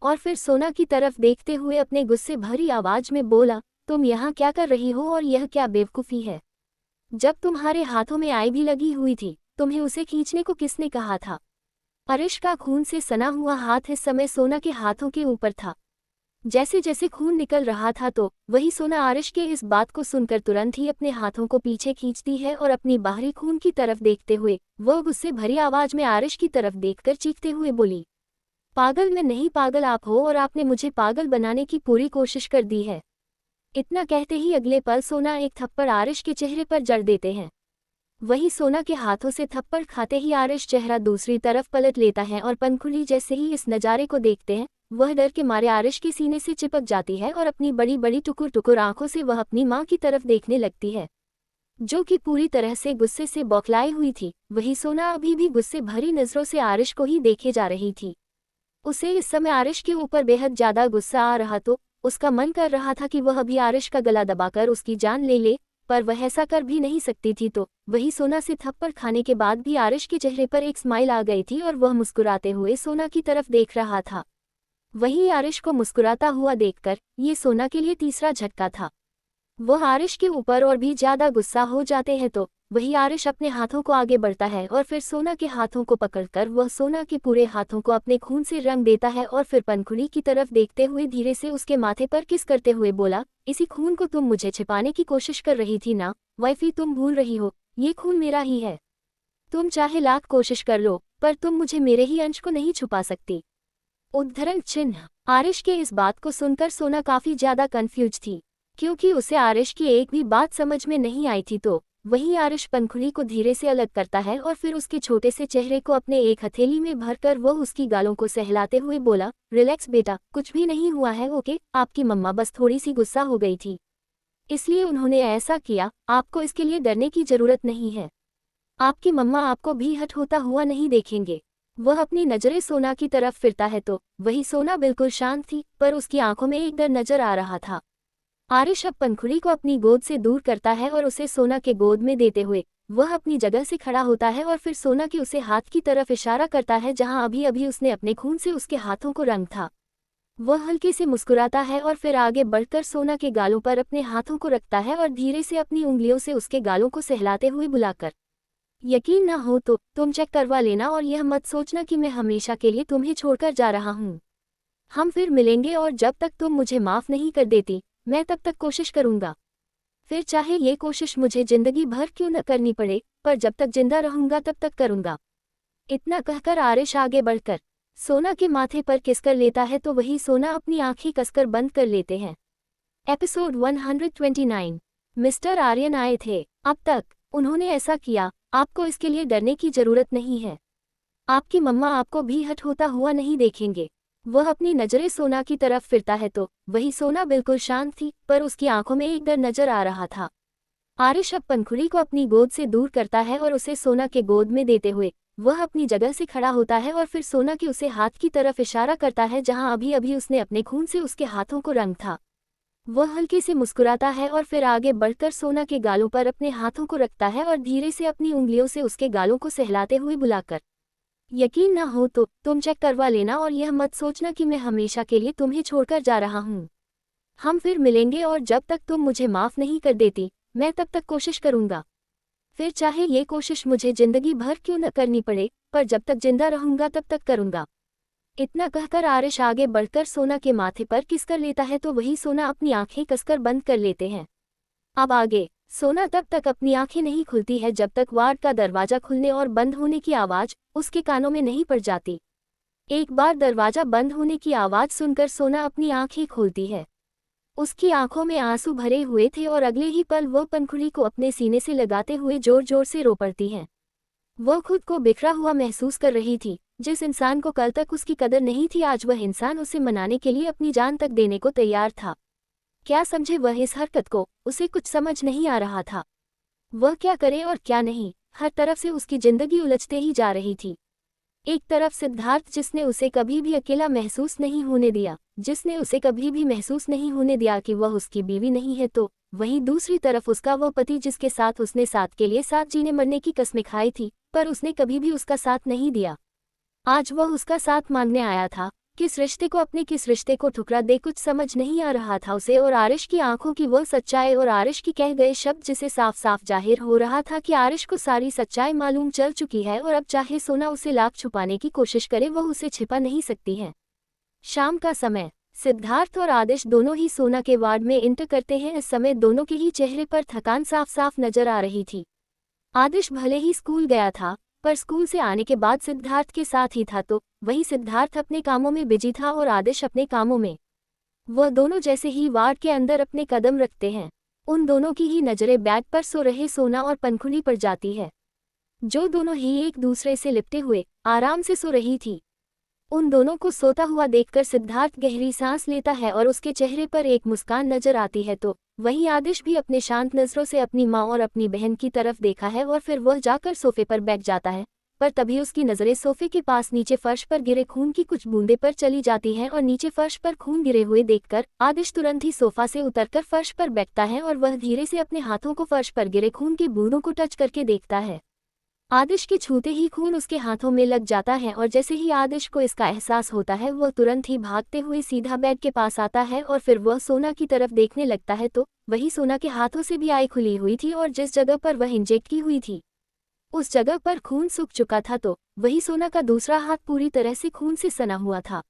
और फिर सोना की तरफ देखते हुए अपने गुस्से भरी आवाज में बोला, तुम यहाँ क्या कर रही हो और यह क्या बेवकूफ़ी है? जब तुम्हारे हाथों में आई भी लगी हुई थी, तुम्हें उसे खींचने को किसने कहा था? आरिश का खून से सना हुआ हाथ इस समय सोना के हाथों के ऊपर था। जैसे जैसे खून निकल रहा था तो वही सोना आरिश के इस बात को सुनकर तुरंत ही अपने हाथों को पीछे खींचती है और अपनी बाहरी खून की तरफ देखते हुए वह गुस्से भरी आवाज में आरिश की तरफ देखकर चीखते हुए बोली, पागल मैं नहीं, पागल आप हो और आपने मुझे पागल बनाने की पूरी कोशिश कर दी है। इतना कहते ही अगले पल सोना एक थप्पड़ आरिश के चेहरे पर जड़ देते हैं। वही सोना के हाथों से थप्पड़ खाते ही आरिश चेहरा दूसरी तरफ पलट लेता है और पंखुड़ी जैसे ही इस नज़ारे को देखते हैं वह डर के मारे आरिश के सीने से चिपक जाती है और अपनी बड़ी बड़ी टुकुर टुकुर आंखों से वह अपनी माँ की तरफ देखने लगती है, जो कि पूरी तरह से गुस्से से बौखलाई हुई थी। वही सोना अभी भी गुस्से भरी नज़रों से आरिश को ही देखे जा रही थी। उसे इस समय आरिश के ऊपर बेहद ज़्यादा गुस्सा आ रहा तो उसका मन कर रहा था कि वह अभी आरिश का गला दबाकर उसकी जान ले ले, पर वह ऐसा कर भी नहीं सकती थी। तो वही सोना से थप्पड़ खाने के बाद भी आरिश के चेहरे पर एक स्माइल आ गई थी और वह मुस्कुराते हुए सोना की तरफ देख रहा था। वही आरिश को मुस्कुराता हुआ देखकर ये सोना के लिए तीसरा झटका था। वह आरिश के ऊपर और भी ज्यादा गुस्सा हो जाते हैं तो वही आरिश अपने हाथों को आगे बढ़ता है और फिर सोना के हाथों को पकड़कर वह सोना के पूरे हाथों को अपने खून से रंग देता है और फिर पंखुड़ी की तरफ देखते हुए धीरे से उसके माथे पर किस करते हुए बोला, इसी खून को तुम मुझे छिपाने की कोशिश कर रही थी ना वाइफी, तुम भूल रही हो ये खून मेरा ही है। तुम चाहे लाख कोशिश कर लो पर तुम मुझे मेरे ही अंश को नहीं छुपा सकती। उद्धरण चिन्ह। आरिश के इस बात को सुनकर सोना काफी ज्यादा कंफ्यूज थी, क्योंकि उसे आरिश की एक भी बात समझ में नहीं आई थी। तो वहीं आरिश पंखुड़ी को धीरे से अलग करता है और फिर उसके छोटे से चेहरे को अपने एक हथेली में भरकर वह उसकी गालों को सहलाते हुए बोला, रिलैक्स बेटा, कुछ भी नहीं हुआ है, ओके। आपकी मम्मा बस थोड़ी सी गुस्सा हो गई थी, इसलिए उन्होंने ऐसा किया, आपको इसके लिए डरने की जरूरत नहीं है। आपकी मम्मा आपको भी हट होता हुआ नहीं देखेंगे। वह अपनी नजरें सोना की तरफ फिरता है तो वही सोना बिल्कुल शांत थी, पर उसकी आंखों में एक डर नजर आ रहा था। आरिश अब पंखुड़ी को अपनी गोद से दूर करता है और उसे सोना के गोद में देते हुए वह अपनी जगह से खड़ा होता है और फिर सोना के उसे हाथ की तरफ इशारा करता है जहां अभी अभी उसने अपने खून से उसके हाथों को रंग था। वह हल्के से मुस्कुराता है और फिर आगे बढ़कर सोना के गालों पर अपने हाथों को रखता है और धीरे से अपनी उंगलियों से उसके गालों को सहलाते हुए बुलाकर, यकीन ना हो तो तुम चेक करवा लेना और यह मत सोचना कि मैं हमेशा के लिए तुम्हें छोड़कर जा रहा हूँ। हम फिर मिलेंगे और जब तक तुम मुझे माफ़ नहीं कर देती मैं तब तक कोशिश करूँगा, फिर चाहे ये कोशिश मुझे जिंदगी भर क्यों न करनी पड़े, पर जब तक जिंदा रहूँगा तब तक करूँगा। इतना कहकर आरिश आगे बढ़कर सोना के माथे पर किस कर लेता है तो वही सोना अपनी आंखें कसकर बंद कर लेते हैं। एपिसोड 129। मिस्टर आर्यन आए थे, अब तक उन्होंने ऐसा किया, आपको इसके लिए डरने की जरूरत नहीं है। आपकी मम्मा आपको भी हट होता हुआ नहीं देखेंगे। वह अपनी नजरें सोना की तरफ फिरता है तो वही सोना बिल्कुल शांत थी, पर उसकी आंखों में एक डर नजर आ रहा था। आरिश अब पंखुड़ी को अपनी गोद से दूर करता है और उसे सोना के गोद में देते हुए वह अपनी जगह से खड़ा होता है और फिर सोना के उसे हाथ की तरफ इशारा करता है जहां अभी अभी उसने अपने खून से उसके हाथों को रंग था। वह हल्के से मुस्कुराता है और फिर आगे बढ़कर सोना के गालों पर अपने हाथों को रखता है और धीरे से अपनी उंगलियों से उसके गालों को सहलाते हुए बुलाकर, यकीन ना हो तो तुम चेक करवा लेना और यह मत सोचना कि मैं हमेशा के लिए तुम्हें छोड़कर जा रहा हूँ। हम फिर मिलेंगे और जब तक तुम मुझे माफ़ नहीं कर देती मैं तब तक कोशिश करूँगा, फिर चाहे ये कोशिश मुझे जिंदगी भर क्यों न करनी पड़े, पर जब तक जिंदा रहूँगा तब तक करूँगा। इतना कहकर आरिश आगे बढ़कर सोना के माथे पर किस कर लेता है तो वही सोना अपनी आंखें कसकर बंद कर लेते हैं। अब आगे सोना तब तक अपनी आंखें नहीं खुलती है जब तक वार्ड का दरवाजा खुलने और बंद होने की आवाज़ उसके कानों में नहीं पड़ जाती। एक बार दरवाजा बंद होने की आवाज़ सुनकर सोना अपनी आंखें खोलती है। उसकी आंखों में आंसू भरे हुए थे और अगले ही पल वह पंखुड़ी को अपने सीने से लगाते हुए जोर जोर से रो पड़ती है। वह खुद को बिखरा हुआ महसूस कर रही थी। जिस इंसान को कल तक उसकी कदर नहीं थी आज वह इंसान उसे मनाने के लिए अपनी जान तक देने को तैयार था। क्या समझे वह इस हरकत को, उसे कुछ समझ नहीं आ रहा था। वह क्या करे और क्या नहीं, हर तरफ से उसकी जिंदगी उलझते ही जा रही थी। एक तरफ सिद्धार्थ जिसने उसे कभी भी अकेला महसूस नहीं होने दिया, जिसने उसे कभी भी महसूस नहीं होने दिया कि वह उसकी बीवी नहीं है, तो वहीं दूसरी तरफ उसका वह पति जिसके साथ उसने साथ के लिए साथ जीने मरने की कस्में खाई थी, पर उसने कभी भी उसका साथ नहीं दिया। आज वह उसका साथ मांगने आया था। किस रिश्ते को अपने किस रिश्ते को ठुकरा दे कुछ समझ नहीं आ रहा था उसे, और आरिश की आंखों की वह सच्चाई और आरिश की कह गए शब्द जिसे साफ साफ जाहिर हो रहा था कि आरिश को सारी सच्चाई मालूम चल चुकी है और अब चाहे सोना उसे लाख छुपाने की कोशिश करे वह उसे छिपा नहीं सकती है। शाम का समय, सिद्धार्थ और आदिश दोनों ही सोना के वार्ड में इंटर करते हैं। इस समय दोनों के ही चेहरे पर थकान साफ साफ नजर आ रही थी। आदिश भले ही स्कूल गया था, पर स्कूल से आने के बाद सिद्धार्थ के साथ ही था, तो वही सिद्धार्थ अपने कामों में बिजी था और आदिश अपने कामों में। वह दोनों जैसे ही वार्ड के अंदर अपने कदम रखते हैं, उन दोनों की ही नजरें बेड पर सो रहे सोना और पनखुली पर जाती है, जो दोनों ही एक दूसरे से लिपटे हुए आराम से सो रही थी। उन दोनों को सोता हुआ देखकर सिद्धार्थ गहरी सांस लेता है और उसके चेहरे पर एक मुस्कान नजर आती है, तो वहीं आदिश भी अपने शांत नजरों से अपनी माँ और अपनी बहन की तरफ देखा है और फिर वह जाकर सोफे पर बैठ जाता है। पर तभी उसकी नजरें सोफे के पास नीचे फर्श पर गिरे खून की कुछ बूंदे पर चली जाती हैं और नीचे फर्श पर खून गिरे हुए देखकर आदिश तुरंत ही सोफा से उतरकर फर्श पर बैठता है और वह धीरे से अपने हाथों को फर्श पर गिरे खून की बूंदों को टच करके देखता है। आदिश के छूते ही खून उसके हाथों में लग जाता है और जैसे ही आदिश को इसका एहसास होता है, वह तुरंत ही भागते हुए सीधा बेड के पास आता है और फिर वह सोना की तरफ देखने लगता है, तो वही सोना के हाथों से भी आई खुली हुई थी और जिस जगह पर वह इंजेक्ट की हुई थी उस जगह पर खून सूख चुका था, तो वही सोना का दूसरा हाथ पूरी तरह से खून से सना हुआ था,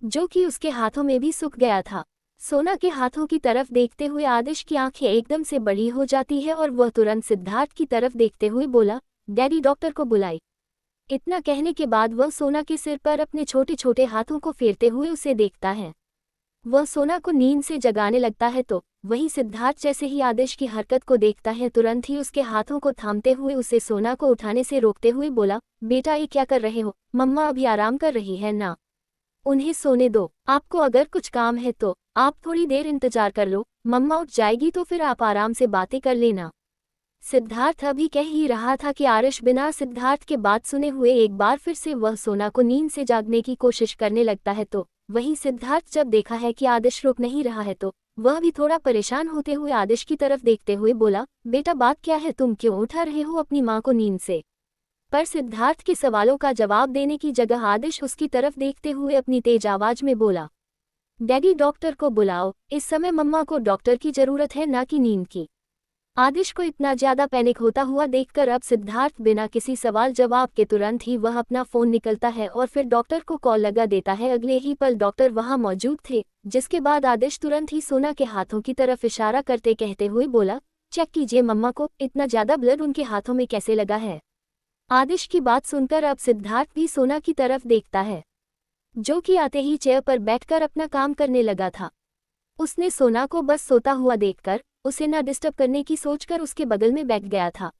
जो कि उसके हाथों में भी सूख गया था। सोना के हाथों की तरफ देखते हुए आदिश की आंखें एकदम से बड़ी हो जाती है और वह तुरंत सिद्धार्थ की तरफ देखते हुए बोला, डैडी डॉक्टर को बुलाई। इतना कहने के बाद वह सोना के सिर पर अपने छोटे छोटे हाथों को फेरते हुए उसे देखता है। वह सोना को नींद से जगाने लगता है, तो वहीं सिद्धार्थ जैसे ही आदिश की हरकत को देखता है, तुरंत ही उसके हाथों को थामते हुए उसे सोना को उठाने से रोकते हुए बोला, बेटा ये क्या कर रहे हो, मम्मा अभी आराम कर रही है ना, उन्हें सोने दो। आपको अगर कुछ काम है तो आप थोड़ी देर इंतजार कर लो, मम्मा उठ जाएगी तो फिर आप आराम से बातें कर लेना। सिद्धार्थ अभी कह ही रहा था कि आरिश बिना सिद्धार्थ के बात सुने हुए एक बार फिर से वह सोना को नींद से जागने की कोशिश करने लगता है, तो वहीं सिद्धार्थ जब देखा है कि आदिश रुक नहीं रहा है, तो वह भी थोड़ा परेशान होते हुए आदिश की तरफ देखते हुए बोला, बेटा बात क्या है, तुम क्यों उठा रहे हो अपनी माँ को नींद से। पर सिद्धार्थ के सवालों का जवाब देने की जगह आदिश उसकी तरफ देखते हुए अपनी तेज आवाज में बोला, डैडी डॉक्टर को बुलाओ, इस समय मम्मा को डॉक्टर की जरूरत है ना कि नींद की। आदिश को इतना ज्यादा पैनिक होता हुआ देखकर अब सिद्धार्थ बिना किसी सवाल जवाब के तुरंत ही वह अपना फोन निकलता है और फिर डॉक्टर को कॉल लगा देता है। अगले ही पल डॉक्टर वहां मौजूद थे, जिसके बाद आदिश तुरंत ही सोना के हाथों की तरफ इशारा करते कहते हुए बोला, चेक कीजिए मम्मा को, इतना ज्यादा ब्लड उनके हाथों में कैसे लगा है। आदिश की बात सुनकर अब सिद्धार्थ भी सोना की तरफ देखता है, जो कि आते ही चेयर पर बैठकर अपना काम करने लगा था। उसने सोना को बस सोता हुआ देखकर उसे न डिस्टर्ब करने की सोचकर उसके बगल में बैठ गया था।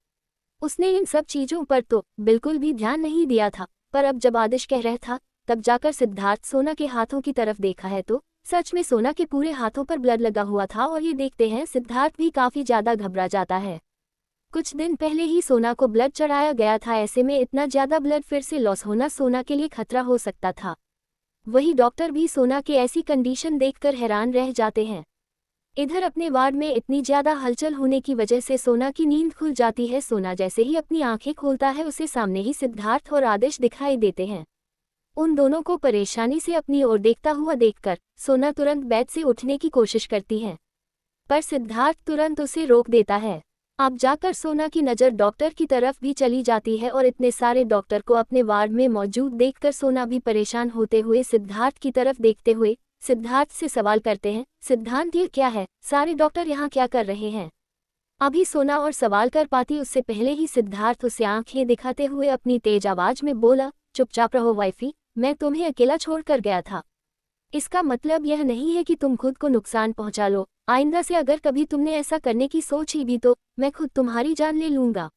उसने इन सब चीजों पर तो बिल्कुल भी ध्यान नहीं दिया था, पर अब जब आदिश कह रहा था तब जाकर सिद्धार्थ सोना के हाथों की तरफ देखा है, तो सच में सोना के पूरे हाथों पर ब्लड लगा हुआ था और ये देखते हैं सिद्धार्थ भी काफी ज्यादा घबरा जाता है। कुछ दिन पहले ही सोना को ब्लड चढ़ाया गया था, ऐसे में इतना ज्यादा ब्लड फिर से लॉस होना सोना के लिए खतरा हो सकता था। वही डॉक्टर भी सोना की ऐसी कंडीशन देखकर हैरान रह जाते हैं। इधर अपने वार्ड में इतनी ज्यादा हलचल होने की वजह से सोना की नींद खुल जाती है। सोना जैसे ही अपनी आंखें खोलता है, उसे सामने ही सिद्धार्थ और आदिश दिखाई देते हैं। उन दोनों को परेशानी से अपनी ओर देखता हुआ देखकर सोना तुरंत बेड से उठने की कोशिश करती है, पर सिद्धार्थ तुरंत उसे रोक देता है। अब जाकर सोना की नज़र डॉक्टर की तरफ भी चली जाती है और इतने सारे डॉक्टर को अपने वार्ड में मौजूद देखकर सोना भी परेशान होते हुए सिद्धार्थ की तरफ देखते हुए सिद्धार्थ से सवाल करते हैं, सिद्धांत ये क्या है, सारे डॉक्टर यहाँ क्या कर रहे हैं। अभी सोना और सवाल कर पाती उससे पहले ही सिद्धार्थ उसे आंखें दिखाते हुए अपनी तेज आवाज में बोला, चुपचाप रहो वाइफी, मैं तुम्हें अकेला छोड़कर गया था। इसका मतलब यह नहीं है कि तुम खुद को नुकसान पहुंचा लो। आइंदा से अगर कभी तुमने ऐसा करने की सोची भी तो मैं खुद तुम्हारी जान ले लूंगा।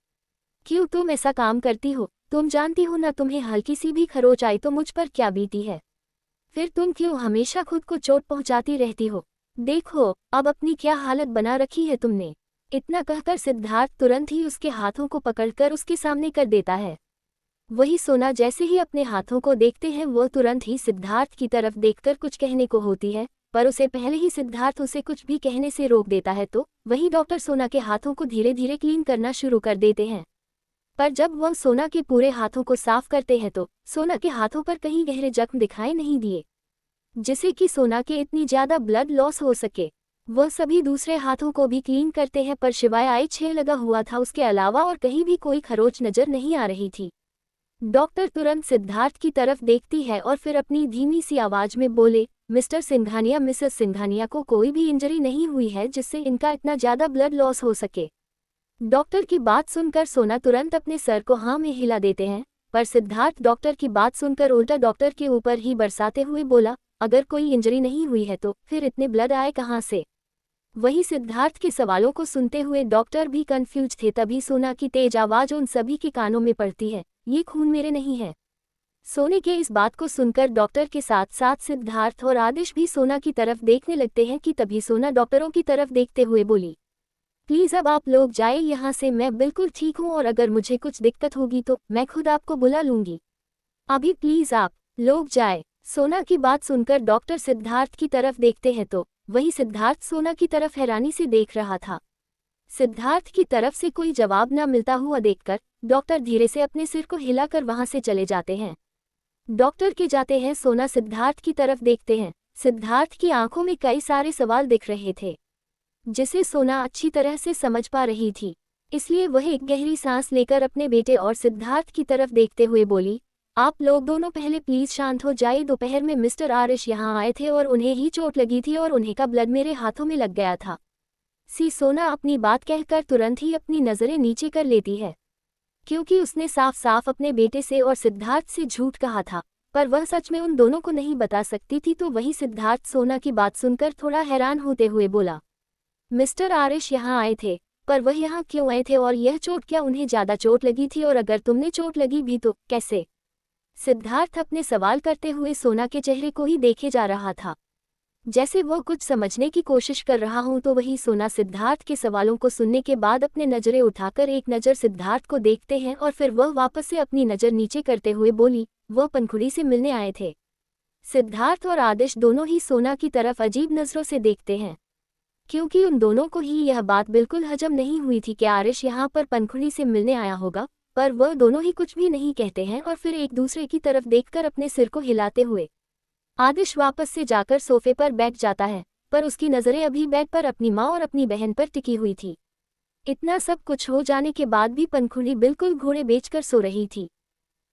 क्यों तुम ऐसा काम करती हो? तुम जानती हो ना, तुम्हें हल्की सी भी खरोच आई तो मुझ पर क्या बीती है। फिर तुम क्यों हमेशा खुद को चोट पहुंचाती रहती हो? देखो अब अपनी क्या हालत बना रखी है तुमने। इतना कहकर सिद्धार्थ तुरंत ही उसके हाथों को पकड़कर उसके सामने कर देता है। वही सोना जैसे ही अपने हाथों को देखते हैं, वो तुरंत ही सिद्धार्थ की तरफ देखकर कुछ कहने को होती है, पर उसे पहले ही सिद्धार्थ उसे कुछ भी कहने से रोक देता है। तो वही डॉक्टर सोना के हाथों को धीरे धीरे क्लीन करना शुरू कर देते हैं। पर जब वह सोना के पूरे हाथों को साफ करते हैं तो सोना के हाथों पर कहीं गहरे जख्म दिखाई नहीं दिए, जिससे कि सोना के इतनी ज्यादा ब्लड लॉस हो सके। वह सभी दूसरे हाथों को भी क्लीन करते हैं, पर शिवाय आई 6 लगा हुआ था, उसके अलावा और कहीं भी कोई खरोच नजर नहीं आ रही थी। डॉक्टर तुरंत सिद्धार्थ की तरफ देखती है और फिर अपनी धीमी सी आवाज में बोले, मिस्टर सिंघानिया मिसेस सिंघानिया को कोई भी इंजरी नहीं हुई है जिससे इनका इतना ज़्यादा ब्लड लॉस हो सके। डॉक्टर की बात सुनकर सोना तुरंत अपने सर को हाँ में हिला देते हैं, पर सिद्धार्थ डॉक्टर की बात सुनकर उल्टा डॉक्टर के ऊपर ही बरसाते हुए बोला, अगर कोई इंजरी नहीं हुई है तो फिर इतने ब्लड आए कहाँ से। वहीं सिद्धार्थ के सवालों को सुनते हुए डॉक्टर भी कंफ्यूज थे। तभी सोना की तेज आवाज उन सभी के कानों में पड़ती है, ये खून मेरे नहीं है। सोने के इस बात को सुनकर डॉक्टर के साथ साथ सिद्धार्थ और आदिश भी सोना की तरफ देखने लगते हैं कि तभी सोना डॉक्टरों की तरफ देखते हुए बोली, प्लीज़ अब आप लोग जाए यहाँ से, मैं बिल्कुल ठीक हूँ और अगर मुझे कुछ दिक्कत होगी तो मैं खुद आपको बुला लूँगी। अभी प्लीज़ आप लोग जाए। सोना की बात सुनकर डॉक्टर सिद्धार्थ की तरफ देखते हैं तो वही सिद्धार्थ सोना की तरफ हैरानी से देख रहा था। सिद्धार्थ की तरफ से कोई जवाब न मिलता हुआ देखकर डॉक्टर धीरे से अपने सिर को हिलाकर वहां से चले जाते हैं। डॉक्टर के जाते हैं सोना सिद्धार्थ की तरफ देखते हैं। सिद्धार्थ की आंखों में कई सारे सवाल दिख रहे थे जिसे सोना अच्छी तरह से समझ पा रही थी, इसलिए वह एक गहरी सांस लेकर अपने बेटे और सिद्धार्थ की तरफ देखते हुए बोली, आप लोग दोनों पहले प्लीज शांत हो जाए। दोपहर में मिस्टर आरिश यहाँ आए थे और उन्हें ही चोट लगी थी और उन्हें का ब्लड मेरे हाथों में लग गया था। सोना अपनी बात कहकर तुरंत ही अपनी नज़रें नीचे कर लेती है, क्योंकि उसने साफ साफ अपने बेटे से और सिद्धार्थ से झूठ कहा था, पर वह सच में उन दोनों को नहीं बता सकती थी। तो वही सिद्धार्थ सोना की बात सुनकर थोड़ा हैरान होते हुए बोला, मिस्टर आरिश यहाँ आए थे, पर वह यहाँ क्यों आए थे और यह चोट, क्या उन्हें ज़्यादा चोट लगी थी और अगर तुमने चोट लगी भी तो कैसे। सिद्धार्थ अपने सवाल करते हुए सोना के चेहरे को ही देखे जा रहा था, जैसे वो कुछ समझने की कोशिश कर रहा हूं। तो वही सोना सिद्धार्थ के सवालों को सुनने के बाद अपने नज़रें उठाकर एक नज़र सिद्धार्थ को देखते हैं और फिर वह वापस से अपनी नज़र नीचे करते हुए बोली, वह पंखुड़ी से मिलने आए थे। सिद्धार्थ और आदिश दोनों ही सोना की तरफ अजीब नज़रों से देखते हैं, क्योंकि उन दोनों को ही यह बात बिल्कुल हजम नहीं हुई थी कि आरिश यहाँ पर पंखुड़ी से मिलने आया होगा, पर वह दोनों ही कुछ भी नहीं कहते हैं और फिर एक दूसरे की तरफ देखकर अपने सिर को हिलाते हुए आदिश वापस से जाकर सोफे पर बैठ जाता है, पर उसकी नज़रें अभी बेड पर अपनी माँ और अपनी बहन पर टिकी हुई थी। इतना सब कुछ हो जाने के बाद भी पंखुड़ी बिल्कुल घोड़े बेचकर सो रही थी।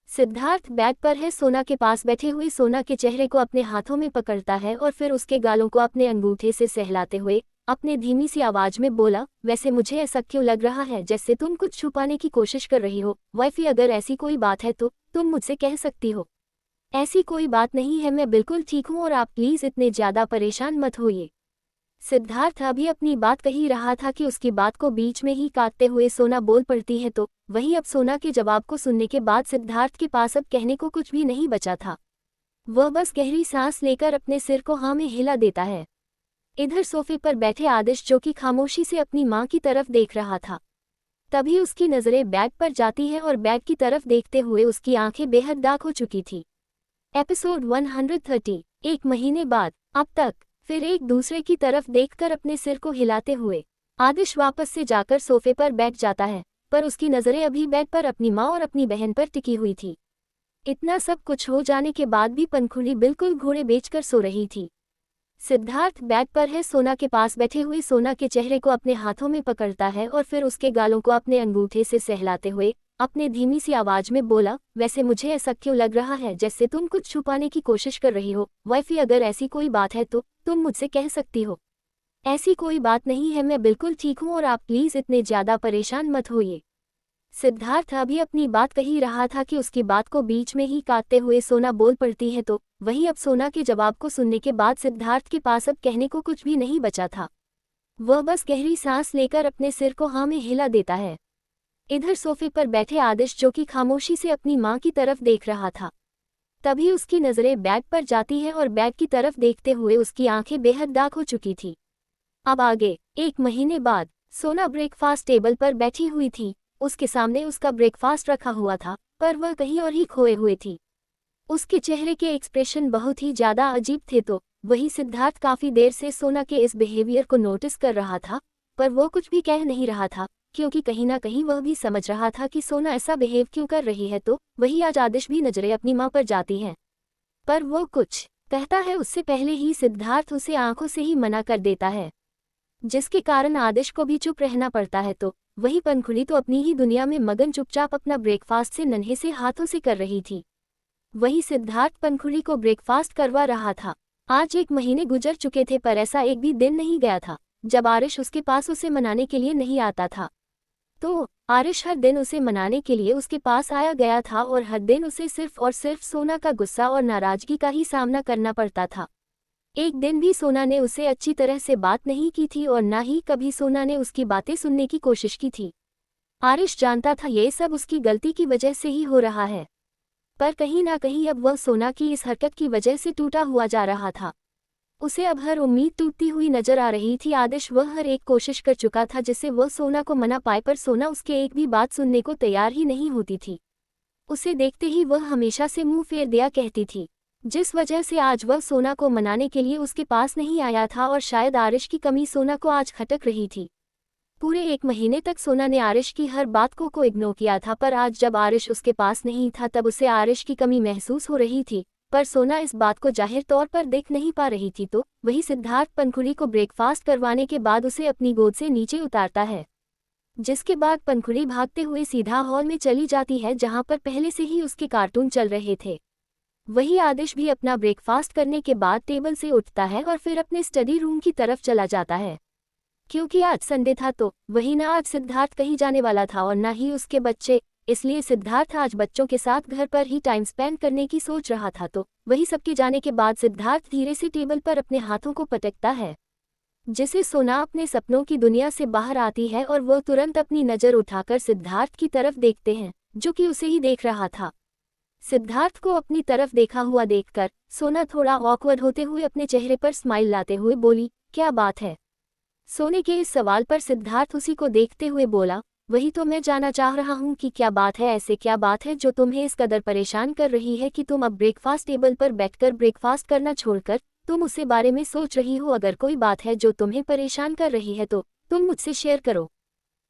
सिद्धार्थ बेड पर है, सोना के पास बैठे हुए सोना के चेहरे को अपने हाथों में पकड़ता है और फिर उसके गालों को अपने अंगूठे से सहलाते हुए अपने धीमी सी आवाज में बोला, वैसे मुझे ऐसा क्यों लग रहा है जैसे तुम कुछ छुपाने की कोशिश कर रही हो। वाइफी, अगर ऐसी कोई बात है तो तुम मुझसे कह सकती हो। ऐसी कोई बात नहीं है, मैं बिल्कुल ठीक हूँ और आप प्लीज इतने ज्यादा परेशान मत होइए। सिद्धार्थ अभी अपनी बात कह ही रहा था कि उसकी बात को बीच में ही काटते हुए सोना बोल पड़ती है। तो वहीं अब सोना के जवाब को सुनने के बाद सिद्धार्थ के पास अब कहने को कुछ भी नहीं बचा था। वह बस गहरी सांस लेकर अपने सिर को हाँ में हिला देता है। इधर सोफे पर बैठे आदिश, जो कि खामोशी से अपनी माँ की तरफ देख रहा था, तभी उसकी नज़रें बैग पर जाती है और बैग की तरफ देखते हुए उसकी आंखें बेहद डार्क हो चुकी थी। एपिसोड 130। एक महीने बाद। अब तक फिर एक दूसरे की तरफ देखकर अपने सिर को हिलाते हुए आदिश वापस से जाकर सोफे पर बैठ जाता है, पर उसकी नज़रें अभी बेड पर अपनी माँ और अपनी बहन पर टिकी हुई थी। इतना सब कुछ हो जाने के बाद भी पंखुड़ी बिल्कुल घोड़े बेचकर सो रही थी। सिद्धार्थ बेड पर है, सोना के पास बैठे हुए सोना के चेहरे को अपने हाथों में पकड़ता है और फिर उसके गालों को अपने अंगूठे से सहलाते हुए अपने धीमी सी आवाज में बोला, वैसे मुझे ऐसा क्यों लग रहा है जैसे तुम कुछ छुपाने की कोशिश कर रही हो। वाइफी, अगर ऐसी कोई बात है तो तुम मुझसे कह सकती हो। ऐसी कोई बात नहीं है, मैं बिल्कुल ठीक हूँ और आप प्लीज इतने ज्यादा परेशान मत होइए। सिद्धार्थ अभी अपनी बात कह ही रहा था कि उसकी बात को बीच में ही काटते हुए सोना बोल पड़ती है। तो वहीं अब सोना के जवाब को सुनने के बाद सिद्धार्थ के पास अब कहने को कुछ भी नहीं बचा था। वह बस गहरी सांस लेकर अपने सिर को हाँ में हिला देता है। इधर सोफे पर बैठे आदिश, जो कि खामोशी से अपनी माँ की तरफ देख रहा था, तभी उसकी नज़रें बैग पर जाती है और बैग की तरफ देखते हुए उसकी आंखें बेहद डार्क हो चुकी थी। अब आगे। एक महीने बाद। सोना ब्रेकफास्ट टेबल पर बैठी हुई थी। उसके सामने उसका ब्रेकफास्ट रखा हुआ था, पर वह कहीं और ही खोए हुए थी। उसके चेहरे के एक्सप्रेशन बहुत ही ज़्यादा अजीब थे। तो वही सिद्धार्थ काफ़ी देर से सोना के इस बिहेवियर को नोटिस कर रहा था, पर वो कुछ भी कह नहीं रहा था, क्योंकि कहीं ना कहीं वह भी समझ रहा था कि सोना ऐसा बिहेव क्यों कर रही है। तो वही आज आदिश भी नज़रें अपनी माँ पर जाती हैं, पर वो कुछ कहता है उससे पहले ही सिद्धार्थ उसे आंखों से ही मना कर देता है, जिसके कारण आदिश को भी चुप रहना पड़ता है। तो वही पंखुड़ी तो अपनी ही दुनिया में मगन चुपचाप अपना ब्रेकफास्ट से नन्हे से हाथों से कर रही थी। वही सिद्धार्थ पंखुड़ी को ब्रेकफास्ट करवा रहा था। आज 1 महीने गुजर चुके थे पर ऐसा एक भी दिन नहीं गया था जब आरिश उसके पास उसे मनाने के लिए नहीं आता था। तो आरिश हर दिन उसे मनाने के लिए उसके पास आया गया था और हर दिन उसे सिर्फ और सिर्फ सोना का गुस्सा और नाराजगी का ही सामना करना पड़ता था। एक दिन भी सोना ने उसे अच्छी तरह से बात नहीं की थी और ना ही कभी सोना ने उसकी बातें सुनने की कोशिश की थी। आरिश जानता था ये सब उसकी गलती की वजह से ही हो रहा है, पर कहीं ना कहीं अब वह सोना की इस हरकत की वजह से टूटा हुआ जा रहा था। उसे अब हर उम्मीद टूटती हुई नजर आ रही थी। आदिश वह हर एक कोशिश कर चुका था जिससे वह सोना को मना पाए, पर सोना उसके एक भी बात सुनने को तैयार ही नहीं होती थी। उसे देखते ही वह हमेशा से मुंह फेर दिया करती थी, जिस वजह से आज वह सोना को मनाने के लिए उसके पास नहीं आया था और शायद आरिश की कमी सोना को आज खटक रही थी। पूरे 1 महीने तक सोना ने आरिश की हर बात को इग्नोर किया था, पर आज जब आरिश उसके पास नहीं था तब उसे आरिश की कमी महसूस हो रही थी। पर सोना इस बात को जाहिर तौर पर देख नहीं पा रही थी। तो वही सिद्धार्थ पंखुड़ी को ब्रेकफास्ट करवाने के बाद उसे अपनी गोद से नीचे उतारता है, जिसके बाद पंखुड़ी भागते हुए सीधा हॉल में चली जाती है जहां पर पहले से ही उसके कार्टून चल रहे थे। वही आदिश भी अपना ब्रेकफास्ट करने के बाद टेबल से उठता है और फिर अपने स्टडी रूम की तरफ चला जाता है। क्योंकि आज संडे था तो वही ना आज सिद्धार्थ कहीं जाने वाला था और ना ही उसके बच्चे, इसलिए सिद्धार्थ आज बच्चों के साथ घर पर ही टाइम स्पेंड करने की सोच रहा था। तो वही सबके जाने के बाद सिद्धार्थ धीरे से टेबल पर अपने हाथों को पटकता है, जिसे सोना अपने सपनों की दुनिया से बाहर आती है और वह तुरंत अपनी नज़र उठाकर सिद्धार्थ की तरफ देखते हैं जो कि उसे ही देख रहा था। सिद्धार्थ को अपनी तरफ देखा हुआ देखकर सोना थोड़ा ऑकवर्ड होते हुए अपने चेहरे पर स्माइल लाते हुए बोली, क्या बात है? सोने के इस सवाल पर सिद्धार्थ उसी को देखते हुए बोला, वही तो मैं जानना चाह रहा हूँ कि क्या बात है, ऐसे क्या बात है जो तुम्हें इस कदर परेशान कर रही है कि तुम अब ब्रेकफास्ट टेबल पर बैठकर ब्रेकफास्ट करना छोड़कर तुम उससे बारे में सोच रही हो। अगर कोई बात है जो तुम्हें परेशान कर रही है तो तुम मुझसे शेयर करो,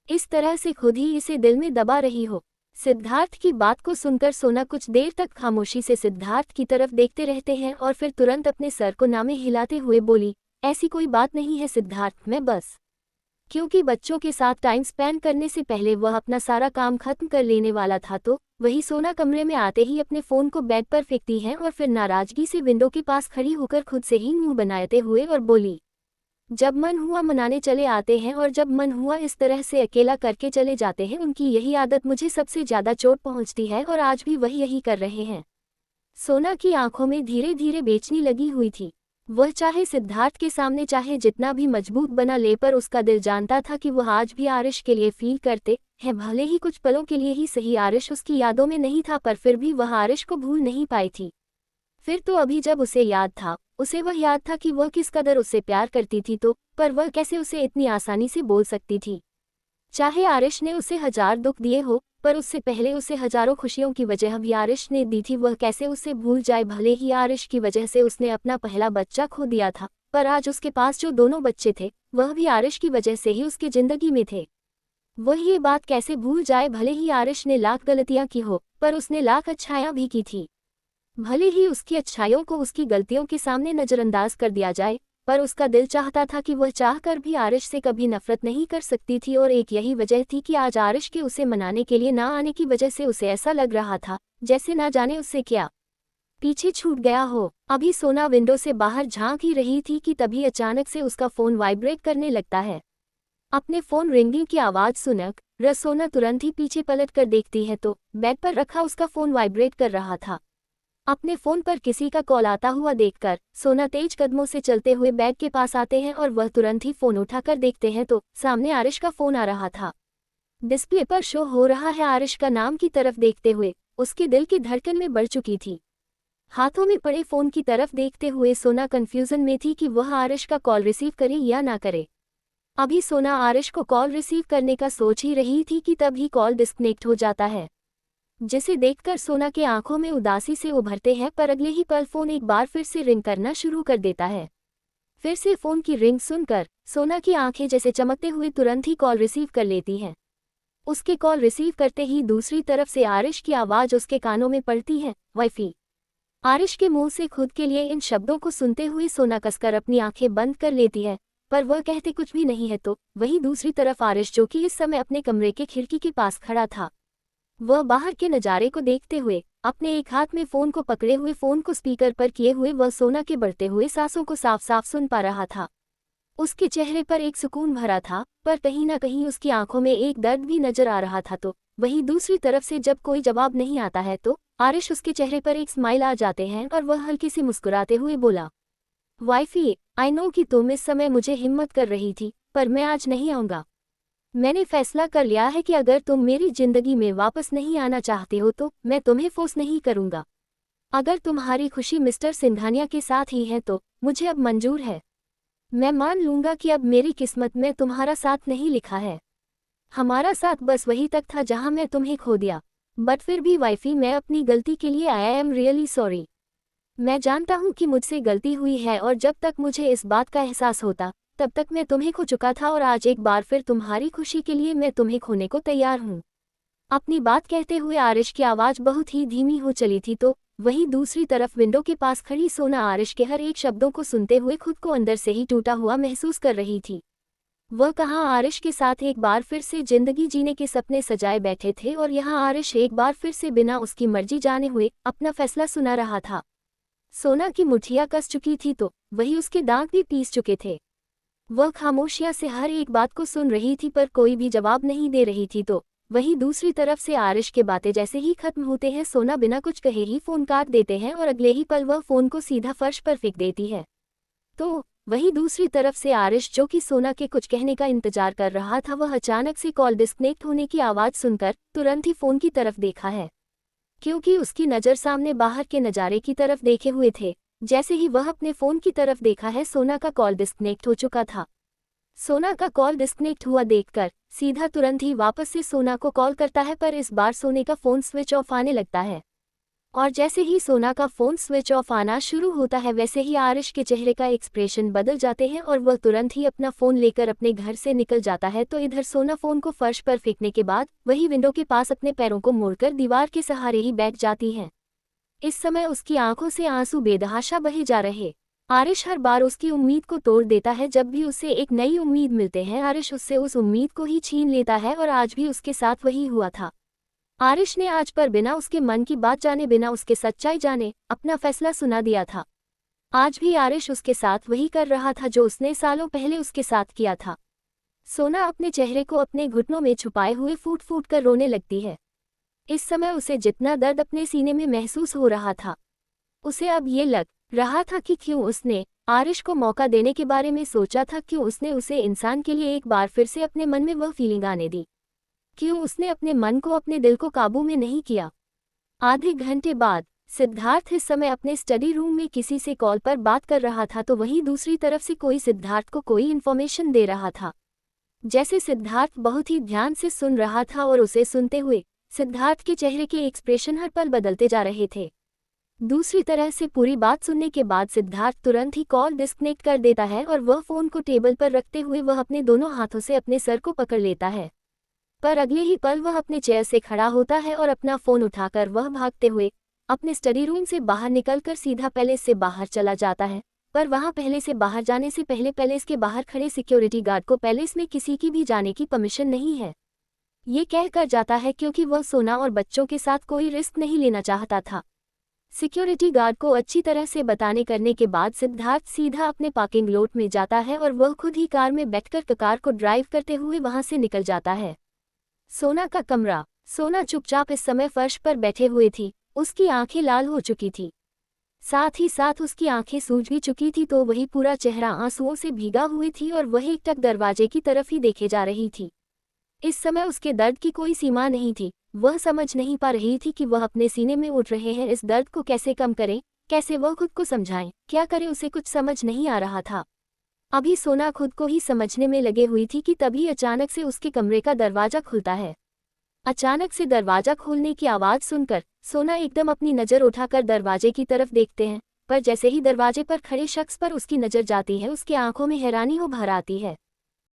इस तरह से खुद ही इसे दिल में दबा रही हो। सिद्धार्थ की बात को सुनकर सोना कुछ देर तक खामोशी से सिद्धार्थ की तरफ देखते रहते हैं और फिर तुरंत अपने सर को नामे हिलाते हुए बोली, ऐसी कोई बात नहीं है सिद्धार्थ, मैं बस क्योंकि बच्चों के साथ टाइम स्पेंड करने से पहले वह अपना सारा काम खत्म कर लेने वाला था। तो वही सोना कमरे में आते ही अपने फ़ोन को बेड पर फेंकती है और फिर नाराज़गी से विंडो के पास खड़ी होकर खुद से ही मुंह बनाते हुए और बोली, जब मन हुआ मनाने चले आते हैं और जब मन हुआ इस तरह से अकेला करके चले जाते हैं। उनकी यही आदत मुझे सबसे ज़्यादा चोट पहुंचती है और आज भी वही यही कर रहे हैं। सोना की आंखों में धीरे धीरे बेचनी लगी हुई थी। वह चाहे सिद्धार्थ के सामने चाहे जितना भी मजबूत बना ले, पर उसका दिल जानता था कि वह आज भी आरिश के लिए फील करते हैं, भले ही कुछ पलों के लिए ही सही। आरिश उसकी यादों में नहीं था पर फिर भी वह आरिश को भूल नहीं पाई थी। फिर तो अभी जब उसे याद था, उसे वह याद था कि वह किस कदर उससे प्यार करती थी। तो पर वह कैसे उसे इतनी आसानी से बोल सकती थी? चाहे आरिश ने उसे 1000 दुख दिए हो, पर उससे पहले उसे हजारों खुशियों की वजह भी आरिश ने दी थी। वह कैसे उसे भूल जाए? भले ही आरिश की वजह से उसने अपना पहला बच्चा खो दिया था, पर आज उसके पास जो दोनों बच्चे थे वह भी आरिश की वजह से ही उसकी जिंदगी में थे। वह ये बात कैसे भूल जाए? भले ही आरिश ने लाख गलतियां की हो, पर उसने लाख अच्छाइयां भी की थी। भले ही उसकी अच्छाइयों को उसकी गलतियों के सामने नज़रअंदाज कर दिया जाए, पर उसका दिल चाहता था कि वह चाहकर भी आरिश से कभी नफरत नहीं कर सकती थी। और एक यही वजह थी कि आज आरिश के उसे मनाने के लिए ना आने की वजह से उसे ऐसा लग रहा था जैसे ना जाने उससे क्या पीछे छूट गया हो। अभी सोना विंडो से बाहर झांक ही रही थी कि तभी अचानक से उसका फ़ोन वाइब्रेट करने लगता है। अपने फ़ोन रिंगिंग की आवाज़ सुनकर सोना तुरंत ही पीछे पलट कर देखती है तो बेड पर रखा उसका फ़ोन वाइब्रेट कर रहा था। अपने फ़ोन पर किसी का कॉल आता हुआ देखकर सोना तेज कदमों से चलते हुए बेड के पास आते हैं और वह तुरंत ही फ़ोन उठाकर देखते हैं तो सामने आरिश का फ़ोन आ रहा था। डिस्प्ले पर शो हो रहा है आरिश का नाम की तरफ देखते हुए उसके दिल की धड़कन में बढ़ चुकी थी। हाथों में पड़े फ़ोन की तरफ देखते हुए सोना कन्फ्यूज़न में थी कि वह आरिश का कॉल रिसीव करे या ना करे। अभी सोना आरिश को कॉल रिसीव करने का सोच ही रही थी कि तभी कॉल डिस्कनेक्ट हो जाता है, जिसे देखकर सोना के आंखों में उदासी से उभरते हैं। पर अगले ही पल फ़ोन एक बार फिर से रिंग करना शुरू कर देता है। फिर से फ़ोन की रिंग सुनकर सोना की आंखें जैसे चमकते हुए तुरंत ही कॉल रिसीव कर लेती हैं। उसके कॉल रिसीव करते ही दूसरी तरफ से आरिश की आवाज़ उसके कानों में पड़ती है, वाइफी। आरिश के मुंह से खुद के लिए इन शब्दों को सुनते हुए सोना कसकर अपनी आंखें बंद कर लेती है, पर वह कहते कुछ भी नहीं है। तो वहीं दूसरी तरफ आरिश, जो कि इस समय अपने कमरे के खिड़की के पास खड़ा था, वह बाहर के नज़ारे को देखते हुए अपने एक हाथ में फोन को पकड़े हुए फोन को स्पीकर पर किए हुए वह सोना के बढ़ते हुए सांसों को साफ साफ सुन पा रहा था। उसके चेहरे पर एक सुकून भरा था, पर कहीं ना कहीं उसकी आंखों में एक दर्द भी नजर आ रहा था। तो वहीं दूसरी तरफ से जब कोई जवाब नहीं आता है तो आरिश उसके चेहरे पर एक स्माइल आ जाते हैं और वह हल्की सी मुस्कुराते हुए बोला, वाइफी, आई नो कि तुम इस समय मुझे हिम्मत कर रही थी, पर मैं आज नहीं आऊँगा। मैंने फैसला कर लिया है कि अगर तुम मेरी जिंदगी में वापस नहीं आना चाहते हो तो मैं तुम्हें फोर्स नहीं करूँगा। अगर तुम्हारी खुशी मिस्टर सिंघानिया के साथ ही है तो मुझे अब मंजूर है। मैं मान लूँगा कि अब मेरी किस्मत में तुम्हारा साथ नहीं लिखा है। हमारा साथ बस वही तक था जहाँ मैं तुम्हें खो दिया। बट फिर भी वाइफी, मैं अपनी गलती के लिए आई एम रियली सॉरी। मैं जानता हूँ कि मुझसे गलती हुई है और जब तक मुझे इस बात का एहसास होता तब तक मैं तुम्हें खो चुका था और आज एक बार फिर तुम्हारी खुशी के लिए मैं तुम्हें खोने को तैयार हूँ। अपनी बात कहते हुए आरिश की आवाज़ बहुत ही धीमी हो चली थी। तो वहीं दूसरी तरफ विंडो के पास खड़ी सोना आरिश के हर एक शब्दों को सुनते हुए खुद को अंदर से ही टूटा हुआ महसूस कर रही थी। वह कहाँ आरिश के साथ एक बार फिर से जिंदगी जीने के सपने सजाए बैठे थे और यहाँ आरिश एक बार फिर से बिना उसकी मर्जी जाने हुए अपना फैसला सुना रहा था। सोना की मुठियाँ कस चुकी थी तो वही उसके दांत भी पीस चुके थे। वह खामोशियां से हर एक बात को सुन रही थी पर कोई भी जवाब नहीं दे रही थी। तो वहीं दूसरी तरफ से आरिश के बातें जैसे ही खत्म होते हैं सोना बिना कुछ कहे ही फोन काट देते हैं और अगले ही पल वह फोन को सीधा फर्श पर फेंक देती है। तो वहीं दूसरी तरफ से आरिश, जो कि सोना के कुछ कहने का इंतजार कर रहा था, वह अचानक से कॉल डिस्कनेक्ट होने की आवाज़ सुनकर तुरंत ही फोन की तरफ देखा है, क्योंकि उसकी नज़र सामने बाहर के नज़ारे की तरफ देखे हुए थे। जैसे ही वह अपने फ़ोन की तरफ देखा है सोना का कॉल डिस्कनेक्ट हो चुका था। सोना का कॉल डिस्कनेक्ट हुआ देखकर सीधा तुरंत ही वापस से सोना को कॉल करता है, पर इस बार सोने का फ़ोन स्विच ऑफ आने लगता है। और जैसे ही सोना का फ़ोन स्विच ऑफ आना शुरू होता है वैसे ही आरिश के चेहरे का एक्सप्रेशन बदल जाते हैं और वह तुरंत ही अपना फ़ोन लेकर अपने घर से निकल जाता है। तो इधर सोना फ़ोन को फर्श पर फेंकने के बाद वही विंडो के पास अपने पैरों को मोड़कर दीवार के सहारे ही बैठ जाती है। इस समय उसकी आंखों से आंसू बेतहाशा बहे जा रहे। आरिश हर बार उसकी उम्मीद को तोड़ देता है। जब भी उसे एक नई उम्मीद मिलते हैं आरिश उससे उस उम्मीद को ही छीन लेता है और आज भी उसके साथ वही हुआ था। आरिश ने आज पर बिना उसके मन की बात जाने, बिना उसके सच्चाई जाने अपना फैसला सुना दिया था। आज भी आरिश उसके साथ वही कर रहा था जो उसने सालों पहले उसके साथ किया था। सोना अपने चेहरे को अपने घुटनों में छुपाए हुए फूट फूट कर रोने लगती है। इस समय उसे जितना दर्द अपने सीने में महसूस हो रहा था, उसे अब ये लग रहा था कि क्यों उसने आरिश को मौका देने के बारे में सोचा था, क्यों उसने उसे इंसान के लिए एक बार फिर से अपने मन में वह फीलिंग आने दी, क्यों उसने अपने मन को, अपने दिल को काबू में नहीं किया। आधे घंटे बाद सिद्धार्थ इस समय अपने स्टडी रूम में किसी से कॉल पर बात कर रहा था, तो वहीं दूसरी तरफ से कोई सिद्धार्थ को कोई इन्फॉर्मेशन दे रहा था। जैसे सिद्धार्थ बहुत ही ध्यान से सुन रहा था और उसे सुनते हुए सिद्धार्थ के चेहरे के एक्सप्रेशन हर पल बदलते जा रहे थे। दूसरी तरह से पूरी बात सुनने के बाद सिद्धार्थ तुरंत ही कॉल डिस्कनेक्ट कर देता है और वह फ़ोन को टेबल पर रखते हुए वह अपने दोनों हाथों से अपने सर को पकड़ लेता है। पर अगले ही पल वह अपने चेयर से खड़ा होता है और अपना फ़ोन उठाकर वह भागते हुए अपने स्टडी रूम से बाहर निकलकर सीधा पैलेस से बाहर चला जाता है। पर वहाँ पहले से बाहर जाने से पहले पैलेस के बाहर खड़े सिक्योरिटी गार्ड को पैलेस में किसी की भी जाने की परमिशन नहीं है, ये कहकर जाता है, क्योंकि वह सोना और बच्चों के साथ कोई रिस्क नहीं लेना चाहता था। सिक्योरिटी गार्ड को अच्छी तरह से बताने करने के बाद सिद्धार्थ सीधा अपने पार्किंग लॉट में जाता है और वह खुद ही कार में बैठकर कार को ड्राइव करते हुए वहां से निकल जाता है। सोना का कमरा। सोना चुपचाप इस समय फर्श पर बैठे हुए थी। उसकी आंखें लाल हो चुकी थी, साथ ही साथ उसकी आंखें सूज भी चुकी थी, तो वही पूरा चेहरा आंसुओं से भीगा हुई थी और वह एकटक दरवाजे की तरफ ही देखे जा रही थी। इस समय उसके दर्द की कोई सीमा नहीं थी। वह समझ नहीं पा रही थी कि वह अपने सीने में उठ रहे हैं इस दर्द को कैसे कम करे, कैसे वह खुद को समझाएं, क्या करे, उसे कुछ समझ नहीं आ रहा था। अभी सोना खुद को ही समझने में लगे हुई थी कि तभी अचानक से उसके कमरे का दरवाजा खुलता है। अचानक से दरवाजा खोलने की आवाज़ सुनकर सोना एकदम अपनी नज़र उठाकर दरवाजे की तरफ देखते हैं, पर जैसे ही दरवाजे पर खड़े शख्स पर उसकी नज़र जाती है उसकी आंखों में हैरानी हो भर आती है।